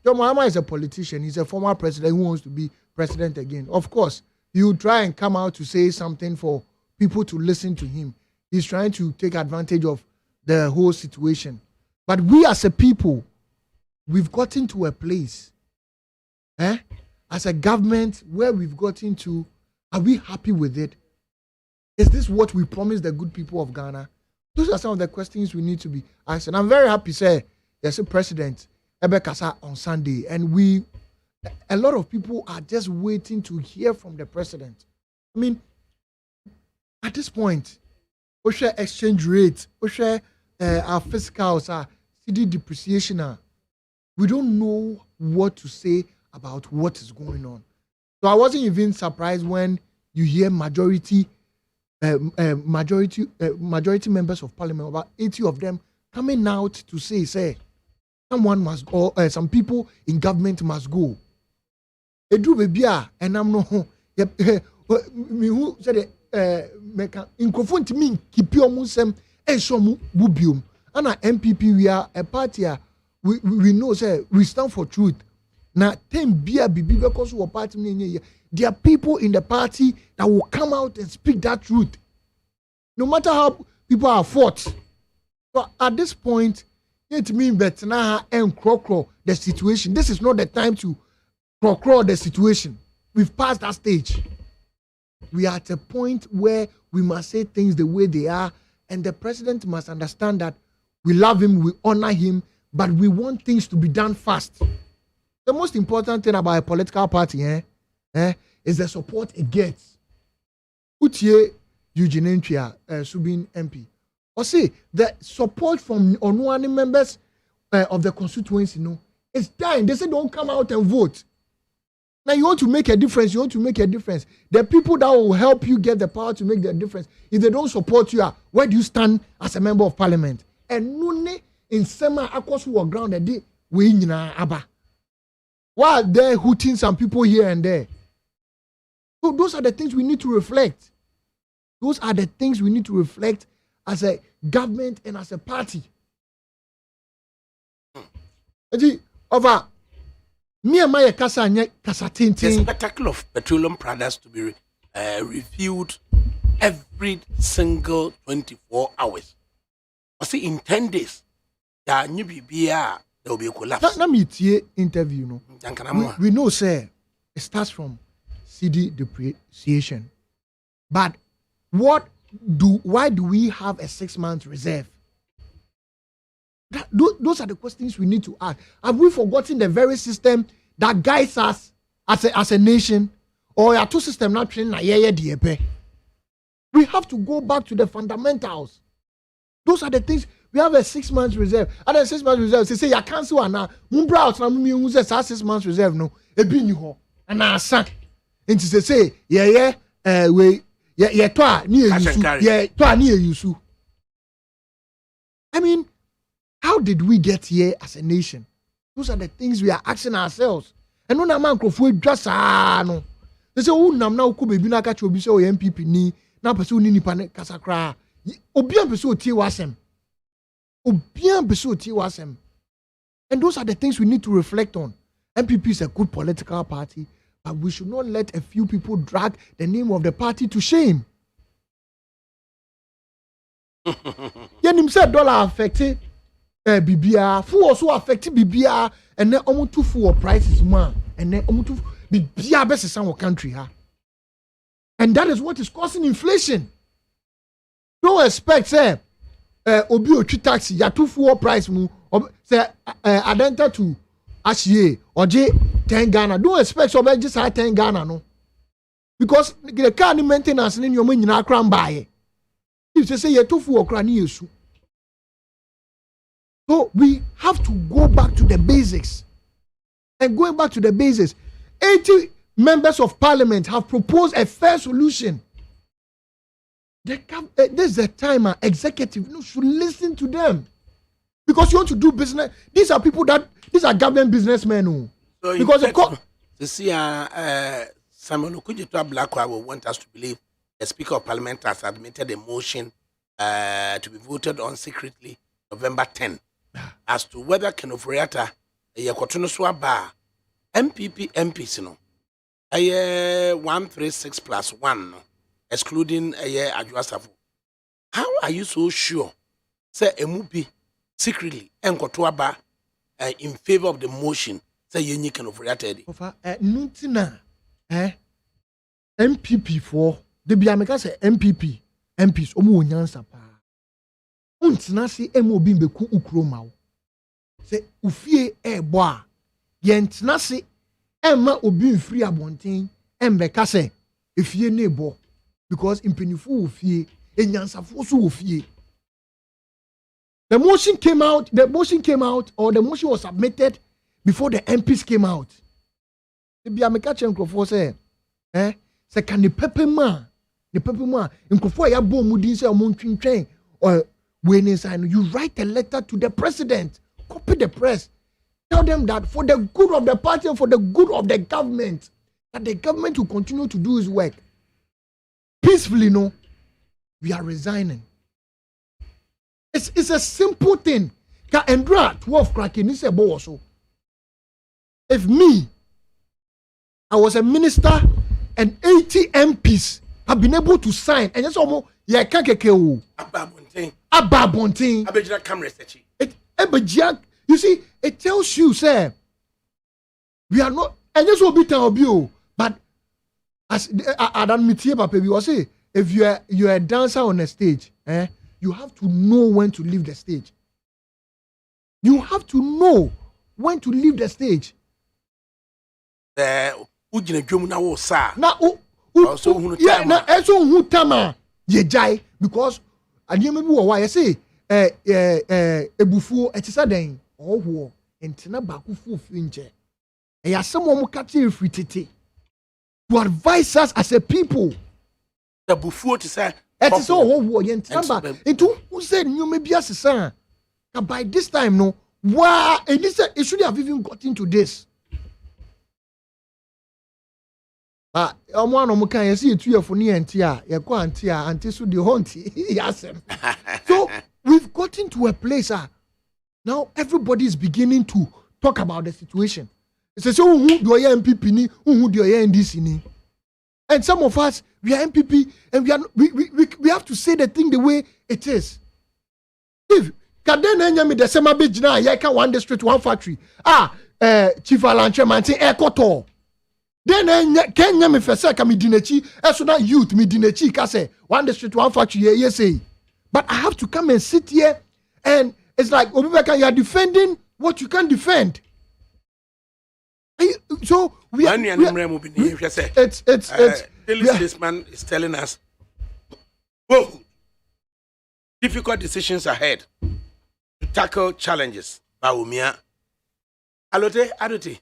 John Mahama is a politician. He's a former president who wants to be president again. Of course, he will try and come out to say something for people to listen to him. He's trying to take advantage of the whole situation. But we as a people, we've gotten to a place, as a government, where we've gotten to, are we happy with it? Is this what we promised the good people of Ghana? Those are some of the questions we need to be asked. And I'm very happy, sir, there's a president, Ebekasa, on Sunday, and a lot of people are just waiting to hear from the president. I mean, at this point, we share exchange rate, we share our fiscals, our CD depreciation. We don't know what to say about what is going on. So I wasn't even surprised when you hear majority members of parliament, about 80 of them, coming out to say, someone must go, some people in government must go. Edu bebia, and I'm no, me who said, microphone to me, keep your musem, and some bubium. And our MPP, we are a party, we know, say, we stand for truth. Now, 10 beer bibi because we are party. There are people in the party that will come out and speak that truth. No matter how people are fought. But at this point, it means that now and crow the situation. This is not the time to crow the situation. We've passed that stage. We are at a point where we must say things the way they are, and the president must understand that we love him, we honor him, but we want things to be done fast. The most important thing about a political party is the support it gets. Utie Eugene Ntua, Subin MP. Or say the support from Onuani members of the constituency, it's dying. They say don't come out and vote. Now you want to make a difference. The people that will help you get the power to make the difference, if they don't support you, where do you stand as a member of parliament? And none in Sema across the ground that they win Abba. Why are they hooting some people here and there? So those are the things we need to reflect. Those are the things we need to reflect as a government and as a party. Over me and my kasa tintin. The spectacle of petroleum products to be reviewed every single 24 hours. I see in 10 days, there will be a collapse. Let me hear interview. We know, sir, it starts from CD depreciation. But why do we have a 6-month reserve? Those are the questions we need to ask. Have we forgotten the very system that guides us as a nation? Or are two systems not training? We have to go back to the fundamentals. Those are the things. We have a 6-month reserve. And a 6-month reserve, they say, you cancel and now, Mumbra out, and you use a 6-month reserve, no, a bin you and I sank. And to say, I mean, how did we get here as a nation? Those are the things we are asking ourselves. And no man crofo just no. They say, oh, now could be na catch obi so MPP ni na person ni nipa kasakra. Obi am person tie wasem. Obi am person tie wasem. And those are the things we need to reflect on. MPP is a good political party, but we should not let a few people drag the name of the party to shame. Yenim said dollar affected BBR, full also affected BBR, and then almost two full prices man, and then almost two BBR best in our country, and that is what is causing inflation. Don't expect say obi ochi taxi ya two full price mu say adenta to Ashie or J 10 Ghana. Don't expect so much just 10 Ghana no, because the car maintenance in your money na cram buy. If they say you two full crani yesu. So we have to go back to the basics. And going back to the basics, 80 members of parliament have proposed a fair solution. This is the time our executive should listen to them. Because you want to do business. These are government businessmen. Who, so because you see, Simon Okudzeto Blackwell will want us to believe the Speaker of Parliament has admitted a motion to be voted on secretly November 10 as to whether Kenoforiata Yakotono Swaba MPs no 136 plus 1 excluding Adjuasafu. How are you so sure? Say Emupi secretly Enkotoaba in favor of the motion. Say you can overreact. Nutina, MPP for the Biameka say MPP, MPs, Omo Nyansa pa. Untina si MOB beku ukroma. Say ufie boa. Yentina si Emma obi free abontin embeka say efie neighbor because impenifu ufie enyansafo so ufie. The motion came out, or the motion was submitted before the MPs came out. The Biameka Chenkrofo say, say can the pepper man, Nkrofo ya bo mudin say omon twintwen or when inside you write a letter to the president, copy the press, tell them that for the good of the party and for the good of the government, that the government will continue to do its work peacefully. No, we are resigning. It's a simple thing. Ka endra 12 cracking is a boss. If me, I was a minister and 80 MPs have been able to sign, and that's almost yeah, kakekeu. Ababontin. Abejira camera search. You see, it tells you, sir, we are not, and this will be tell but as I don't meet here, Papa, we will say, if you're a dancer on a stage, you have to know when to leave the stage. You have to know when to leave the stage. Ujine dwom na wo sa. Na eso hutama ye jai because adiyeme bi wo wa ye say ebufuo etisa den owo entina bakufu finche. E asem o mu kate fritete. To advise us as a people. Ebufuo to say etisa owo ye entina ba. Etu who said nyome bi asesa. By this time no, wow, it should have even gotten to this. Omo kan yesi etu yefoni entia ye kwa antia anti so the hunti yasem. So we've gotten to a place now everybody is beginning to talk about the situation. It's so who do MPP ni, who do NDC ni. And some of us we are MPP and we have to say the thing the way it is. If kadena nyame the same be gina ye ka one district one factory. Chief Alanche Mantin ekoto. Then Kenya me fese ka me dinechi eso na youth me dinechi ka say one district one factory ye say. But I have to come and sit here and it's like Obibeka, you are defending what you can't defend. So this man is telling us, whoa, difficult decisions ahead to tackle challenges. Baumia, Adote.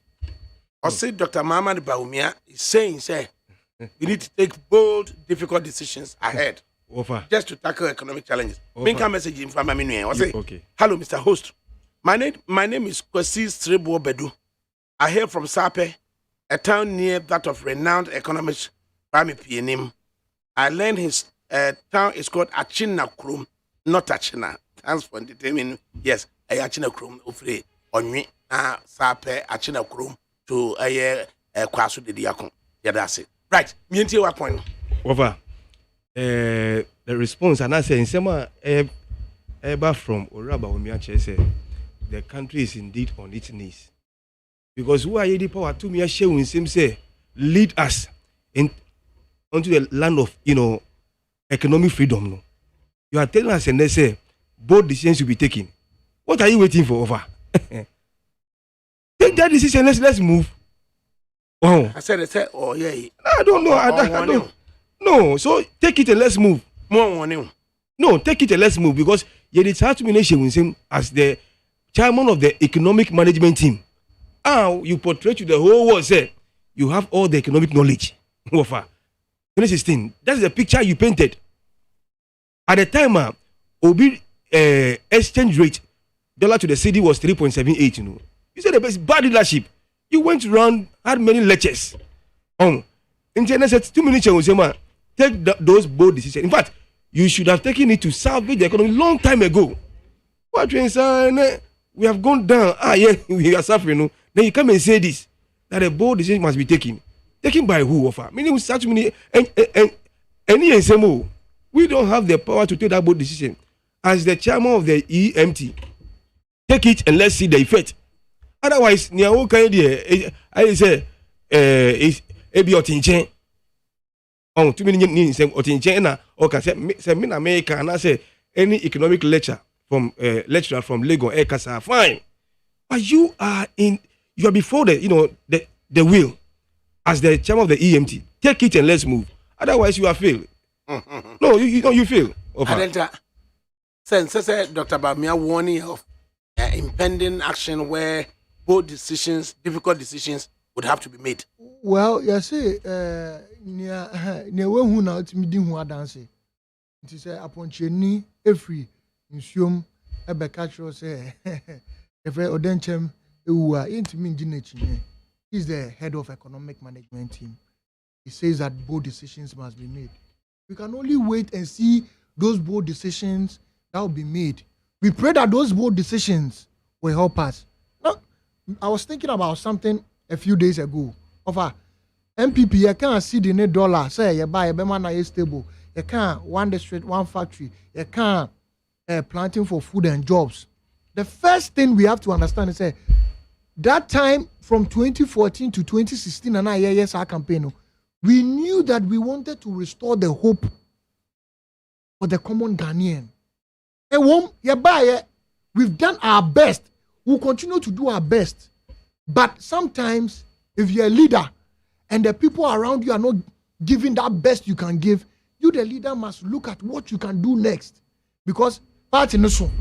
I say Dr. Muhammad Baumia is saying, we need to take bold, difficult decisions ahead. Just to tackle economic challenges. Make a message in from me. Okay. Hello, Mr. Host. My name is Kwesi Sribo Bedu. I hail from Sape, a town near that of renowned economist Bami Pienim. I learned his town is called Achina Krum, not Achina. Thanks for determining. Yes, Achina Krum. Ufre onye Sape Achina Krum to Kwasu de Diakon. Yeah, that's it. Right. Mienti wa point. Over. The response and I say in sema eba from Oraba Omiache say the country is indeed on its knees. Because who are you the power to me share with him say lead us onto the land of economic freedom. No, you are telling us and they say bold decisions should be taken. What are you waiting for? Over? Take that decision. Let's move. Oh, I said oh yeah. I don't know. I don't. No, so take it and let's move. More warning. No, take it and let's move because you determination with him as the chairman of the economic management team. You portray to the whole world, say you have all the economic knowledge. 2016. That's the picture you painted. At the time, Obi exchange rate dollar to the cedi was 3.78. You said the best bad leadership. You went around, had many lectures. Internet said 2 minutes. Take those bold decisions. In fact, you should have taken it to salvage the economy long time ago. What you saying? We have gone down. Yeah, we are suffering. Then you come and say this, that a bold decision must be taken. Taken by who? Meaning, such many any SMO. We don't have the power to take that bold decision. As the chairman of the EMT, take it and let's see the effect. Otherwise, near all kind I say, is a be otinchen. Oh, too many names otinchen or can say, Min America, and I say, any economic lecturer from Lagos, Ekasa, fine. But you are before the wheel as the chairman of the EMT. Take it and let's move. Otherwise, you are failed. No, you fail. Since Dr. Bamia warning of impending action where bold decisions, difficult decisions would have to be made. Well, you see, near who now to me who are dancing. It is upon Chenny, every insume a becatcher say, if I odenchem, who are into me, he's the head of economic management team. He says that bold decisions must be made. We can only wait and see those bold decisions that will be made. We pray that those bold decisions will help us. Now, I was thinking about something a few days ago. Of a MPP, you can't see the net dollar. Say you buy a bemana is stable. You can't one district, one factory. You can't planting for food and jobs. The first thing we have to understand is that time from 2014 to 2016 and yes, our campaign. We knew that we wanted to restore the hope for the common Ghanaian. We've done our best. We'll continue to do our best. But sometimes, if you're a leader and the people around you are not giving that best you can give, you, the leader, must look at what you can do next. Because part in the song.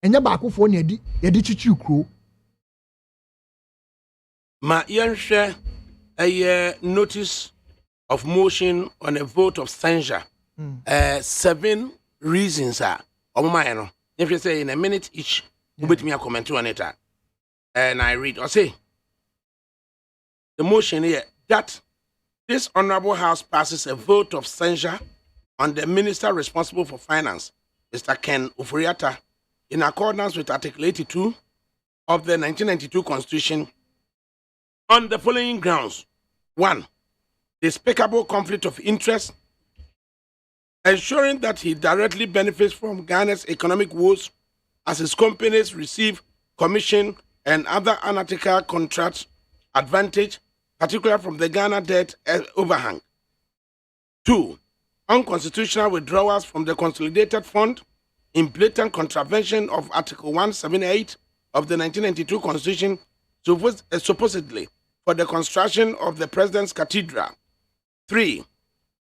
And you're back for you. Ma share a notice of motion on a vote of censure. 7 reasons are. If you say in a minute each, you put me a comment on it. And I read or say the motion here that this honorable house passes a vote of censure on the minister responsible for finance, Mr. Ken Ofori-Atta, in accordance with Article 82 of the 1992 Constitution on the following grounds. 1. Despicable conflict of interest, ensuring that he directly benefits from Ghana's economic woes as his companies receive commission and other unethical contract advantage, particularly from the Ghana debt overhang. 2. Unconstitutional withdrawals from the Consolidated Fund in blatant contravention of Article 178 of the 1992 Constitution, supposedly for the construction of the President's Cathedral. 3.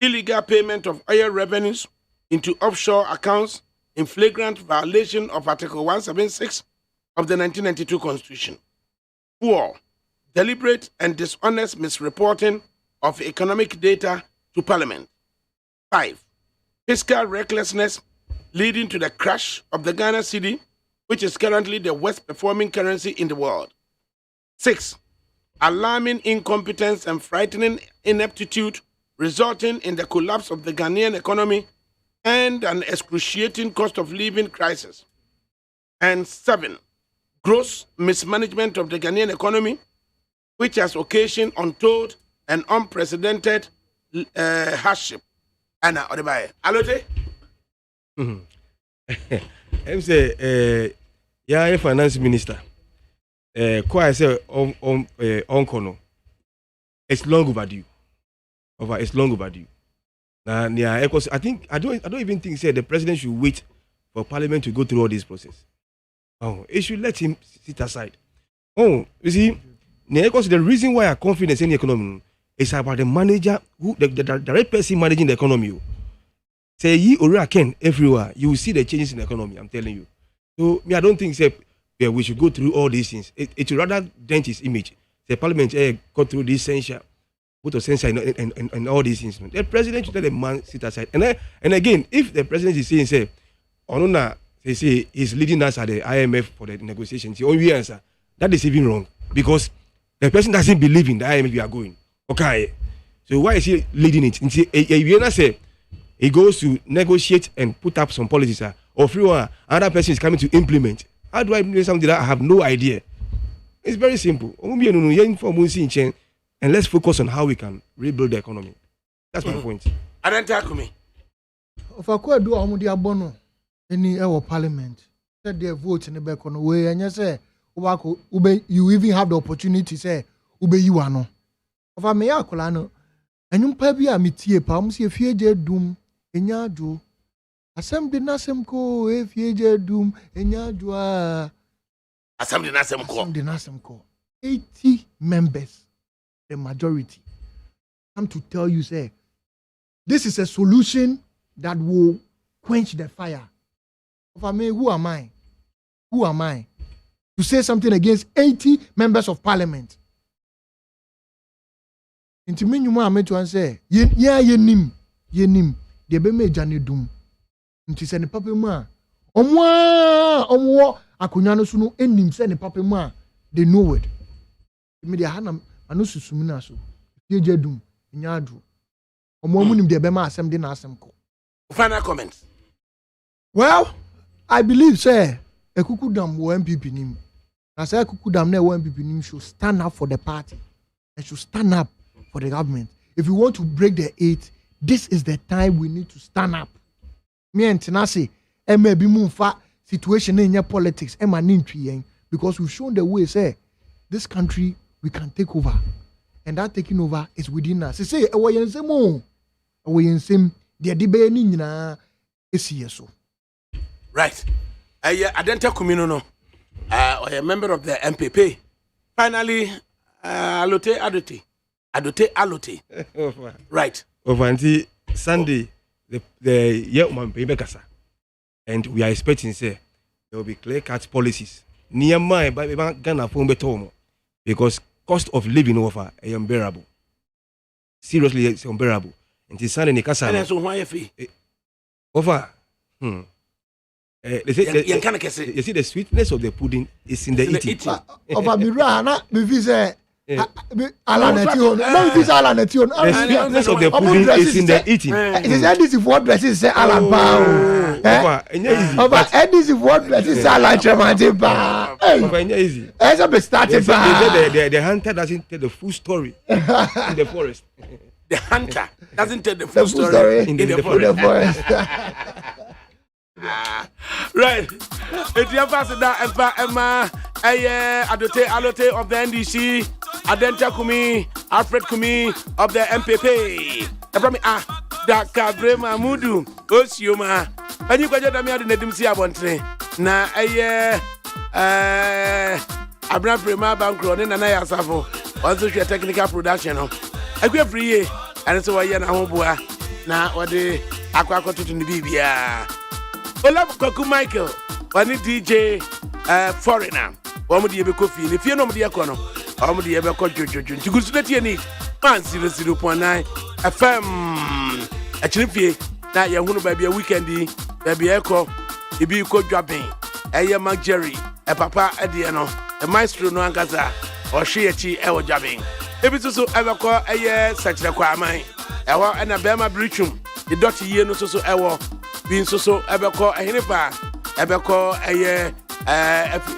Illegal payment of oil revenues into offshore accounts in flagrant violation of Article 176 of the 1992 Constitution. 4. Deliberate and dishonest misreporting of economic data to Parliament. 5. Fiscal recklessness leading to the crash of the Ghana cedi, which is currently the worst performing currency in the world. 6. Alarming incompetence and frightening ineptitude resulting in the collapse of the Ghanaian economy and an excruciating cost of living crisis. And 7. Gross mismanagement of the Ghanaian economy, which has occasioned untold and unprecedented hardship. Anna Odebaye. Alote? I'm say, yeah, finance minister. Quite say on kono. It's long overdue. It's long overdue. Yeah, I think I don't even think the president should wait for Parliament to go through all this process. Oh, it should let him sit aside. Oh, you see, the reason why I confidence in the economy is about the manager who the direct person managing the economy. Say ye or can everywhere, you will see the changes in the economy. I'm telling you. So I don't think we should go through all these things. It should rather dent his image. The Parliament go through this censure. Put a censure and all these things. The president should let the man sit aside. And again, if the president is saying, say he's leading us at the IMF for the negotiations, the only answer, that is even wrong. Because the person doesn't believe in the IMF we are going. Okay. So why is he leading it? If say he goes to negotiate and put up some policies, or another person is coming to implement. How do I implement something that I have no idea? It's very simple. And let's focus on how we can rebuild the economy. That's my point. I don't talk me. If I could do Amudi Abono, any our parliament, said their votes in the back on the way, and you say, you even have the opportunity say ube you ano. Ova me akola no. Enyum pa bi a metie pa mo se efieje dum enya adwo. Asem de nasem ko efieje dum enya adwo a. Asem de nasem ko. Asem de nasem ko. 80 members, the majority, come to tell you, say, this is a solution that will quench the fire. Of me, who am I? Who am I to say something against 80 members of parliament? Inti me nyuma ametu an say, yenim, de be me jane dum. Inti se ne papa mu a, omwo akonya no so no enim se ne papa mu a, they know it. Me de hanam anu susum na so. Yeje dum, nya adu. Omwo mu nim de be ma asem de na asem ko. Final comments. Well, I believe say Ekukudam wo MPP nim. I say Ekukudam na wo MPP nim should stand up for the party. And should stand up for the government. If we want to break the 8, this is the time we need to stand up. Me and Tenase, maybe mumfa situation in your politics, because we've shown the way, say, this country we can take over. And that taking over is within us. Say, away and say more. Away and say, the debate na so. Right. Adenta Kumino no. A member of the MPP. Finally, Alote. Right. Over until Sunday, the young man pay bekasa, and we are expecting say there will be clear-cut policies. Near my Ghana phone betomo, because cost of living over is unbearable. Seriously, it's unbearable. Until Sunday, Nikasa. And so why fee? Over. You see, the sweetness of the pudding is in the eating. Over Mirana, say. Alanation. No, this Alanation. The sweetness of the pudding is in the eating. It is this is what dresses say Alan Pow. And this is what dresses say Alan Tremante Pow. Easy. As a starting the hunter doesn't tell the full story in the forest. The hunter doesn't tell the full story in the forest. Right. It's your ambassador, Emma, Alote of the NDC, Adenta Kumi, Alfred Kumi of the MPP. ADAKABRI Mahmudu, Osioma. And you got your damn Nedimsi Abontre. Na Abraham Prima Bankro, and I Safo, also your technical production. I go free, and so I am Homeboa. Now, what the Aqua to the Bibia. Ola Koku Michael, one DJ foreigner. One of the Ebekofi, if you know the Econo, one of the Ebekojo, you could see any 100.9 FM. Actually, now you're going to be a weekendy, baby Echo, you be co dropping, a Mark Jerry, a Papa Ediano, a Maestro no Angaza, or she a chi ever jabbing. If it's also ever call a year such a quamine, and a Bema Brichum, the dirty year no so ever. Being so ever call a hinipa, ever call a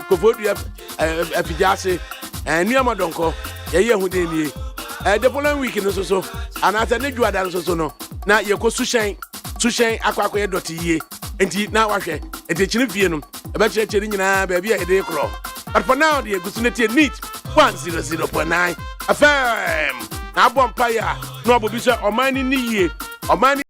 Kovodia Epijasi, and Yamadonko, a year who did the following week in so, and after the Juadan so no. Now you go Sushain, Aqua Dotty, and now I share a teaching Vienum, a better chatting baby a day crow. But for now, the Gusunity neat 100.9 FM. Now, Bompire, no Bobisa or mining ye, or mining.